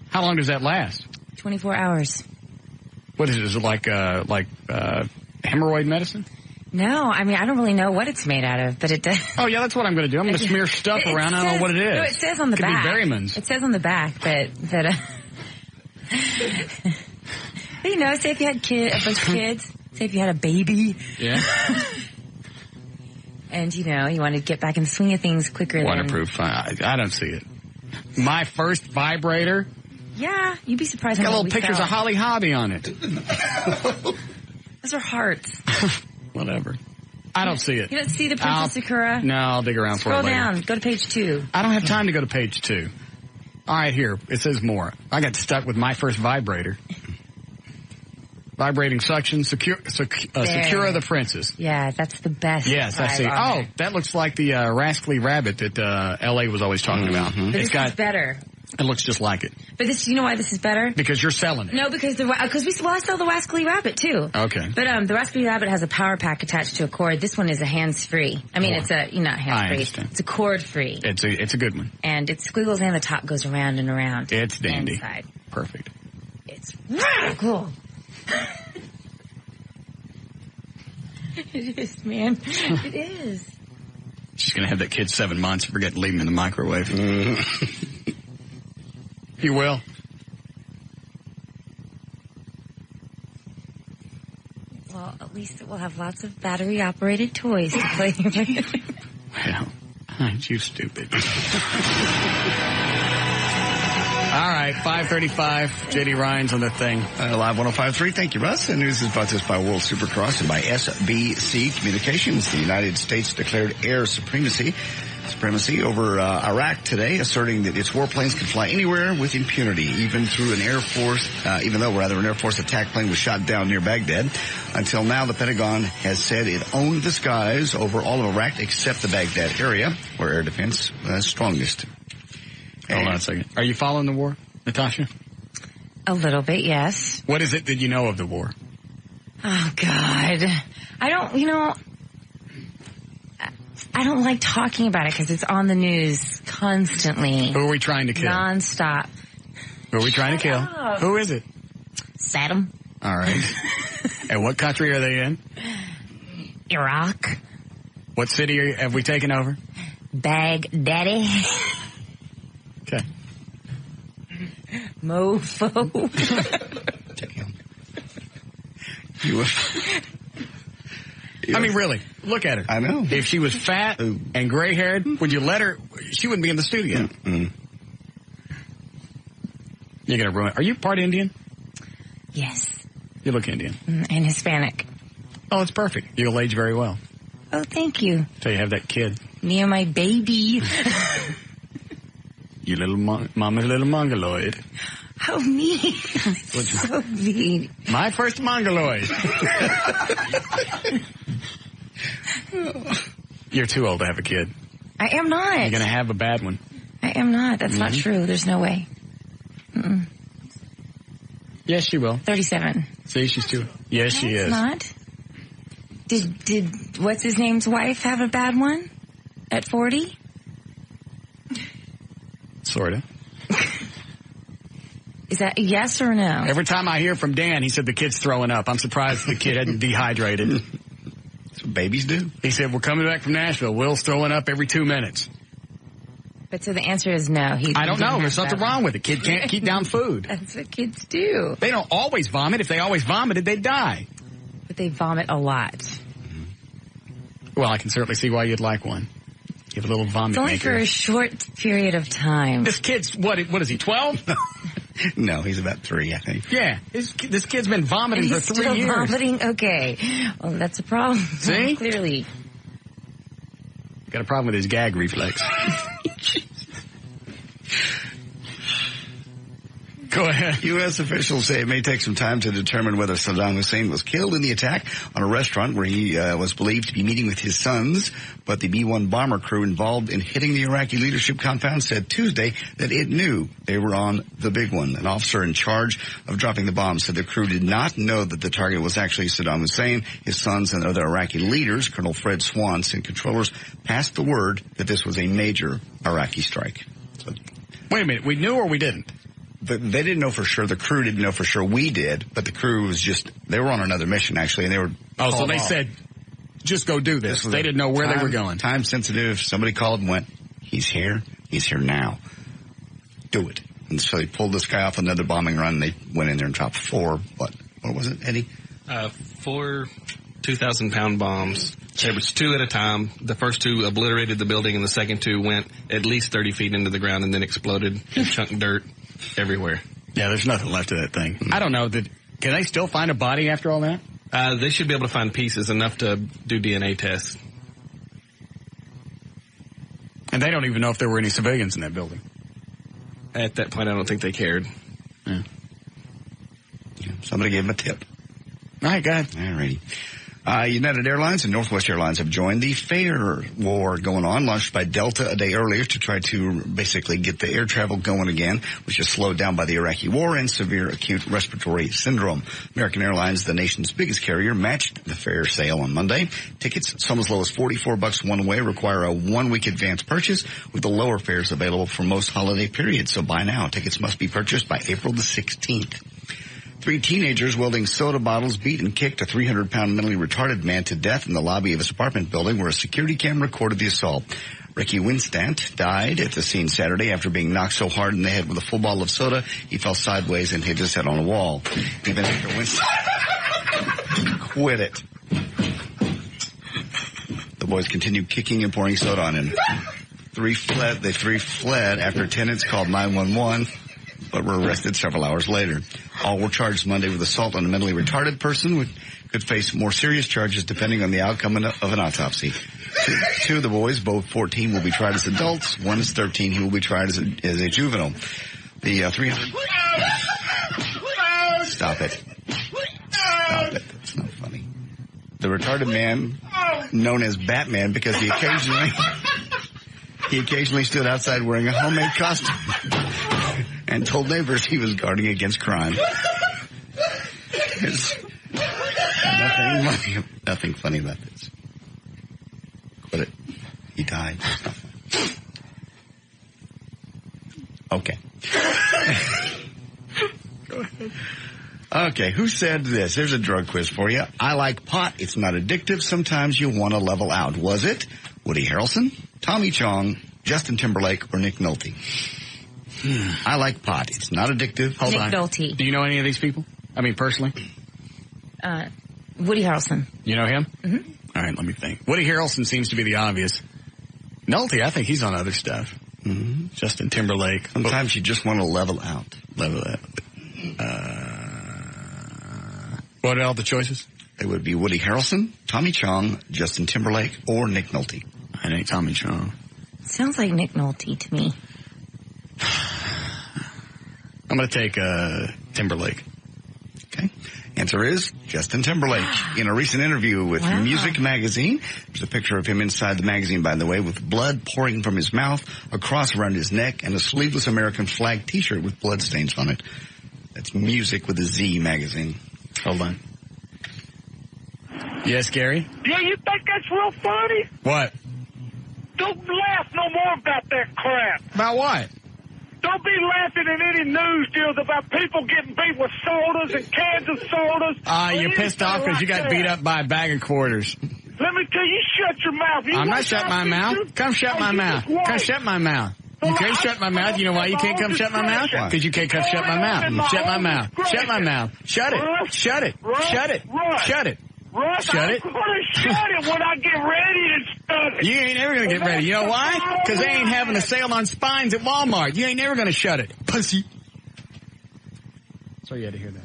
How long does that last?
24 hours.
What is it? Is it like hemorrhoid medicine?
No, I mean, I don't really know what it's made out of, but it does.
Oh, yeah, that's what I'm going to do. I'm going to smear stuff around. I don't know what it is.
No, it says on the back.
Could be Berryman's.
It says on the back that say if you had a bunch of kids, say if you had a baby.
Yeah.
And, you want to get back in the swing of things quicker.
Waterproof. I don't see it. My first vibrator.
Yeah, you'd be surprised.
Got little pictures of Holly Hobby on it.
Those are hearts.
Whatever. I don't see it.
You don't see the Princess Sakura?
No, I'll dig around for it later.
Scroll down. Go to page 2.
I don't have time to go to page 2. All right, here. It says more. I got stuck with my first vibrator. Vibrating suction, Sakura the Princess.
Yeah, that's the best.
Yes, I see. Oh, that looks like the rascally rabbit that L.A. was always talking about.
But this is better.
It looks just like it.
But you know why this is better?
Because you're selling it.
No, because I sell the Wascally Rabbit too.
Okay.
But the Wascally Rabbit has a power pack attached to a cord. This one is a hands-free. I mean, it's not hands-free. It's a cord-free.
It's a good one.
And it squiggles and the top goes around and around.
It's dandy.
Inside.
Perfect.
It's really cool. It is, man. It is.
She's going to have that kid 7 months. Forget to leave him in the microwave. You will.
Well, at least it will have lots of battery-operated toys to play with.
Well, aren't you stupid? All right, 5:35. J.D. Ryan's on the thing.
Live 105.3. Thank you, Russ. The news is brought to us by World Supercross and by SBC Communications. The United States declared air supremacy over Iraq today, asserting that its warplanes can fly anywhere with impunity, even though an Air Force attack plane was shot down near Baghdad. Until now, the Pentagon has said it owned the skies over all of Iraq except the Baghdad area, where air defense is strongest.
Hold on a second. Are you following the war, Natasha?
A little bit, yes.
What is it that you know of the war?
Oh, God. I don't like talking about it because it's on the news constantly.
Who are we trying to kill?
Nonstop.
Who are we trying to kill?
Up.
Who is it?
Saddam.
All right. And what country are they in?
Iraq.
What city have we taken over?
Baghdaddy.
Okay.
Mofo.
I mean, really, look at her.
I know.
If she was fat and gray-haired, would you let her? She wouldn't be in the studio.
Mm-mm.
You're going to ruin it. Are you part Indian?
Yes.
You look Indian.
And Hispanic.
Oh, it's perfect. You'll age very well.
Oh, thank you.
Until you have that kid.
Me and my baby.
You little mama's little mongoloid.
How mean. So mean.
My first mongoloid. You're too old to have a kid.
I am not.
You're going to have a bad one.
I am not. That's not true. There's no way. Mm-mm.
Yes, she will.
37.
See, she's too. Yes, she is.
Not. Did what's his name's wife have a bad one at 40?
Sorta.
Is that a yes or no?
Every time I hear from Dan, he said the kid's throwing up. I'm surprised the kid hadn't dehydrated.
That's what babies do.
He said, we're coming back from Nashville. Will's throwing up every 2 minutes.
But so the answer is no.
I don't know. There's something wrong with it. Kid can't keep down food.
That's what kids do.
They don't always vomit. If they always vomited, they'd die.
But they vomit a lot.
Well, I can certainly see why you'd like one. You have a little vomit
It's only
maker.
for a short period of time.
This kid's, what is he, 12?
No, he's about 3, I think.
Yeah, this kid's been vomiting for 3
still
years.
Vomiting? Okay. Well, that's a problem.
See?
Clearly.
Got a problem with his gag reflex. Go ahead.
U.S. officials say it may take some time to determine whether Saddam Hussein was killed in the attack on a restaurant where he was believed to be meeting with his sons. But the B-1 bomber crew involved in hitting the Iraqi leadership compound said Tuesday that it knew they were on the big one. An officer in charge of dropping the bomb said the crew did not know that the target was actually Saddam Hussein, his sons, and other Iraqi leaders. Colonel Fred Swan said controllers passed the word that this was a major Iraqi strike. So,
wait a minute. We knew or we didn't?
They didn't know for sure. The crew didn't know for sure. We did, but the crew was they were on another mission, actually, and they were
so they said, just go do this. They didn't know where they were going.
Time sensitive. Somebody called and went, he's here now. Do it. And so they pulled this guy off another bombing run. They went in there and dropped 4, what was it, Eddie?
4 2,000-pound bombs. There was 2 at a time. The first 2 obliterated the building, and the second 2 went at least 30 feet into the ground and then exploded and chunked dirt everywhere.
Yeah, there's nothing left of that thing. I don't know. Can they still find a body after all that?
They should be able to find pieces enough to do DNA tests.
And they don't even know if there were any civilians in that building.
At that point, I don't think they cared.
Yeah. Somebody gave them a tip.
All right, go ahead.
All righty. United Airlines and Northwest Airlines have joined the fare war going on, launched by Delta a day earlier to try to basically get the air travel going again, which is slowed down by the Iraqi war and severe acute respiratory syndrome. American Airlines, the nation's biggest carrier, matched the fare sale on Monday. Tickets, some as low as $44 one way, require a 1-week advance purchase, with the lower fares available for most holiday periods. So buy now. Tickets must be purchased by April the 16th. 3 teenagers wielding soda bottles beat and kicked a 300-pound mentally retarded man to death in the lobby of his apartment building where a security camera recorded the assault. Ricky Winstant died at the scene Saturday after being knocked so hard in the head with a full bottle of soda, he fell sideways and hit his head on a wall. Even after Winstant quit it. The boys continued kicking and pouring soda on him. They fled after tenants called 911. But were arrested several hours later. All were charged Monday with assault on a mentally retarded person who could face more serious charges depending on the outcome of an autopsy. 2 of the boys, both 14, will be tried as adults. 1 is 13. He will be tried as a juvenile. The 300... Stop it. Stop it. That's not funny. The retarded man, known as Batman because he occasionally stood outside wearing a homemade costume and told neighbors he was guarding against crime. There's nothing funny about this. Quit it. He died. Okay. Go ahead. Okay, who said this? There's a drug quiz for you. I like pot. It's not addictive. Sometimes you want to level out. Was it Woody Harrelson, Tommy Chong, Justin Timberlake, or Nick Nolte? I like pot. It's not addictive.
Hold on.
Nick Nolte.
Do you know any of these people? I mean, personally?
Woody Harrelson.
You know him?
Mm-hmm.
All right, let me think. Woody Harrelson seems to be the obvious. Nolte, I think he's on other stuff.
Mm-hmm.
Justin Timberlake.
Sometimes you just want to level out.
Level out. What are all the choices?
It would be Woody Harrelson, Tommy Chong, Justin Timberlake, or Nick Nolte.
I think Tommy Chong.
Sounds like Nick Nolte to me.
I'm going to take Timberlake.
Okay. Answer is Justin Timberlake. In a recent interview with Music Magazine, there's a picture of him inside the magazine, by the way, with blood pouring from his mouth, a cross around his neck, and a sleeveless American flag T-shirt with blood stains on it. That's Music with a Z magazine.
Hold on. Yes, Gary?
Yeah, you think that's real funny?
What?
Don't laugh no more about that crap.
About what?
Don't be laughing at any news deals about people getting beat with sodas and cans of sodas.
You're pissed off because you got beat up by a bag of quarters.
Let me tell you, shut your mouth.
I'm not shutting my mouth. Come shut my mouth. Come shut my mouth. You can't shut my mouth. You know why you can't come shut my mouth? Because you can't come shut my mouth. Shut my mouth. Shut my mouth. Shut it. Shut it. Shut it. Shut it.
Russ,
shut it.
I'm going to shut it when I get ready to shut it.
You ain't never going to get ready. You know why? Because they ain't having a sale on spines at Walmart. You ain't never going to shut it. Pussy. Sorry you had to hear that.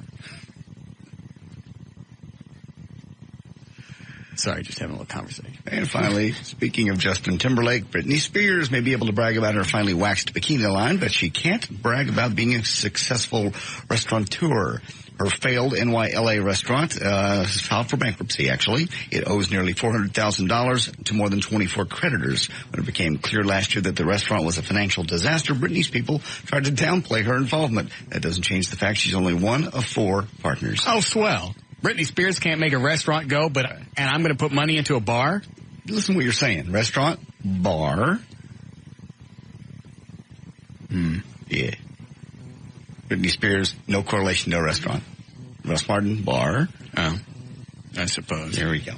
Sorry, just having a little conversation.
And finally, speaking of Justin Timberlake, Britney Spears may be able to brag about her finely waxed bikini line, but she can't brag about being a successful restaurateur. Her failed NYLA restaurant has filed for bankruptcy, actually. It owes nearly $400,000 to more than 24 creditors. When it became clear last year that the restaurant was a financial disaster, Britney's people tried to downplay her involvement. That doesn't change the fact she's only one of 4 partners.
Oh, swell. Britney Spears can't make a restaurant go, and I'm going to put money into a bar?
Listen to what you're saying. Restaurant, bar. Yeah. Britney Spears, no correlation to a restaurant. Russ Martin, bar.
Oh, I suppose.
There we go.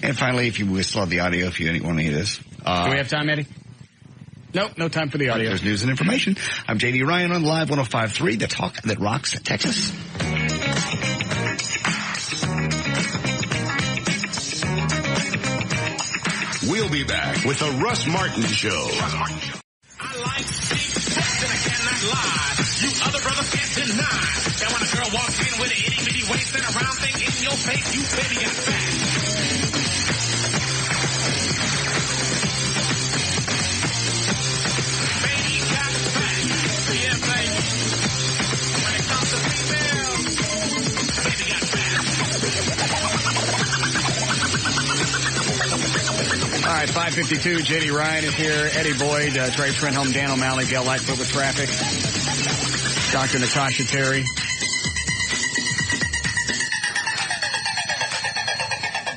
And finally, if you still have the audio, if you want to hear this.
Do we have time, Eddie? Nope, no time for the audio.
There's news and information. I'm J.D. Ryan on Live 105.3, the talk that rocks Texas.
We'll be back with the Russ Martin Show.
I like steak, and I cannot lie. You other brothers can't deny that when a girl walks in with an itty bitty waist and a round thing in your face, you baby got fat. Baby got fat. Yeah, baby. When it comes to females, baby got fat.
All right, 5:52. J.D. Ryan is here. Eddie Boyd, Trey Trentholm, Dan O'Malley, Gail Lightfoot with traffic. Dr. Natasha Terry.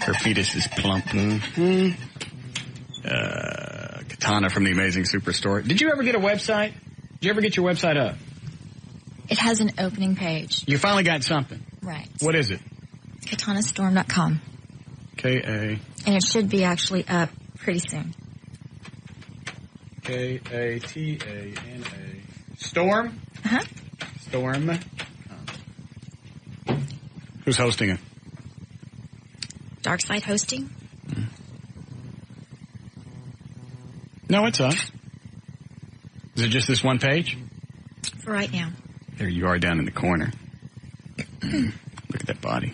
Her fetus is plump. Katana from the Amazing Superstore. Did you ever get a website? Did you ever get your website up?
It has an opening page.
You finally got something.
Right.
What is it?
katanastorm.com.
K-A.
And it should be actually up pretty soon.
K-A-T-A-N-A. Storm?
Uh-huh.
Storm. Who's hosting it?
Dark Side Hosting.
No, it's us. Is it just this one page?
For right now.
There you are down in the corner. Look at that body.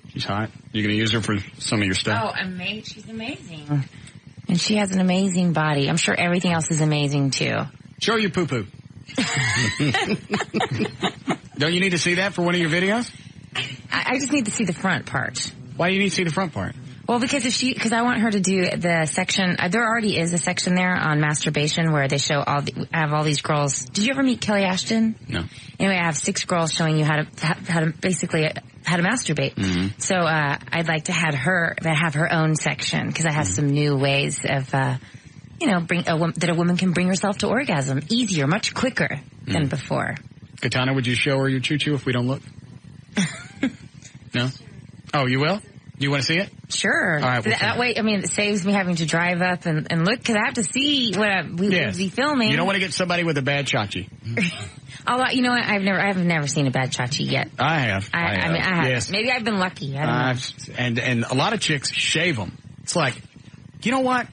She's hot. You going to use her for some of your stuff?
Oh, she's amazing. And she has an amazing body. I'm sure everything else is amazing, too.
Show your poo-poo. Don't you need to see that for one of your videos?
I just need to see the front part.
Why do you need to see the front part?
Well, because I want her to do the section. There already is a section there on masturbation where they show I have all these girls. Did you ever meet Kelly Ashton?
No.
Anyway, I have 6 girls showing you how to masturbate.
Mm-hmm.
So I'd like to have her own section because I have some new ways of that a woman can bring herself to orgasm easier, much quicker than before.
Katana, would you show her your choo-choo if we don't look? No? Oh, you will? You want to see it?
Sure.
All right,
that way, it saves me having to drive up and look, because I have to see what we would be filming.
You don't want to get somebody with a bad chachi.
Although, you know what? I've never seen a bad chachi yet.
I have.
I have.
Yes.
Maybe I've been lucky. I don't know.
And a lot of chicks shave them. It's like, you know what?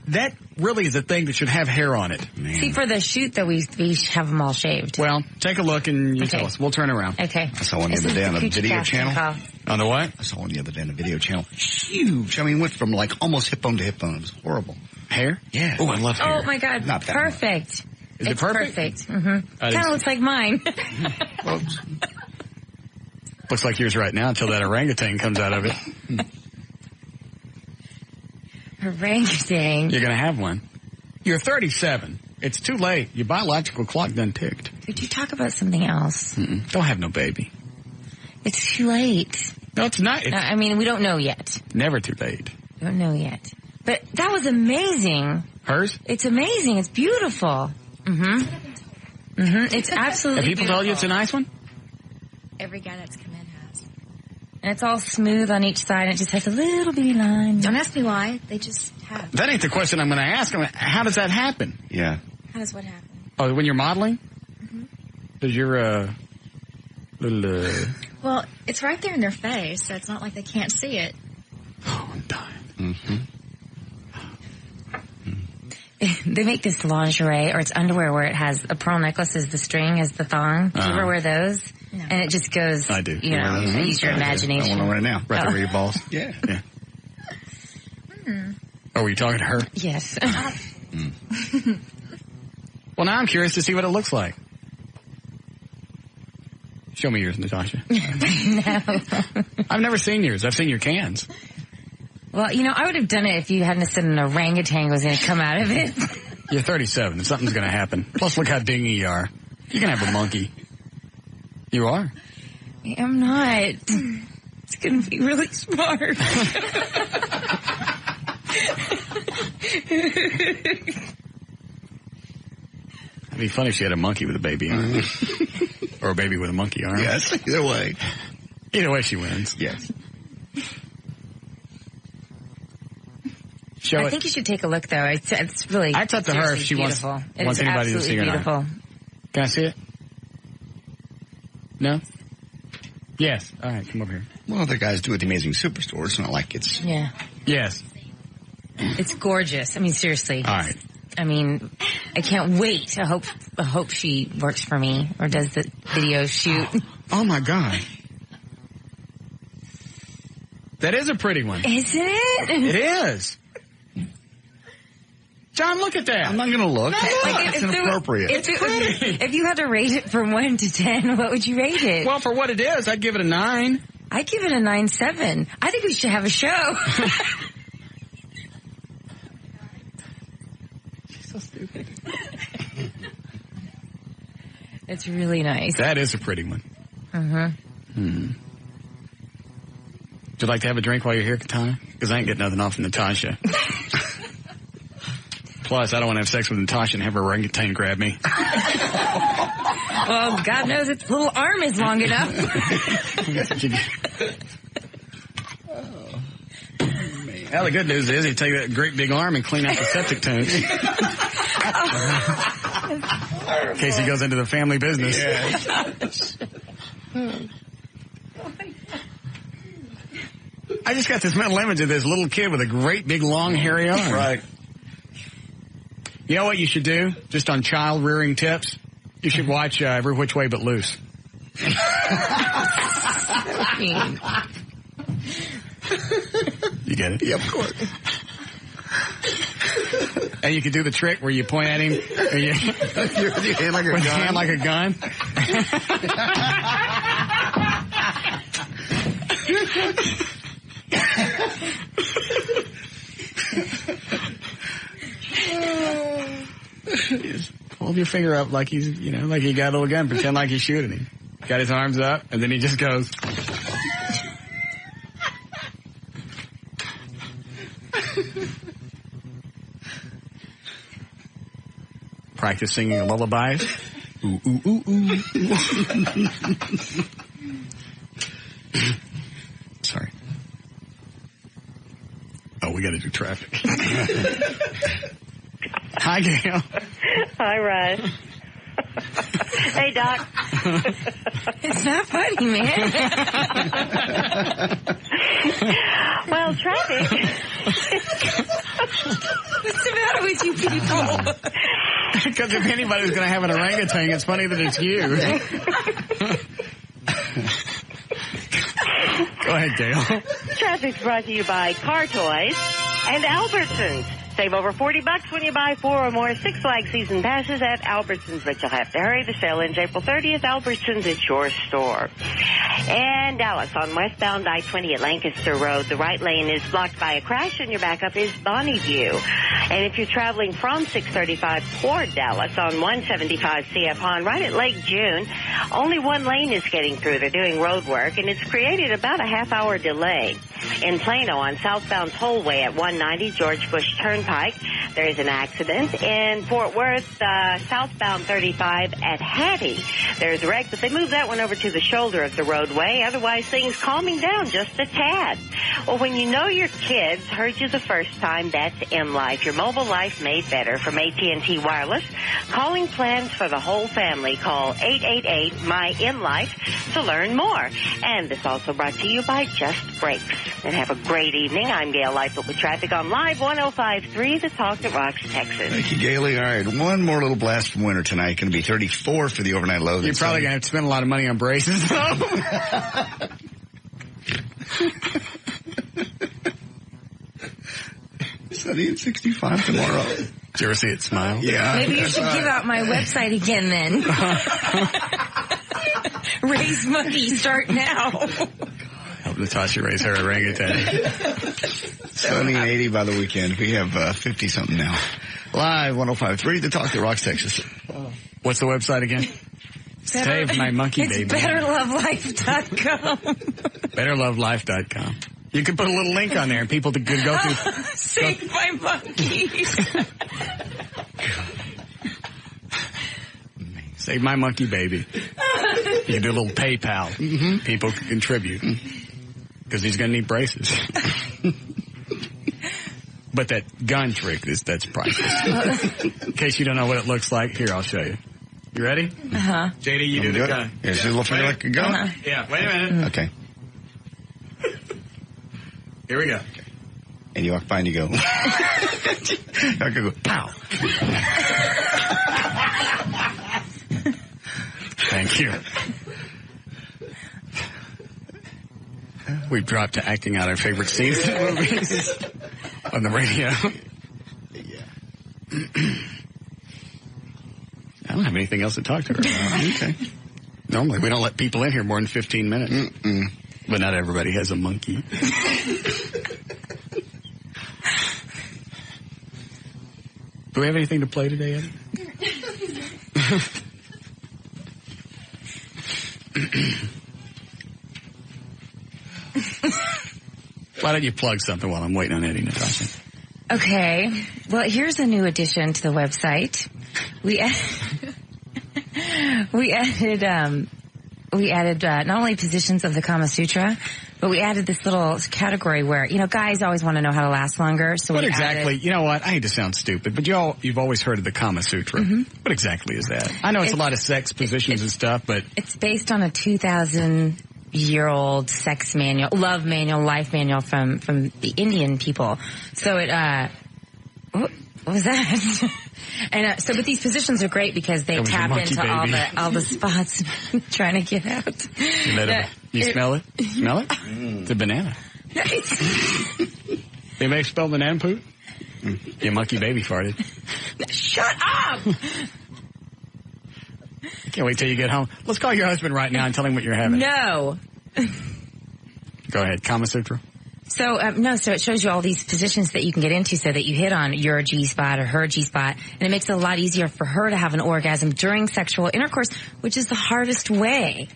That really is a thing that should have hair on it. Man.
See, for the shoot, though, we have them all shaved.
Well, take a look and you tell us. We'll turn around.
Okay.
I saw one the other day on a video channel.
On the what?
I saw one the other day on a video channel. Huge. Went from almost hip bone to hip bone. It was horrible.
Hair?
Yeah.
Oh, I love hair.
Oh, my God.
Not that
perfect.
Is it perfect?
Mm-hmm. Kind of looks like mine.
Well, looks like yours right now until that orangutan comes out of it.
Orangutan.
You're going to have one. You're 37. It's too late. Your biological clock done ticked.
Could you talk about something else?
Don't have no baby.
It's too late.
No, it's not.
No, I mean, we don't know yet.
Never too late.
We don't know yet. But that was amazing.
Hers?
It's amazing. It's beautiful. It's absolutely
Have people told you it's a nice one?
Every guy that's come in has.
And it's all smooth on each side. And it just has a little bitty line.
Don't ask me why. They just have.
That ain't the question I'm going to ask. How does that happen?
Yeah.
How does what happen?
Oh, when you're modeling? Does your little...
Well, it's right there in their face, so it's not like they can't see it.
Oh, I'm dying.
They make this lingerie, or it's underwear where it has a pearl necklace as the string, as the thong. Do you ever wear those? No. And it just goes,
I do.
You know, use your imagination.
I want one right now.
Right there where your balls.
Yeah.
Oh, were you talking to her?
Yes.
Well, now I'm curious to see what it looks like. Show me yours, Natasha.
No.
I've never seen yours. I've seen your cans.
Well, you know, I would have done it if you hadn't said an orangutan was going to come out of it.
You're 37, and something's going to happen. Plus, look how dingy you are. You can have a monkey. You are.
I'm not. It's going to be really smart.
It'd be funny if she had a monkey with a baby arm. Or a baby with a monkey arm.
Yes, either way.
Either way, she wins.
Yes.
I think you should take a look, though. It's really.
It's up to her if she wants anybody to see it or not. Can I see it? No? Yes. All right, come over here.
Well, other guys do at the Amazing Superstore. It's not like it's...
Yeah.
Yes.
It's gorgeous. I mean, seriously.
All right.
I mean, I can't wait. I hope she works for me or does the video shoot.
Oh, my God. That is a pretty one.
Isn't it?
It is. John, look at that.
I'm not going to look.
No,
it's inappropriate.
If you had to rate it from 1 to 10, what would you rate it?
Well, for what it is, I'd give it a 9.
I'd give it a 9.7. I think we should have a show.
She's so stupid.
It's really nice.
That is a pretty one. Would you like to have a drink while you're here, Katana? Because I ain't getting nothing off of Natasha. Plus, I don't want to have sex with Natasha and have her orangutan grab me.
Well, God knows its little arm is long enough.
Well, the good news is you take that great big arm and clean out the septic tank. In case he goes into the family business. I just got this mental image of this little kid with a great big long hairy arm.
Right.
You know what you should do, just on child rearing tips? You should watch Every Which Way But Loose. You get it?
Yeah, of course.
And you can do the trick where you point at him and you with your hand like a gun. Just hold your finger up like he's, like he got a little gun. Pretend like he's shooting him. Got his arms up, and then he just goes. Practice singing lullabies. Ooh, ooh, ooh, ooh. Sorry. Oh, we got to do traffic. Hi, Gail.
Hi, Russ. Hey, Doc.
It's not funny, man.
Well, traffic.
What's the matter with you people?
Because if anybody's going to have an orangutan, it's funny that it's you. Go ahead, Gail.
Traffic's brought to you by Car Toys and Albertsons. Save over $40 when you buy 4 or more Six Flags season passes at Albertsons, but you'll have to hurry. The sale ends April 30th. Albertsons, it's your store. And Dallas on westbound I-20 at Lancaster Road. The right lane is blocked by a crash, and your backup is Bonneview. And if you're traveling from 635 toward Dallas on 175 CF Hahn, right at Lake June, only one lane is getting through. They're doing road work, and it's created about a half-hour delay. In Plano on southbound Tollway at 190 George Bush Turnpike, there's an accident. In Fort Worth, southbound 35 at Hattie, there's a wreck, but they moved that one over to the shoulder of the roadway. Otherwise, things calming down just a tad. Well, when you know your kids heard you the first time, that's M-Life, your mobile life made better from AT&T Wireless. Calling plans for the whole family. Call 888-MY-M-Life to learn more. And this also brought to you by Just Brakes. And have a great evening. I'm Gail Lightfoot with traffic on Live 105.3, The Talk That Rocks, Texas.
Thank you, Gailey. All right, one more little blast from winter tonight. Going to be 34 for the overnight low.
You're probably going to have to spend a lot of money on braces, though.
Sunny at 65 tomorrow.
Did you ever see it smile?
Yeah.
Maybe you should give out my website again then. Raise money, start now.
Help Natasha raise her orangutan.
Sunny and 80 by the weekend. We have 50-something now. Live 105.3, The Talk That Rocks, Texas.
What's the website again? Save my monkey baby.
It's betterlovelife.com.
Betterlovelife.com. You could put a little link on there and people could go through.
Save my monkey.
Save my monkey baby. You can do a little PayPal. Mm-hmm. People can contribute. Because he's going to need braces. But that gun trick, that's priceless. In case you don't know what it looks like, here, I'll show you. You ready?
Uh-huh.
JD, you do the gun.
Does it look like a gun?
Uh-huh.
Yeah, wait a minute.
Okay.
Here we go.
And you walk by and you go. I could go, pow.
Thank you. We've dropped to acting out our favorite scenes in movies on the radio.
Yeah.
I don't have anything else to talk to her about. Okay. Normally, we don't let people in here more than 15 minutes. Mm-mm. But not everybody has a monkey. Do we have anything to play today, Eddie? Why don't you plug something while I'm waiting on Eddie, Natasha?
Okay. Well, here's a new addition to the website. We added not only positions of the Kama Sutra, but we added this little category where, guys always want to know how to last longer. So
what exactly? You know what? I hate to sound stupid, but you've always heard of the Kama Sutra. Mm-hmm. What exactly is that? I know it's a lot of sex positions and stuff, but
it's based on a 2,000-year-old sex manual, love manual, life manual from the Indian people. So what was that? And but these positions are great because they tap into all the spots trying to get out.
You smell it? Smell it? It's a banana. Anybody spell banana poop? Your monkey baby farted.
Shut up!
I can't wait till you get home. Let's call your husband right now and tell him what you're having.
No.
Go ahead. Kama Sutra.
So, so it shows you all these positions that you can get into so that you hit on your G-spot or her G-spot, and it makes it a lot easier for her to have an orgasm during sexual intercourse, which is the hardest way.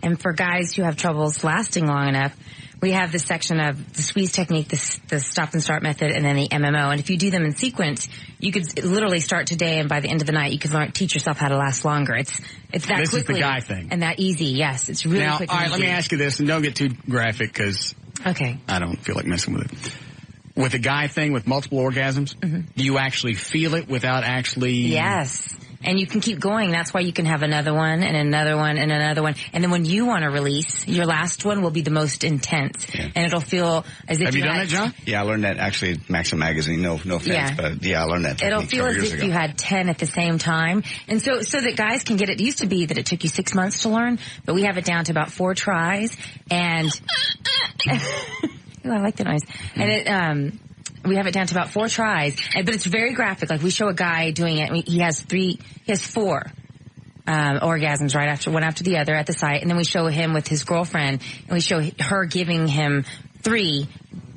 And for guys who have troubles lasting long enough, we have this section of the squeeze technique, the stop and start method, and then the MMO. And if you do them in sequence, you could literally start today, and by the end of the night, you could teach yourself how to last longer. It's that
this
quickly.
This is the guy thing.
And that easy, yes. It's really quick and
all right,
easy.
let me ask you this, and don't get too graphic, because
okay,
I don't feel like messing with it. With the guy thing with multiple orgasms, do you actually feel it without actually...
Yes. And you can keep going. That's why you can have another one and another one and another one. And then when you want to release, your last one will be the most intense. Yeah. And it'll feel as if
Have you done that, John?
Yeah, I learned that actually at Maxim Magazine. No offense, but yeah, I learned that.
It'll feel as if you had 10 at the same time. And so that guys can get it. It used to be that it took you 6 months to learn, but we have it down to about 4 tries. And ooh, I like the noise. And We have it down to about 4 tries, but it's very graphic. Like we show a guy doing it. He has 4 orgasms right after one after the other at the site, and then we show him with his girlfriend, and we show her giving him 3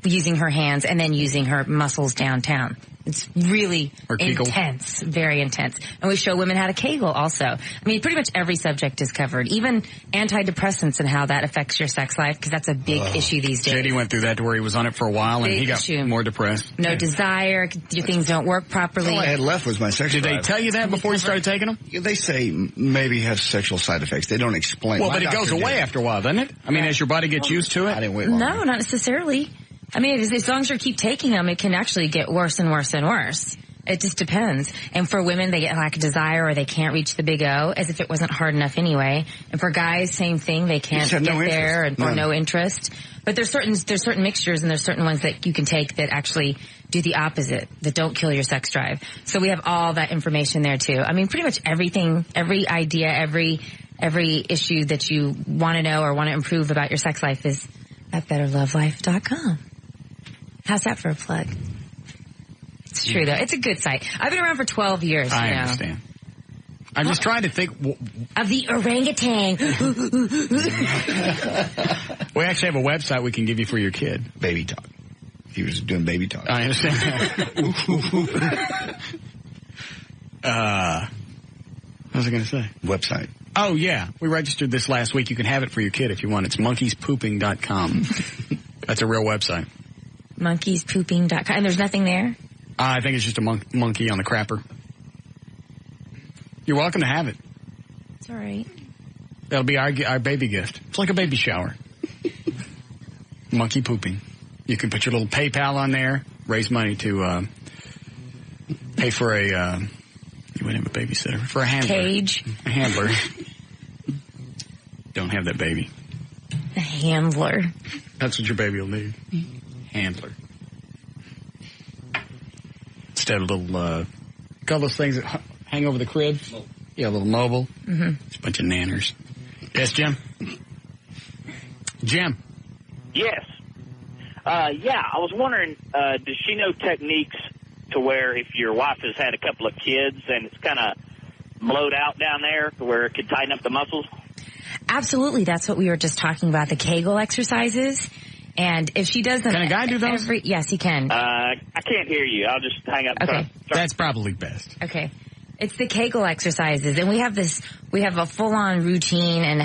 using her hands and then using her muscles downtown. It's really intense, very intense. And we show women how to Kegel also. I mean, pretty much every subject is covered, even antidepressants and how that affects your sex life, because that's a big issue these days.
JD went through that to where he was on it for a while, and he got more depressed.
No desire, your things don't work properly.
All I had left was my sex drive.
Did they tell you that before you started taking them?
They say maybe has sexual side effects. They don't explain.
Well, but it goes away after a while, doesn't it? I mean, as your body gets used to it?
I didn't wait long.
No, not necessarily. I mean, as long as you keep taking them, it can actually get worse and worse and worse. It just depends. And for women, they get lack of desire or they can't reach the big O, as if it wasn't hard enough anyway. And for guys, same thing. They can't get there or no interest. But there's certain mixtures and there's certain ones that you can take that actually do the opposite, that don't kill your sex drive. So we have all that information there too. I mean, pretty much everything, every idea, every issue that you want to know or want to improve about your sex life is at betterlovelife.com. How's that for a plug? It's true, though. It's a good site. I've been around for 12 years.
I understand. I'm just trying to think.
Of the orangutan.
We actually have a website we can give you for your kid.
Baby talk. He was doing baby talk.
I understand. What was I going to say?
Website.
Oh, yeah. We registered this last week. You can have it for your kid if you want. It's monkeyspooping.com. That's a real website.
Monkeyspooping.com. And there's nothing there?
I think it's just a monkey on the crapper. You're welcome to have it.
It's all right.
That'll be our baby gift. It's like a baby shower. Monkey pooping. You can put your little PayPal on there, raise money to pay for you wouldn't have a babysitter. For a handler.
Cage.
A handler. Don't have that baby.
A handler.
That's what your baby will need. Handler. Instead of a little, got those things that hang over the crib? Yeah, a little mobile.
Mm-hmm.
It's a bunch of nanners. Yes, Jim? Jim?
Yes. Yeah, I was wondering, does she know techniques to where if your wife has had a couple of kids and it's kind of blowed out down there to where it could tighten up the muscles?
Absolutely. That's what we were just talking about, the Kegel exercises. And if she does them...
Can a guy do those?
Yes, he can.
I can't hear you. I'll just hang up.
Okay.
Sorry.
That's probably best.
Okay. It's the Kegel exercises, and we have a full-on routine and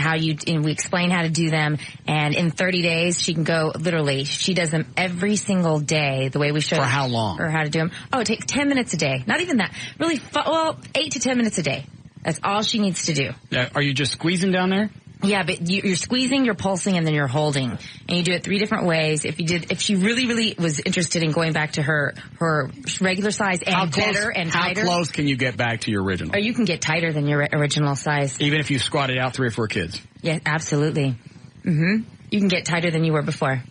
we explain how to do them, and in 30 days she can go, literally, she does them every single day the way we show.
For how long?
Or how to do them. Oh, it takes 10 minutes a day. Not even that. Really, 8 to 10 minutes a day. That's all she needs to do.
Are you just squeezing down there?
Yeah, but you're squeezing, you're pulsing, and then you're holding. And you do it 3 different ways. If she really, really was interested in going back to her regular size and better and tighter.
How close can you get back to your original?
Or you can get tighter than your original size.
Even if you squatted out 3 or 4 kids?
Yeah, absolutely. Mm-hmm. You can get tighter than you were before.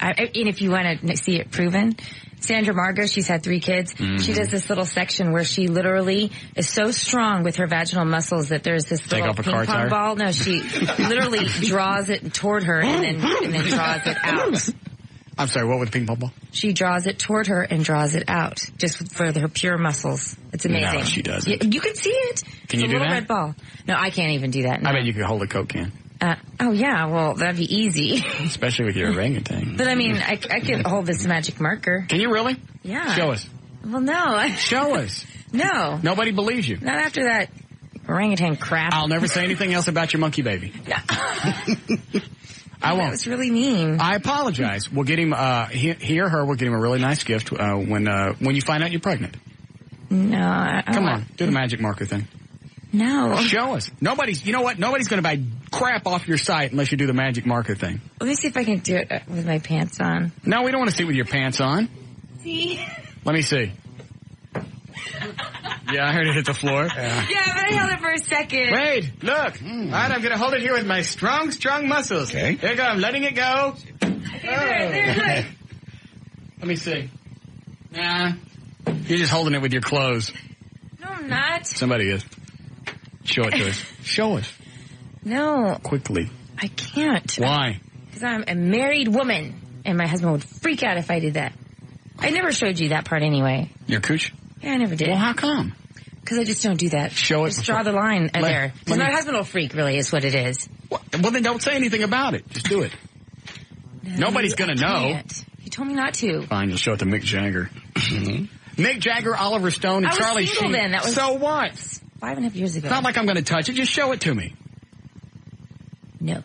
And if you want to see it proven, Sandra Margot, she's had 3 kids. Mm-hmm. She does this little section where she literally is so strong with her vaginal muscles that there's this little ping pong ball. No, she literally draws it toward her and then draws it out.
I'm sorry, what with the ping pong ball?
She draws it toward her and draws it out just for her pure muscles. It's amazing.
No, she doesn't.
You can see it.
Can you do that? It's a little
red ball. No, I can't even do that. No.
I bet you could hold a Coke can.
Oh, yeah, well, that'd be easy.
Especially with your orangutan.
But, I mean, I could hold this magic marker.
Can you really?
Yeah.
Show us.
Well, no.
Show us.
No.
Nobody believes you.
Not after that orangutan crap.
I'll never say anything else about your monkey baby. I won't.
That was really mean.
I apologize. We'll get him, he or her, we'll get him a really nice gift when you find out you're pregnant.
No.
Come on, do the magic marker thing.
No.
Show us. You know what? Nobody's going to buy crap off your site unless you do the magic marker thing.
Let me see if I can do it with my pants on.
No, we don't want to see it with your pants on.
See?
Let me see. Yeah, I heard it hit the floor.
Yeah, but I held it for a second.
Wait, look. All right, I'm going to hold it here with my strong muscles.
Okay.
There you go. I'm letting it go.
There.
Let me see. Nah. You're just holding it with your clothes.
No, I'm not.
Somebody is. Show it to us. Show us.
No.
Quickly.
I can't.
Why?
Because I'm a married woman, and my husband would freak out if I did that. I never showed you that part anyway.
Your cooch?
Yeah, I never did.
Well, how come?
Because I just don't do that.
Show it.
Just draw the line there. Because my husband will freak, really, is what it is.
Well, then don't say anything about it. Just do it.
No,
Nobody's going to know.
You told me not to.
Fine, you'll show it to Mick Jagger. Mick Jagger, Oliver Stone, and Charlie Sheen.
Then. That was
so what?
5.5 years ago.
It's not like I'm going to touch it. Just show it to me.
No.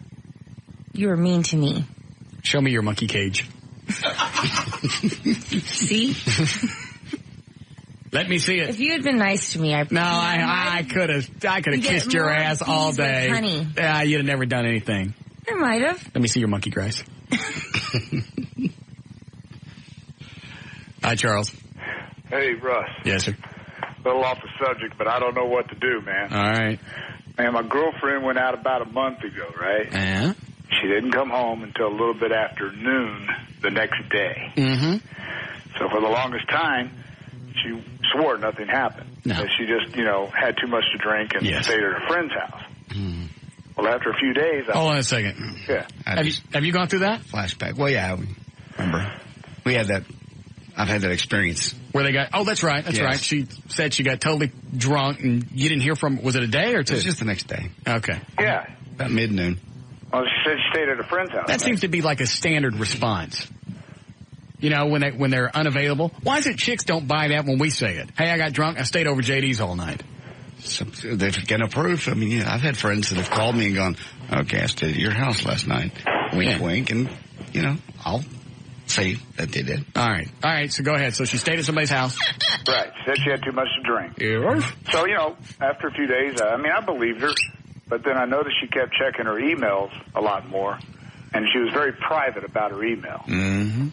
You were mean to me.
Show me your monkey cage.
See?
Let me see it.
If you had been nice to me, I
could have kissed your ass all day.
Honey.
You'd have never done anything.
I might have.
Let me see your monkey grace. Hi, Charles.
Hey, Russ.
Yes, sir.
A little off the subject, but I don't know what to do, man.
All right.
Man, my girlfriend went out about a month ago, right?
Yeah.
She didn't come home until a little bit after noon the next day.
Mm-hmm.
So for the longest time, she swore nothing happened.
No.
That she just, had too much to drink and stayed at her friend's house.
Mm.
Well, after a few days...
Hold on a second.
Yeah.
Have you gone through that?
Flashback. Well, yeah, remember. We had that. I've had that experience.
Where they got... Oh, that's right. That's right. She said she got totally drunk and you didn't hear from... Was it a day or two?
It was just the next day.
Okay.
Yeah.
About mid-noon.
Well, she said she stayed at a friend's house.
That seems to be like a standard response. When they're unavailable. Why is it chicks don't buy that when we say it? Hey, I got drunk. I stayed over JD's all night.
They've got no proof. I mean, I've had friends that have called me and gone, okay, I stayed at your house last night. Wink, wink. And, I'll say that they did.
All right. So go ahead. So she stayed at somebody's house.
Right. She said she had too much to drink.
Yeah.
So, after a few days, I believed her. But then I noticed she kept checking her emails a lot more. And she was very private about her email.
Mm-hmm.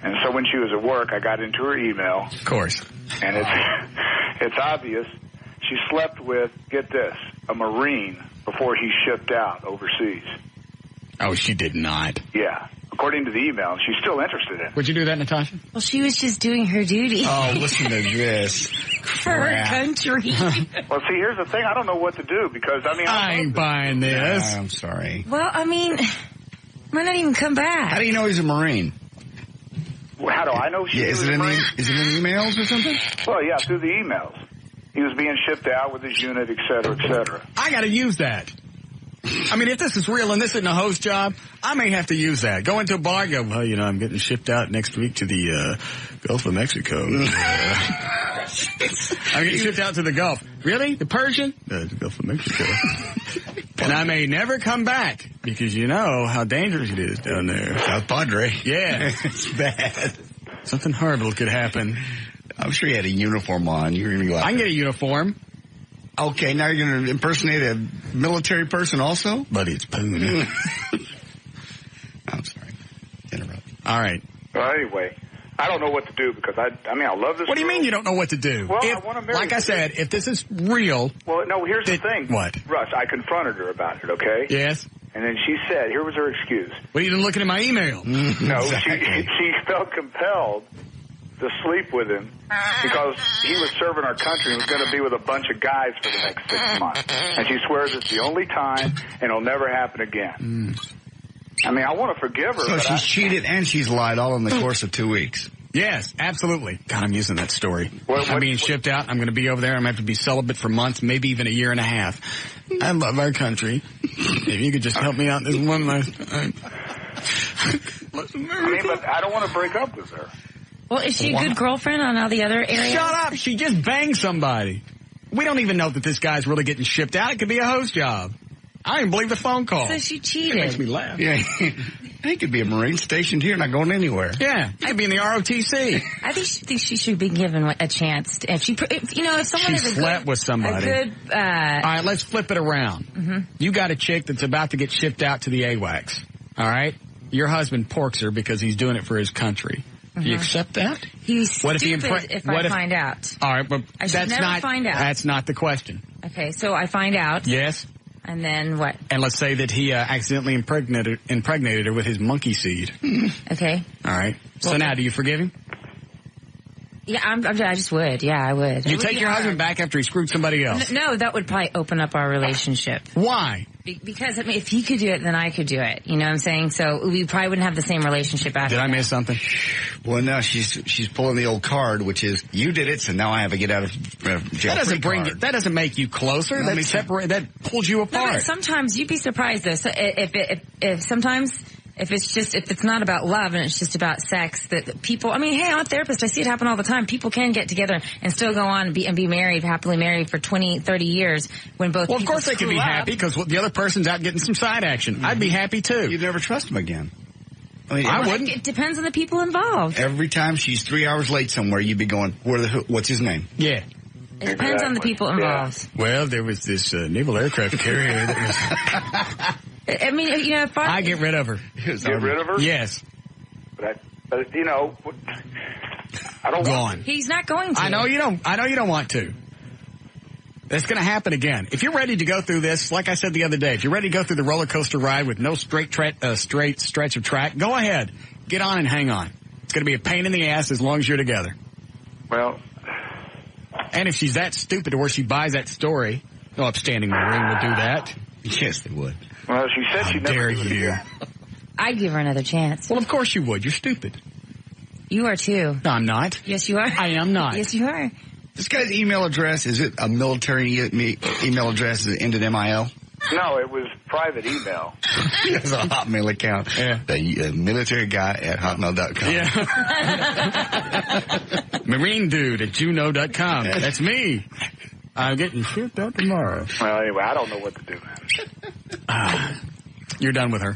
And so when she was at work, I got into her email.
Of course.
And it's obvious she slept with, get this, a Marine before he shipped out overseas.
Oh, she did not.
Yeah. According to the email, she's still interested in it.
Would you do that, Natasha?
Well, she was just doing her duty.
Oh, listen to this.
For her country.
Well, see, here's the thing. I don't know what to do because,
I ain't buying this.
I'm sorry.
Well, might not even come back.
How do you know he's a Marine?
Well, how do I know she was a Marine?
Is it in emails or something?
Well, yeah, through the emails. He was being shipped out with his unit, et cetera, et cetera.
I got to use that. If this is real and this isn't a host job, I may have to use that. Go into a bar and go, well, I'm getting shipped out next week to the Gulf of Mexico. I'm getting shipped out to the Gulf. Really? The Persian? The Gulf of Mexico. And I may never come back because you know how dangerous it is down there.
South Padre.
Yeah.
It's bad.
Something horrible could happen.
I'm sure you had a uniform on. You were going to go out
I can get a uniform.
Okay, now you're going to impersonate a military person also?
Buddy, it's Poon.
I'm sorry. Interrupt.
All right.
Well, anyway, I don't know what to do because I love this.
What do you mean you don't know what to do?
Well, I want to marry
like I said, if this is real.
Well, no, here's the thing.
What?
Russ, I confronted her about it, okay?
Yes.
And then she said, here was her excuse.
Well, you didn't look at my email.
No, she felt compelled to sleep with him because he was serving our country and was going to be with a bunch of guys for the next 6 months. And she swears it's the only time and it'll never happen again. I want to forgive her.
So she's cheated and she's lied all in the course of 2 weeks.
Yes, absolutely. God, I'm using that story. I'm being shipped out. I'm going to be over there. I'm going to have to be celibate for months, maybe even a year and a half. I love our country. If you could just help me out this one last time.
But I don't want to break up with her.
Well, is she a good girlfriend on all the other areas?
Shut up. She just banged somebody. We don't even know that this guy's really getting shipped out. It could be a host job. I didn't believe the phone call.
So she cheated.
It makes me laugh.
Yeah. He could be a Marine stationed here, not going anywhere.
Yeah. He could be in the ROTC.
I think she should be given a chance. If someone is
slept with somebody.
A good,
all right, let's flip it around.
Mm-hmm.
You got a chick that's about to get shipped out to the AWACS. All right? Your husband porks her because he's doing it for his country. Do you accept that?
He's stupid if I find out.
All right, but
I should never find out.
That's not the question.
Okay, so I find out.
Yes.
And then what?
And let's say that he accidentally impregnated her with his monkey seed.
Okay.
All right. So now, do you forgive him?
Yeah, I just would. Yeah, I would.
You take your husband back after he screwed somebody else?
No, that would probably open up our relationship.
Why?
Because, I mean, if he could do it, then I could do it. You know what I'm saying? So we probably wouldn't have the same relationship after.
Did I miss something?
Well, no, she's pulling the old card, which is, you did it, so now I have a get out of jail free card.
That doesn't make you closer.
No,
that pulls you apart.
No, but sometimes you'd be surprised though. So if it's not about love and it's just about sex, that people, I mean, hey, I'm a therapist. I see it happen all the time. People can get together and still go on and be married, happily married for 20, 30 years when both
Well, of course they can be happy because the other person's out getting some side action. Mm-hmm. I'd be happy too.
You'd never trust them again.
I mean, I wouldn't.
It depends on the people involved.
Every time she's 3 hours late somewhere, you'd be going, what's his name?
Yeah.
It depends on the people involved.
Yeah. Well, there was this naval aircraft carrier that was...
I mean, you know,
I get rid of her.
Get rid of her?
Yes.
But you know, I don't want to.
He's not going to.
I know you don't want to. That's going to happen again. If you're ready to go through this, like I said the other day, if you're ready to go through the roller coaster ride with no straight stretch of track, go ahead. Get on and hang on. It's going to be a pain in the ass as long as you're together.
Well.
And if she's that stupid to where she buys that story, no upstanding Marine will do that.
Yes, they would.
Well, she said she'd never do it again.
I'd give her another chance.
Well, of course you would. You're stupid.
You are too.
No, I'm not.
Yes, you are.
I am not.
Yes, you are.
This guy's email address, is it a military email address that ended MIL?
No, it was private email.
He has a Hotmail account. Yeah. The military guy at hotmail.com.
Yeah. Marine dude at Juno.com. That's me. I'm getting shipped out tomorrow.
Well, anyway, I don't know what to do.
You're done with her.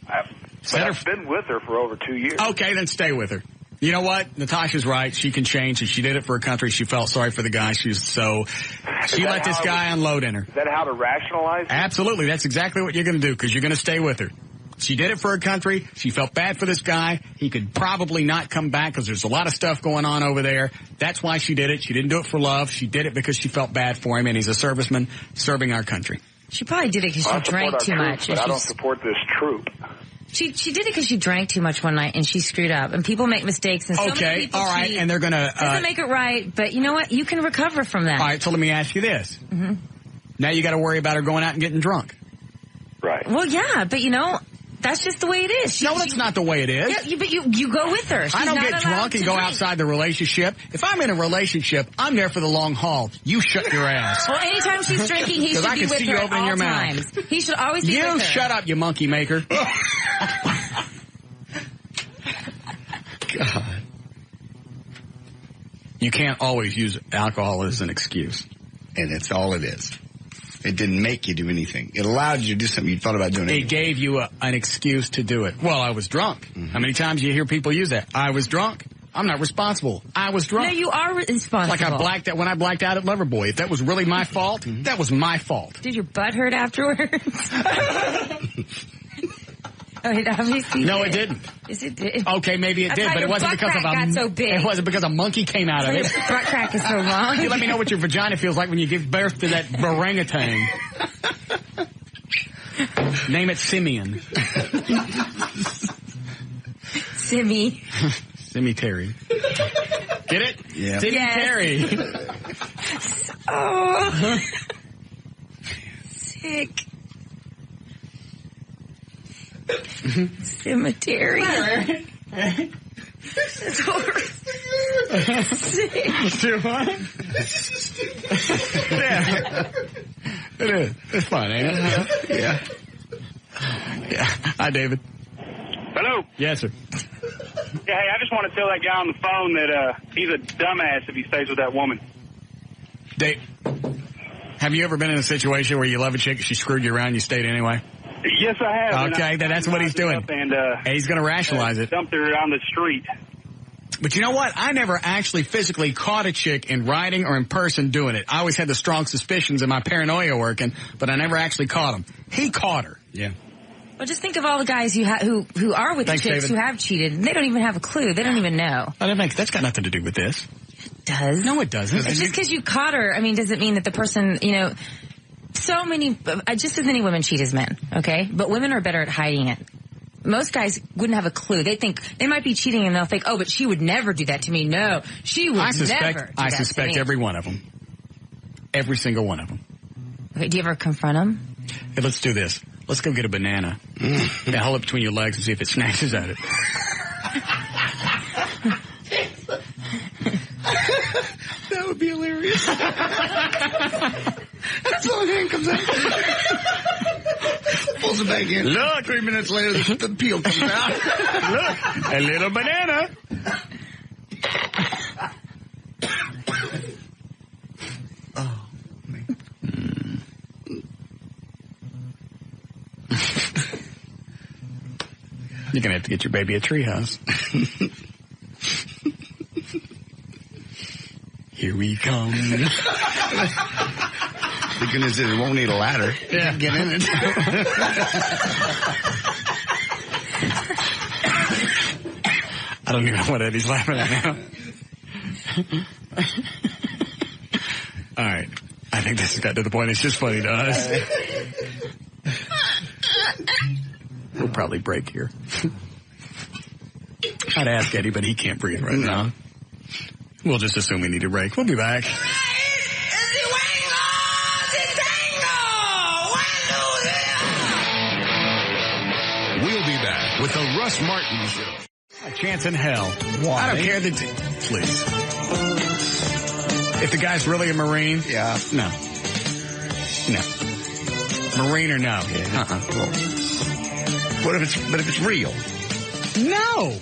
I've been with her for over 2 years.
Okay, then stay with her. You know what? Natasha's right. She can change, and she did it for her country. She felt sorry for the guy. She let this guy unload in her.
Is that how to rationalize it?
Absolutely. That's exactly what you're going to do because you're going to stay with her. She did it for her country. She felt bad for this guy. He could probably not come back because there's a lot of stuff going on over there. That's why she did it. She didn't do it for love. She did it because she felt bad for him, and he's a serviceman serving our country.
She probably did it because she drank too much.
But I don't support this troop.
She did it because she drank too much one night and she screwed up. And people make mistakes. And so many people
all right,
cheat.
and they're going to...
doesn't make it right, but you know what? You can recover from that.
All right, so let me ask you this.
Mm-hmm.
Now you got to worry about her going out and getting drunk.
Right.
Well, yeah, but you know... That's just the way it is.
No, that's not the way it is.
Yeah, but you go with her.
I don't get drunk and go outside the relationship. If I'm in a relationship, I'm there for the long haul. You shut your ass.
Well, anytime she's drinking, he should be with her at all times. He should always be with her.
You shut up, you monkey maker. God. You can't always use alcohol as an excuse.
And that's all it is. It didn't make you do anything. It allowed you to do something you thought about doing.
It gave you an excuse to do it. Well, I was drunk. Mm-hmm. How many times do you hear people use that? I was drunk. I'm not responsible. I was drunk.
No, you are responsible.
Like when I blacked out at Loverboy. If that was really my fault, that was my fault.
Did your butt hurt afterwards? It obviously
no, it didn't.
Yes, it did.
Okay, maybe it did, but it wasn't because of it wasn't because a monkey came out of it.
Butt crack is so long.
You let me know what your vagina feels like when you give birth to that orangutan. Name it Simeon.
Simmy.
Simmy Terry. Get it?
Yeah.
Simmy Terry.
Oh. Sick. Cemetery. It's horrible.
Too what? Yeah. It is. It's fun, ain't it?
Yeah.
Yeah. Hi, David.
Hello.
Yes, sir.
Yeah, hey, I just want to tell that guy on the phone that he's a dumbass if he stays with that woman.
Dave, have you ever been in a situation where you love a chick, she screwed you around, you stayed anyway?
Yes, I have.
Okay, that's what he's doing. And he's going to rationalize it.
Dumped her on the street.
But you know what? I never actually physically caught a chick in writing or in person doing it. I always had the strong suspicions and my paranoia working, but I never actually caught him. He caught her.
Yeah.
Well, just think of all the guys who are with chicks
David.
who have cheated. And they don't even have a clue. They don't even know.
That's got nothing to do with this.
It does.
No, it doesn't.
It's just because you caught her. I mean, does it mean that the person, so many, just as many women cheat as men, okay? But women are better at hiding it. most guys wouldn't have a clue. They think they might be cheating and they'll think, oh, but she would never do that to me. No, she would never do that
I suspect
to me.
every one of them. Every single one of them.
Okay, do you ever confront them?
Hey, let's do this. Let's go get a banana. And hold it between your legs and see if it snatches at it.
That would be hilarious. That's all hand comes out. Pulls it back in.
Look,
3 minutes later, the peel comes out.
Look, a little banana.
Oh, man.
You're going to have to get your baby a treehouse. Here we come.
The goodness is it won't need a ladder.
Yeah.
Get in it.
I don't even know what Eddie's laughing at now. All right. I think this has got to the point. It's just funny to us. We'll probably break here. I'd ask Eddie, but he can't breathe right now. We'll just assume we need a break. We'll be back.
We'll be back with the Russ Martin Show.
A chance in hell.
Why?
I don't care that... Please. If the guy's really a Marine...
Yeah.
No. Marine or no?
Yeah. What if it's real?
No.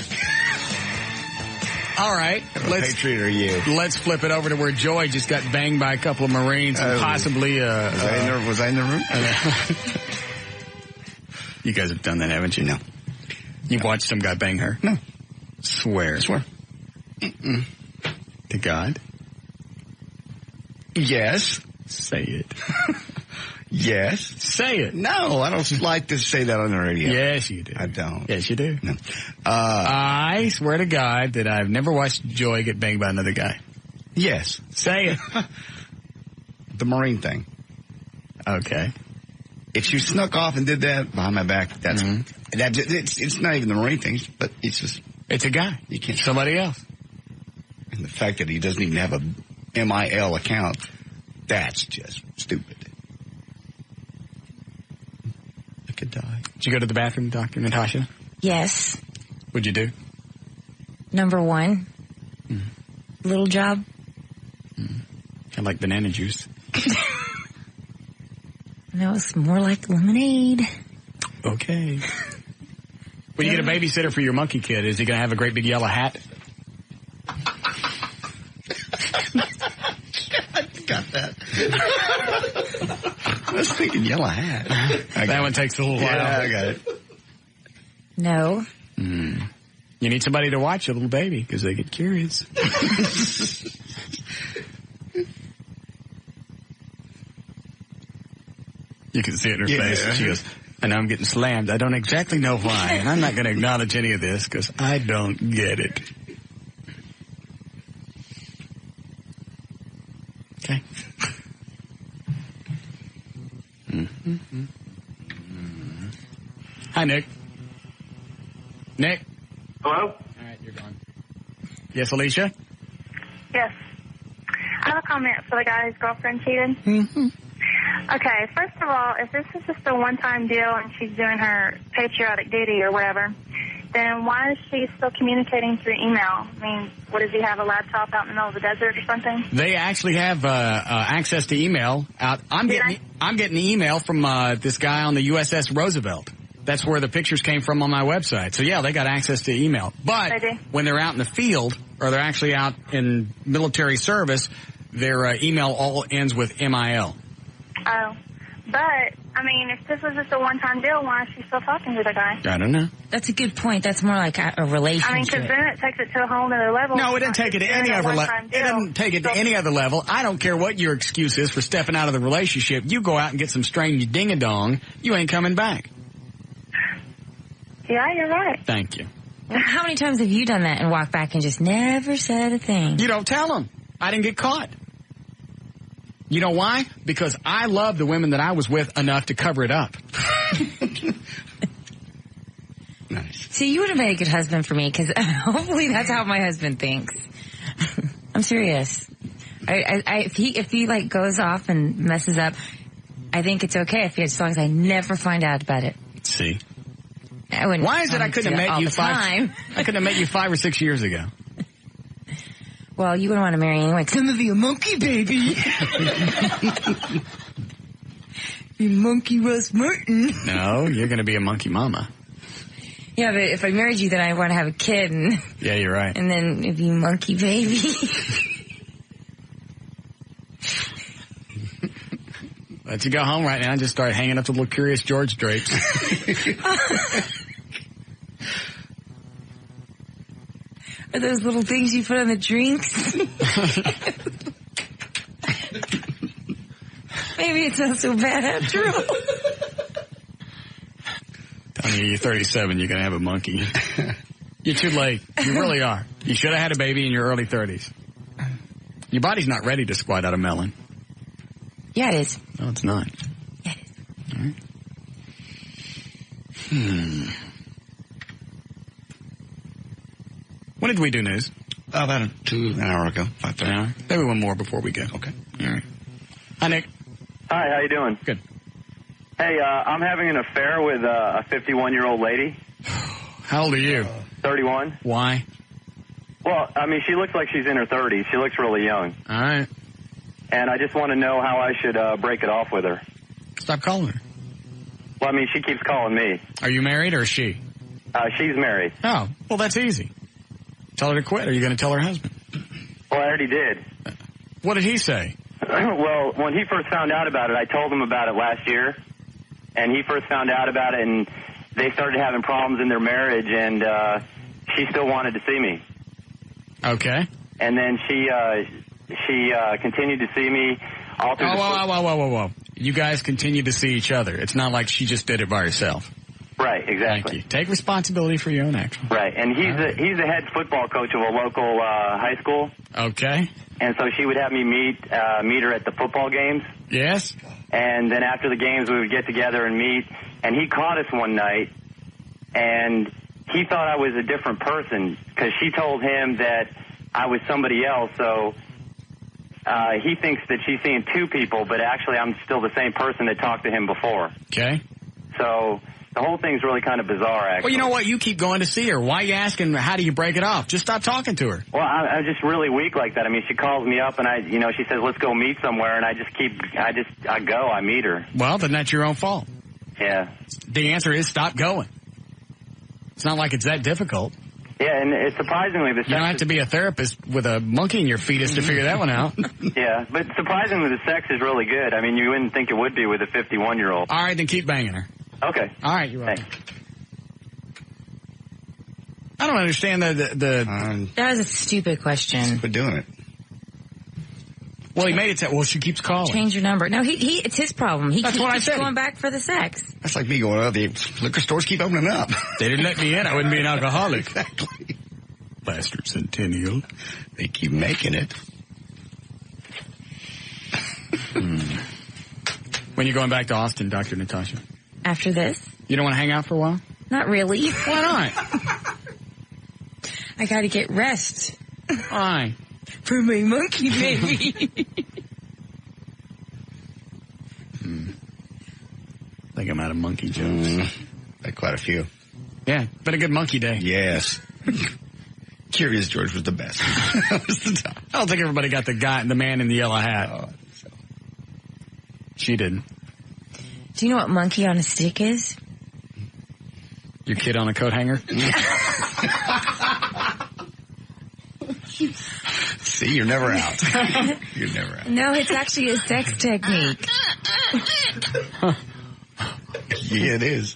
All right.
Patriot are you?
Let's flip it over to where Joy just got banged by a couple of Marines and possibly...
was I in the room?
You guys have done that, haven't you?
No.
You've watched some guy bang her?
No.
Swear.
I swear.
To God?
Yes.
Say it.
Yes.
Say it.
No, I don't like to say that on the radio.
Yes, you do.
I don't.
Yes, you do.
No.
I swear to God that I've never watched Joy get banged by another guy.
Yes.
Say it.
The Marine thing.
Okay.
If you snuck off and did that behind my back, that's it's not even the Marine thing, but it's just
it's a guy.
You can't
somebody else.
And the fact that he doesn't even have a MIL account, that's just stupid. I could die.
Did you go to the bathroom, Dr. Natasha?
Yes.
What'd you do?
Number one. Little job.
I like banana juice.
No, it's more like lemonade.
Okay. When you get a babysitter for your monkey kid, is he going to have a great big yellow hat?
I got that. I was thinking yellow hat.
That one takes a little while.
Yeah, I got it.
No.
You need somebody to watch a little baby because they get curious. You can see it in her face. She goes, I know I'm getting slammed. I don't exactly know why. And I'm not going to acknowledge any of this because I don't get it. Okay. Hi, Nick. Nick?
Hello?
All right, you're gone. Yes, Alicia?
Yes. I have a comment for the guy whose girlfriend cheated. Okay, first of all, if this is just a one-time deal and she's doing her patriotic duty or whatever, then why is she still communicating through email? I mean, what, does he have a laptop out in the middle of the desert or something?
They actually have access to email out. I'm getting an email from this guy on the USS Roosevelt. That's where the pictures came from on my website. So, yeah, they got access to email. But when they're out in the field or they're actually out in military service, their email all ends with MIL.
Oh. But, I mean, if this was just a one-time deal, why is she still talking to the guy?
I don't know.
That's a good point. That's more like a relationship.
I mean, because then it takes it to a whole other level.
No, it didn't take it to any other level. It didn't take it to any other level. I don't care what your excuse is for stepping out of the relationship. You go out and get some strange ding-a-dong, you ain't coming back.
Yeah, you're right.
Thank you.
How many times have you done that and walked back and just never said a thing?
You don't tell them. I didn't get caught. You know why? Because I love the women that I was with enough to cover it up.
No,
See, you would have made a good husband for me, because hopefully that's how my husband thinks. I'm serious. If he like goes off and messes up, I think it's okay as long as I never find out about it.
See.
Why
is it I couldn't have met you I couldn't have met you 5 or 6 years ago?
Well, you wouldn't want to marry anyway, because I'm going to be a monkey baby. You monkey Russ Martin.
No, you're going to be a monkey mama.
Yeah, but if I married you, then I want to have a kid. And,
yeah, you're right.
And then it'd be monkey baby.
Let you go home right now and just start hanging up the little Curious George drapes.
Are those little things you put on the drinks? Maybe it's not so bad after all.
Telling you, you're 37, you're going to have a monkey. You're too late. You really are. You should have had a baby in your early 30s. Your body's not ready to squat out a melon.
Yeah, it is.
No, it's not.
Yeah, it is.
All right. When did we do news?
About an hour ago. 5:30.
An hour? Maybe one more before we go.
Okay.
All right. Hi, Nick.
Hi, how you doing?
Good.
Hey, I'm having an affair with a 51-year-old lady.
How old are you?
31.
Why?
Well, I mean, she looks like she's in her 30s. She looks really young.
All right.
And I just want to know how I should break it off with her.
Stop calling her.
Well, I mean, she keeps calling me.
Are you married or is she?
She's married.
Oh, well, that's easy. Tell her to quit, or are you going to tell her husband?
Well, I already did.
What did he say?
Well, when he first found out about it, I told him about it last year. And he first found out about it, and they started having problems in their marriage, and she still wanted to see me.
Okay.
And then she continued to see me all through
Whoa. You guys continue to see each other. It's not like she just did it by herself.
Right, exactly.
Thank you. Take responsibility for your own actions.
Right, and he's the head football coach of a local high school.
Okay.
And so she would have me meet her at the football games.
Yes.
And then after the games, we would get together and meet. And he caught us one night, and he thought I was a different person because she told him that I was somebody else. So he thinks that she's seeing two people, but actually I'm still the same person that talked to him before.
Okay.
So the whole thing's really kind of bizarre, actually.
Well, you know what? You keep going to see her. Why are you asking how do you break it off? Just stop talking to her.
Well, I'm just really weak like that. I mean, she calls me up and she says, let's go meet somewhere. And I meet her.
Well, then that's your own fault.
Yeah.
The answer is stop going. It's not like it's that difficult.
Yeah, and it's surprisingly
you don't have to be a therapist with a monkey in your fetus to figure that one out.
Yeah, but surprisingly the sex is really good. I mean, you wouldn't think it would be with a 51-year-old.
All right, then keep banging her.
Okay.
All right, you're welcome. I don't understand the
that was a stupid question.
Quit doing it.
Well, he made it well, she keeps calling.
Change your number. No, it's his problem. He
That's what I said.
Going back for the sex.
That's like me going, the liquor stores keep opening up.
They didn't let me in. I wouldn't be an alcoholic. Exactly. Bastard Centennial.
They keep making it.
When you going back to Austin, Dr. Natasha?
After this?
You don't want to hang out for a while?
Not really.
Why not?
I got to get rest.
Why?
For my monkey baby.
I think I'm out of monkey jokes.
Had quite a few.
Yeah, been a good monkey day.
Yes. Curious George was the best.
I don't think everybody got the man in the yellow hat.
Oh,
she didn't.
Do you know what monkey on a stick is?
Your kid on a coat hanger?
See, you're never out. You're never out.
No, it's actually a sex technique.
Yeah, it is.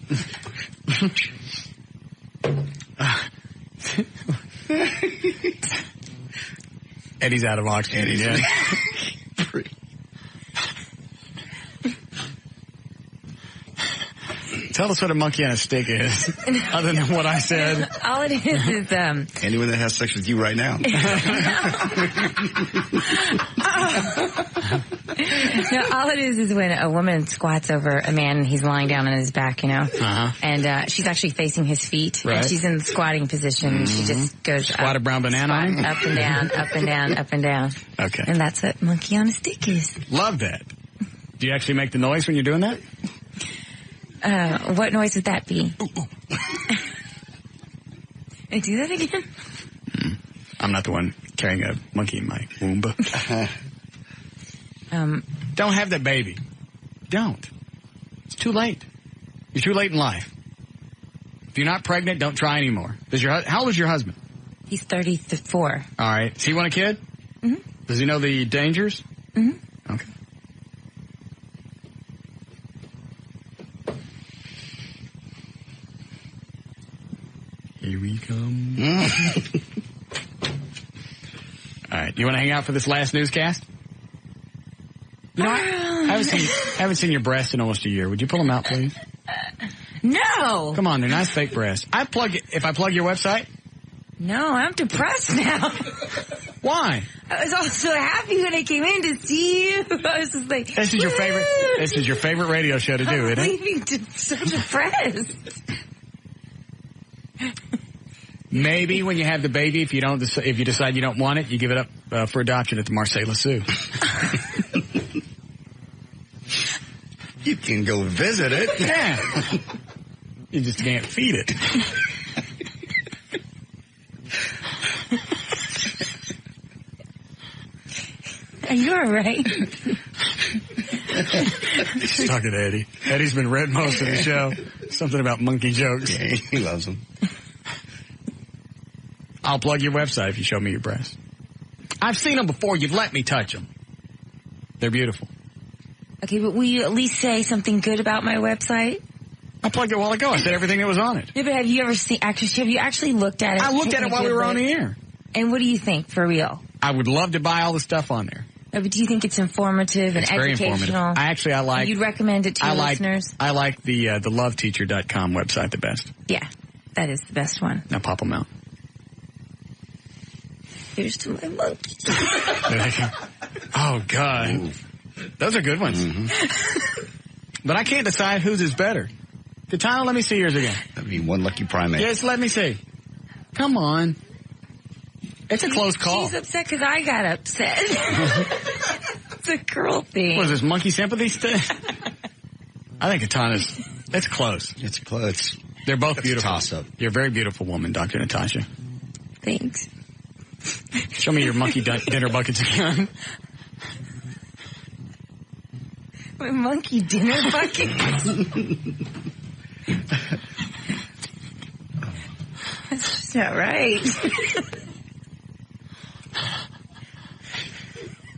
Eddie's out of oxygen. Yeah. Tell us what a monkey on a stick is, other than what I said.
All it is
anyone that has sex with you right now.
all it is when a woman squats over a man and he's lying down on his back, and she's actually facing his feet,
Right.
and she's in the squatting position. And she just goes
Squat a brown banana on him?
up and down, up and down, up and down.
Okay.
And that's what monkey on a stick is.
Love that. Do you actually make the noise when you're doing that?
What noise would that be? I do that again?
I'm not the one carrying a monkey in my womb. Don't have that baby. Don't. It's too late. You're too late in life. If you're not pregnant, don't try anymore. How old is your husband?
He's 34.
All right. Does he want a kid?
Mm-hmm.
Does he know the dangers?
Mm-hmm.
Okay. Here we come. All right. You want to hang out for this last newscast? You know, I haven't seen your breasts in almost a year. Would you pull them out, please?
No.
Come on, they're nice fake breasts. If I plug your website?
No, I'm depressed now.
Why?
I was all so happy when I came in to see you. I was just like,
This is your favorite radio show to do, isn't it?
leaving so depressed.
Maybe when you have the baby, if you decide you don't want it, you give it up for adoption at the Marseille Zoo.
You can go visit it.
Yeah. You just can't feed it.
Are you all right?
She's talking to Eddie. Eddie's been read most of the show. Something about monkey jokes.
Yeah, he loves them.
I'll plug your website if you show me your breasts. I've seen them before. You'd let me touch them. They're beautiful.
Okay, but will you at least say something good about my website?
I plugged it a while ago. I said everything that was on it.
Yeah, but have you actually looked at it?
I looked at it while we were on the air.
And what do you think, for real?
I would love to buy all the stuff on there.
But do you think it's informative and
It's very
educational?
informative. I like.
You'd recommend it to your listeners?
I like the loveteacher.com website the best.
Yeah, that is the best one.
Now pop them out.
Here's to my monkey.
Oh, God. Ooh. Those are good ones. Mm-hmm. But I can't decide whose is better. Katana, let me see yours again.
That'd be one lucky primate.
Yes, let me see. Come on. It's a close call.
She's upset because I got upset. It's a girl thing.
What is this, monkey sympathy stuff? I think Katana's... It's close.
It's close.
They're both beautiful.
Toss-up.
You're a very beautiful woman, Dr. Natasha.
Thanks.
Show me your monkey dinner buckets again.
My monkey dinner bucket? That's just not right.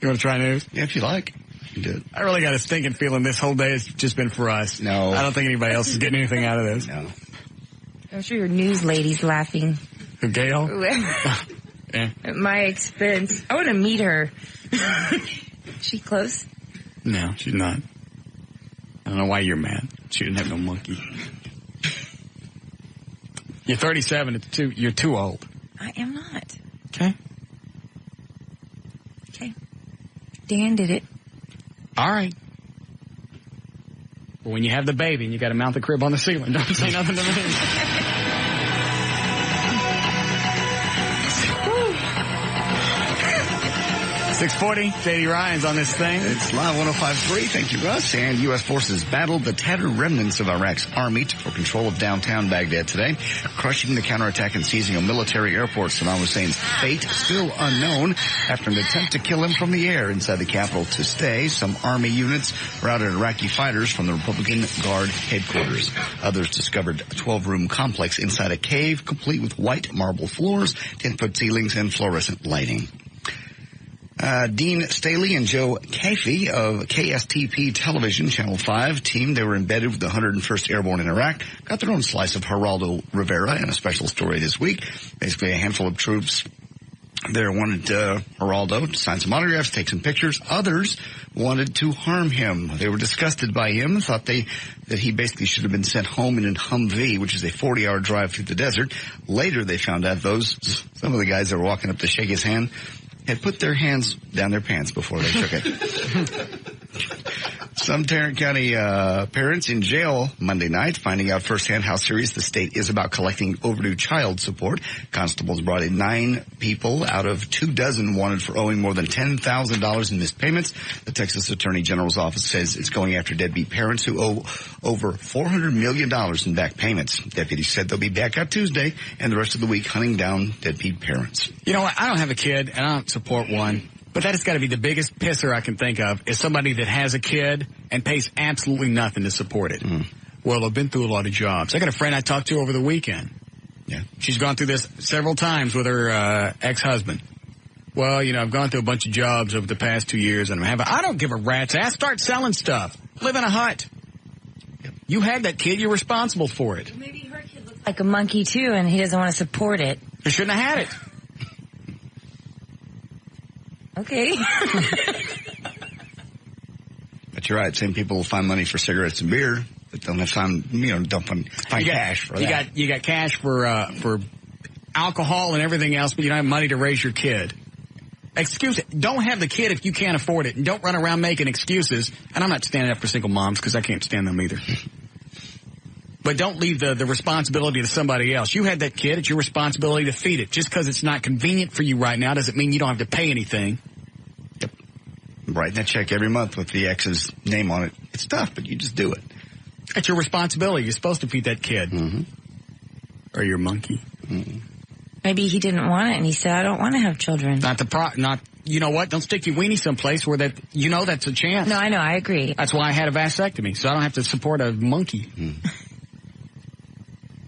You want to try news?
Yeah, if you like. You do it.
I really got a stinking feeling this whole day has just been for us.
No.
I don't think anybody else is getting anything out of this.
No.
I'm sure your news lady's laughing.
Who, Gail?
Yeah. At my expense. I want to meet her. Is she close?
No, she's not. I don't know why you're mad. She didn't have no monkey. You're 37. You're too old.
I am not.
Okay.
Okay. Dan did it.
All right. But when you have the baby and you got to mount the crib on the ceiling, don't say nothing to me. 640, J.D. Ryan's on this thing.
It's Live 105.3. Thank you, Russ. And U.S. forces battled the tattered remnants of Iraq's army for control of downtown Baghdad today, crushing the counterattack and seizing a military airport. Saddam Hussein's fate still unknown after an attempt to kill him from the air inside the capital. To stay, some army units routed Iraqi fighters from the Republican Guard headquarters. Others discovered a 12-room complex inside a cave, complete with white marble floors, 10-foot ceilings, and fluorescent lighting. Dean Staley and Joe Caffey of KSTP Television, Channel 5 team, they were embedded with the 101st Airborne in Iraq, got their own slice of Geraldo Rivera in a special story this week. Basically, a handful of troops there wanted Geraldo to sign some autographs, take some pictures. Others wanted to harm him. They were disgusted by him, thought that he basically should have been sent home in a Humvee, which is a 40-hour drive through the desert. Later, they found out some of the guys that were walking up to shake his hand had put their hands down their pants before they took it. Some Tarrant County parents in jail Monday night, finding out firsthand how serious the state is about collecting overdue child support. Constables brought in 9 people out of 24 wanted for owing more than $10,000 in missed payments. The Texas Attorney General's office says it's going after deadbeat parents who owe over $400 million in back payments. Deputies said they'll be back out Tuesday and the rest of the week hunting down deadbeat parents.
You know what? I don't have a kid, and I don't support one. But that has got to be the biggest pisser I can think of, is somebody that has a kid and pays absolutely nothing to support it. Well, I've been through a lot of jobs. I got a friend I talked to over the weekend.
Yeah.
She's gone through this several times with her ex-husband. Well, you know, I've gone through a bunch of jobs over the past 2 years, and I don't give a rat's ass. Start selling stuff. Live in a hut. Yep. You had that kid. You're responsible for it.
Maybe her kid looks like a monkey, too, and he doesn't want to support it.
You shouldn't have had it.
Okay.
But you're right. Same people will find money for cigarettes and beer, but don't have time, don't find cash for that.
You got cash for alcohol and everything else, but you don't have money to raise your kid. Don't have the kid if you can't afford it, and don't run around making excuses. And I'm not standing up for single moms because I can't stand them either. But don't leave the responsibility to somebody else. You had that kid. It's your responsibility to feed it. Just because it's not convenient for you right now doesn't mean you don't have to pay anything.
Yep. Writing that check every month with the ex's name on it. It's tough, but you just do it.
It's your responsibility. You're supposed to feed that kid.
Mm-hmm.
Or your monkey.
Mm-hmm.
Maybe he didn't want it, and he said, I don't want to have children.
You know what? Don't stick your weenie someplace where that's a chance.
No, I know. I agree.
That's why I had a vasectomy, so I don't have to support a monkey.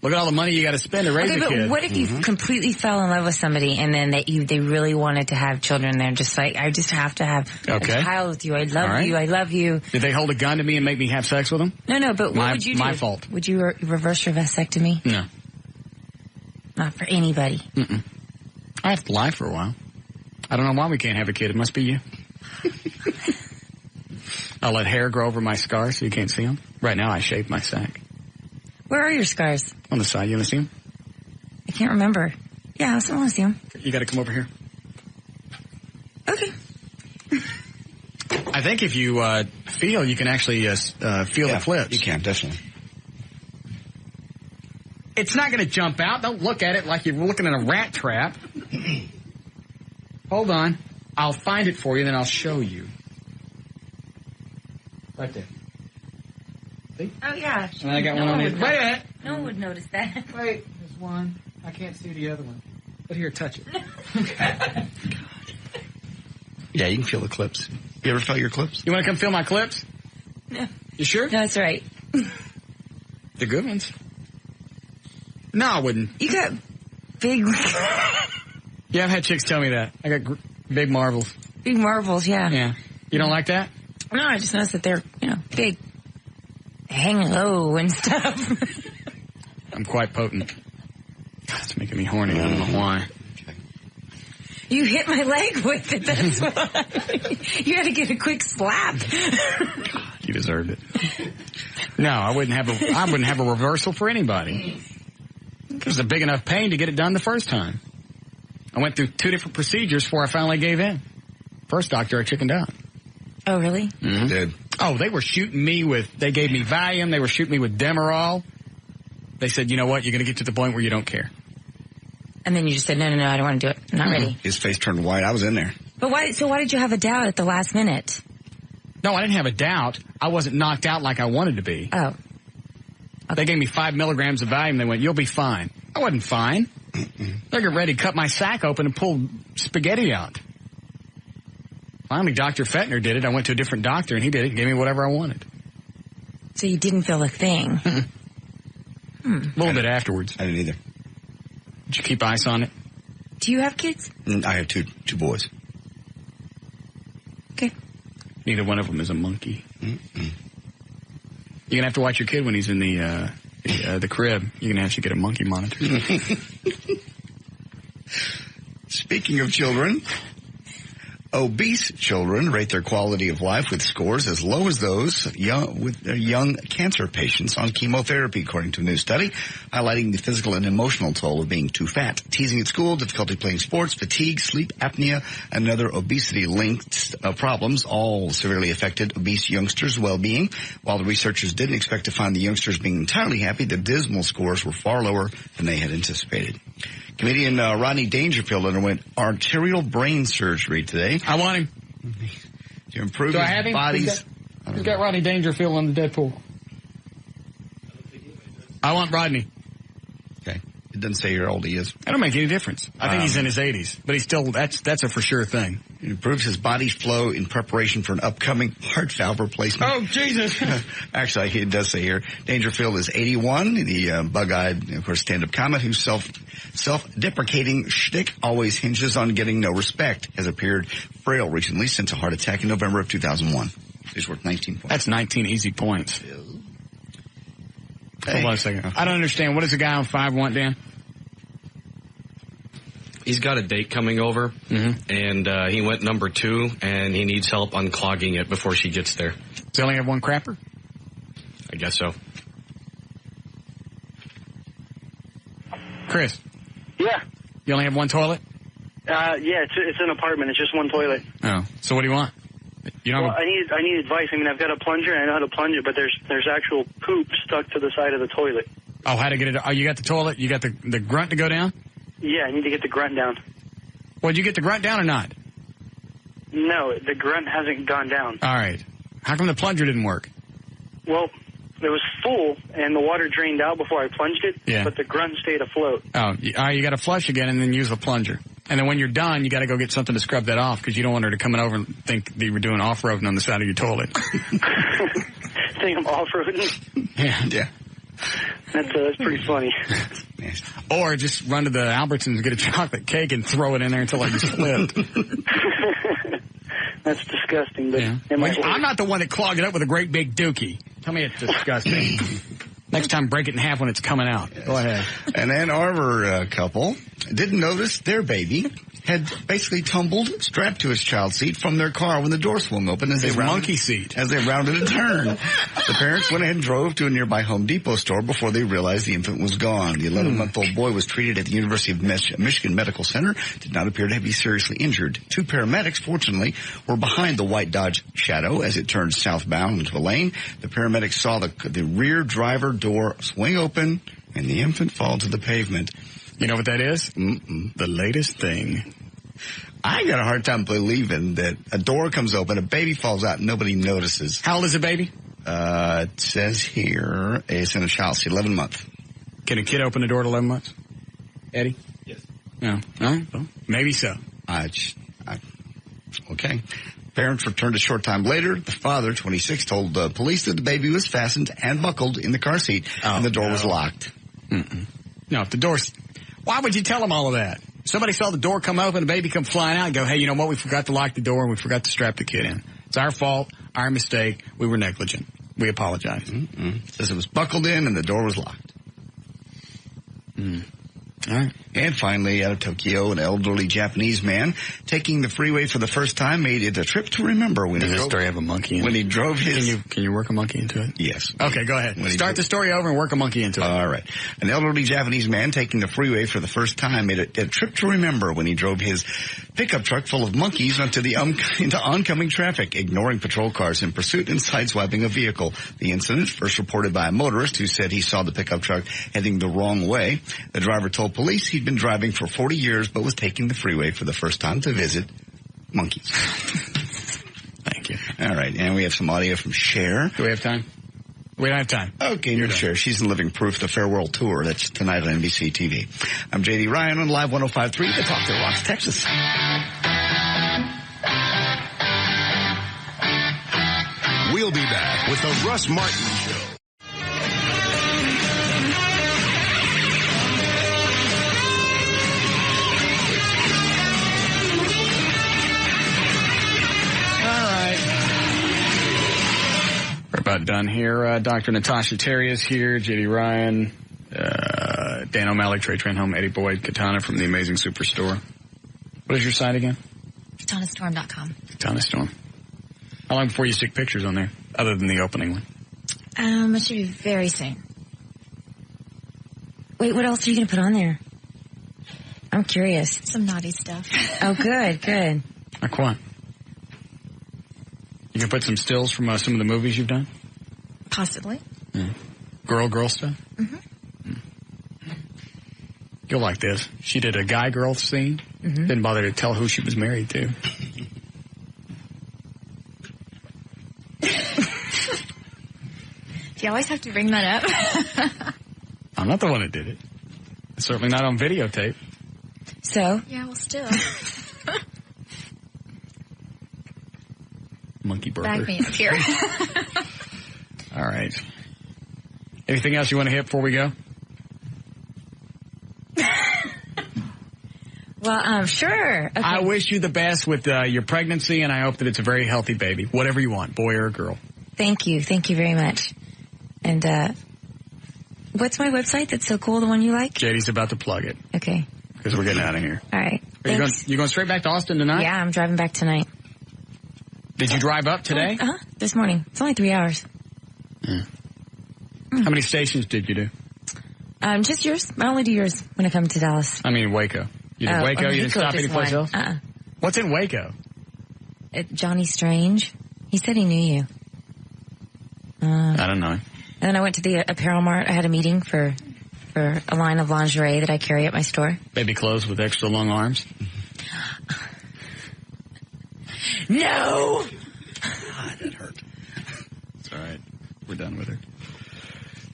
Look at all the money you got to spend to raise a kid.
But what if you completely fell in love with somebody and then they really wanted to have children? They're just like, I just have to have a child with you. I love you. I love you.
Did they hold a gun to me and make me have sex with them?
No, but what would you do?
My fault.
Would you reverse your vasectomy?
No.
Not for anybody.
Mm-mm. I have to lie for a while. I don't know why we can't have a kid. It must be you. I'll let hair grow over my scars so you can't see them. Right now I shave my sack.
Where are your scars?
On the side. You want to see them?
I can't remember. Yeah, I still want to see them.
You got to come over here.
Okay.
I think if you feel, you can actually feel the clips.
You can, definitely.
It's not going to jump out. Don't look at it like you're looking at a rat trap. Hold on. I'll find it for you, then I'll show you. Right there. See?
Oh, yeah.
And I got one on here. Wait a minute.
No one would notice that.
Wait, there's one. I can't see the other one. But here, touch it.
Yeah, you can feel the clips. You ever felt your clips?
You want to come feel my clips?
No.
You sure?
No, that's right.
The good ones. No, I wouldn't.
You got big...
Yeah, I've had chicks tell me that. I got big marbles.
Big marbles, yeah.
Yeah. You don't like that?
No, I just noticed that they're, big. Hang low and stuff.
I'm quite potent. God, it's making me horny. I don't know why.
You hit my leg with it, that's why. You had to get a quick slap.
God, you deserved it. No, I wouldn't have a reversal for anybody. It was a big enough pain to get it done the first time. I went through 2 different procedures before I finally gave in. First doctor, I chickened out.
Oh, really?
Mm-hmm. Did.
Oh, they were shooting me they gave me Valium, they were shooting me with Demerol. They said, you know what, you're going to get to the point where you don't care.
And then you just said, no, I don't want to do it. I'm not ready.
His face turned white. I was in there.
But why did you have a doubt at the last minute?
No, I didn't have a doubt. I wasn't knocked out like I wanted to be.
Oh. Okay.
They gave me 5 milligrams of Valium. They went, you'll be fine. I wasn't fine. They got ready to cut my sack open and pull spaghetti out. Finally, Dr. Fettner did it. I went to a different doctor, and he did it. Gave me whatever I wanted.
So you didn't feel a thing?
A little bit afterwards.
I didn't either.
Did you keep ice on it?
Do you have kids?
I have two boys.
Okay.
Neither one of them is a monkey. You're going to have to watch your kid when he's in the crib. You're going to have to get a monkey monitor.
Speaking of children, Obese children rate their quality of life with scores as low as those young cancer patients on chemotherapy, according to a new study, highlighting the physical and emotional toll of being too fat. Teasing at school, difficulty playing sports, fatigue, sleep apnea, and other obesity-linked problems all severely affected obese youngsters' well-being. While the researchers didn't expect to find the youngsters being entirely happy, the dismal scores were far lower than they had anticipated. Comedian Rodney Dangerfield underwent arterial brain surgery today.
I want him.
To improve
Do I
his
have him?
body's...
Who's got Rodney Dangerfield on the Deadpool? I want Rodney.
Okay. It doesn't say how old he is.
That don't make any difference. I think he's in his 80s, but he's still, that's a for sure thing.
It improves his body's flow in preparation for an upcoming heart valve replacement.
Oh, Jesus.
Actually, it does say here, Dangerfield is 81, the bug-eyed, of course, stand-up comic whose self-deprecating shtick always hinges on getting no respect, has appeared frail recently since a heart attack in November of 2001. He's worth 19 points.
That's 19 easy points. Hold on a second. I don't understand. What does the guy on 5 want, Dan?
He's got a date coming over, and he went number 2, and he needs help unclogging it before she gets there.
Does he only have one crapper?
I guess so.
Chris?
Yeah.
You only have one toilet?
Yeah, it's an apartment. It's just one toilet.
Oh. So what do you want? You don't
Well, I need advice. I mean, I've got a plunger, and I know how to plunge it, but there's actual poop stuck to the side of the toilet.
Oh, how to get it? Oh, you got the toilet? You got the grunt to go down?
Yeah, I need to get the grunt down.
Well, did you get the grunt down or not?
No, the grunt hasn't gone down.
All right. How come the plunger didn't work?
Well, it was full, and the water drained out before I plunged it, but the grunt stayed afloat.
Oh, you got to flush again and then use the plunger. And then when you're done, you got to go get something to scrub that off because you don't want her to come over and think that you were doing off-roading on the side of your toilet.
Think I'm off-roading?
Yeah.
That's pretty funny.
Or just run to the Albertsons and get a chocolate cake and throw it in there until it slipped.
That's disgusting. But
I'm not the one that clogged it up with a great big dookie. Tell me it's disgusting. Next time, break it in half when it's coming out. Yes. Go ahead.
An Ann Arbor couple didn't notice their baby had basically tumbled, strapped to his child seat from their car when the door swung open as they rounded a turn. The parents went ahead and drove to a nearby Home Depot store before they realized the infant was gone. The 11-month-old boy was treated at the University of Michigan Medical Center, did not appear to be seriously injured. 2 paramedics, fortunately, were behind the white Dodge Shadow as it turned southbound into a lane. The paramedics saw the rear driver door swing open and the infant fall to the pavement.
You know what that is? The latest thing.
I got a hard time believing that a door comes open, a baby falls out, and nobody notices.
How old is the baby?
It says here it's in a child seat, 11 months.
Can a kid open a door at 11 months? Eddie?
Yes.
No. All right. Well, maybe so.
Okay. Parents returned a short time later. The father, 26, told police that the baby was fastened and buckled in the car seat, and the door was locked.
No, if the door's... Why would you tell them all of that? Somebody saw the door come open, the baby come flying out and go, hey, you know what? We forgot to lock the door and we forgot to strap the kid in. It's our fault, our mistake. We were negligent. We apologize.
Says it was buckled in and the door was locked. All right. And finally, out of Tokyo, an elderly Japanese man taking the freeway for the first time made it a trip to remember when
Does this story have a monkey in it?
When he drove his...
Can you work a monkey into it?
Yes.
Okay, go ahead. Start the story over and work a monkey into it.
All right. An elderly Japanese man taking the freeway for the first time made it a trip to remember when he drove his pickup truck full of monkeys into oncoming traffic, ignoring patrol cars in pursuit and sideswiping a vehicle. The incident, first reported by a motorist who said he saw the pickup truck heading the wrong way. The driver told police he'd been driving for 40 years but was taking the freeway for the first time to visit monkeys.
Thank you.
All right, and we have some audio from Cher.
Do we have time? We don't have time.
Okay, you're Cher. She's in Living Proof, the Farewell Tour. That's tonight on NBC TV. I'm J.D. Ryan on Live 105.3, The Talk that Rocks Texas.
We'll be back with the Russ Martin Show.
We're about done here. Dr. Natasha Terry is here. J.D. Ryan, Dan O'Malley, Trey Trenholm, Eddie Boyd, Katana from The Amazing Superstore. What is your site again?
KatanaStorm.com.
Katana Storm. How long before you stick pictures on there, other than the opening one?
It should be very soon.
Wait, what else are you going to put on there? I'm curious.
Some naughty stuff.
Oh, good, good.
Like what? You can put some stills from some of the movies you've done?
Possibly.
Yeah. Girl stuff?
Mm-hmm.
You'll like this. She did a guy-girl scene.
Mm-hmm.
Didn't bother to tell who she was married to.
Do you always have to bring that up?
I'm not the one that did it. It's certainly not on videotape.
So?
Yeah, well, still.
Monkey burger.
Back me up here.
All right. Anything else you want to hit before we go?
Well, sure. Okay.
I wish you the best with your pregnancy, and I hope that it's a very healthy baby. Whatever you want, boy or girl.
Thank you. Thank you very much. And what's my website that's so cool, the one you like?
JD's about to plug it.
Okay.
Because we're getting out of here.
All right.
Are you going straight back to Austin tonight?
Yeah, I'm driving back tonight.
Did you drive up today?
This morning. It's only 3 hours.
Yeah. How many stations did you do?
Just yours. I only do yours when I come to Dallas.
I mean, Waco. You did Waco? You didn't stop anyplace else? What's in Waco?
Johnny Strange. He said he knew you.
I don't know.
And then I went to the apparel mart. I had a meeting for a line of lingerie that I carry at my store.
Baby clothes with extra long arms?
No!
God, that hurt. It's all right. We're done with her.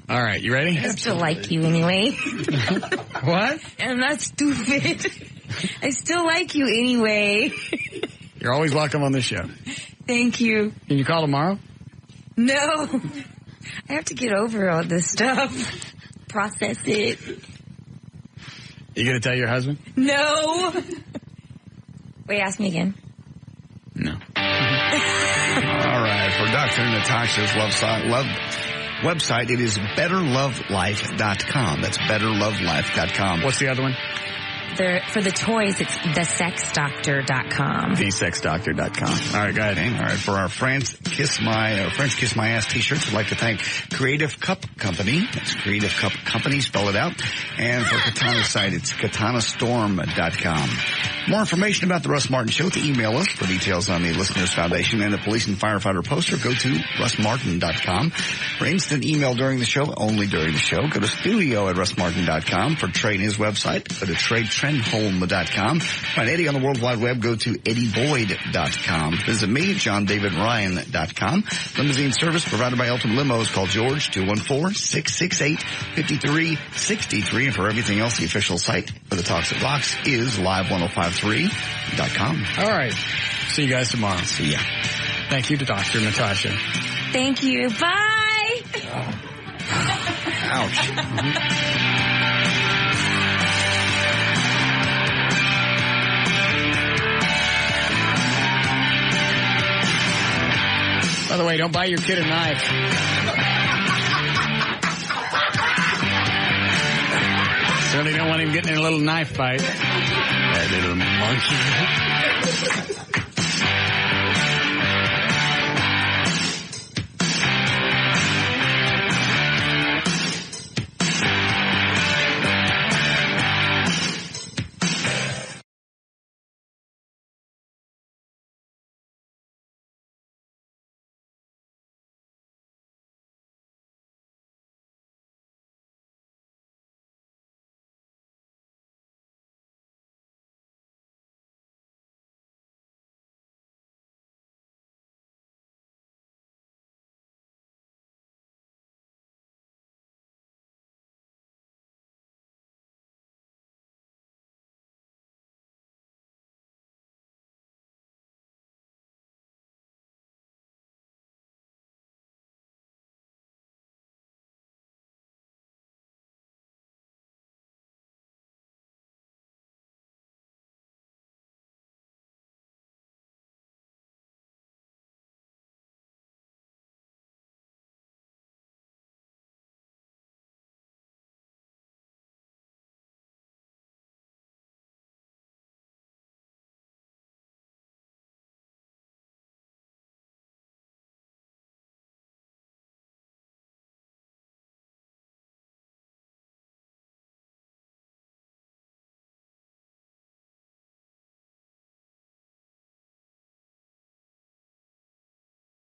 All right, you ready?
I still like you anyway.
What?
I'm not stupid. I still like you anyway.
You're always welcome on the show.
Thank you.
Can you call tomorrow?
No. I have to get over all this stuff. Process it.
You going to tell your husband?
No. Wait, ask me again.
No.
All right. For Dr. Natasha's website, it is betterlovelife.com. That's betterlovelife.com.
What's the other one?
For the toys, it's thesexdoctor.com.
Thesexdoctor.com. All right, go ahead.
Okay. All right. For our French Kiss My Ass t-shirts, I'd like to thank Creative Cup Company. That's Creative Cup Company. Spell it out. And for Katana's site, it's katanastorm.com. More information about the Russ Martin Show, to email us for details on the Listeners Foundation and the Police and Firefighter poster, go to russmartin.com. For instant email during the show, only during the show, go to studio@russmartin.com. For Trey and his website, go to TreyTrenholm.com. Find Eddie on the World Wide Web, go to eddieboyd.com. Visit me, JohnDavidRyan.com. Limousine service provided by Elton Limos. Call George, 214-668-5363. And for everything else, the official site for the Talks That Rocks is live1053.com.
All right. See you guys tomorrow.
See ya.
Thank you to Dr. Natasha.
Thank you. Bye.
Ouch.
By the way, don't buy your kid a knife. Certainly don't want him getting in a little knife fight. That little monkey.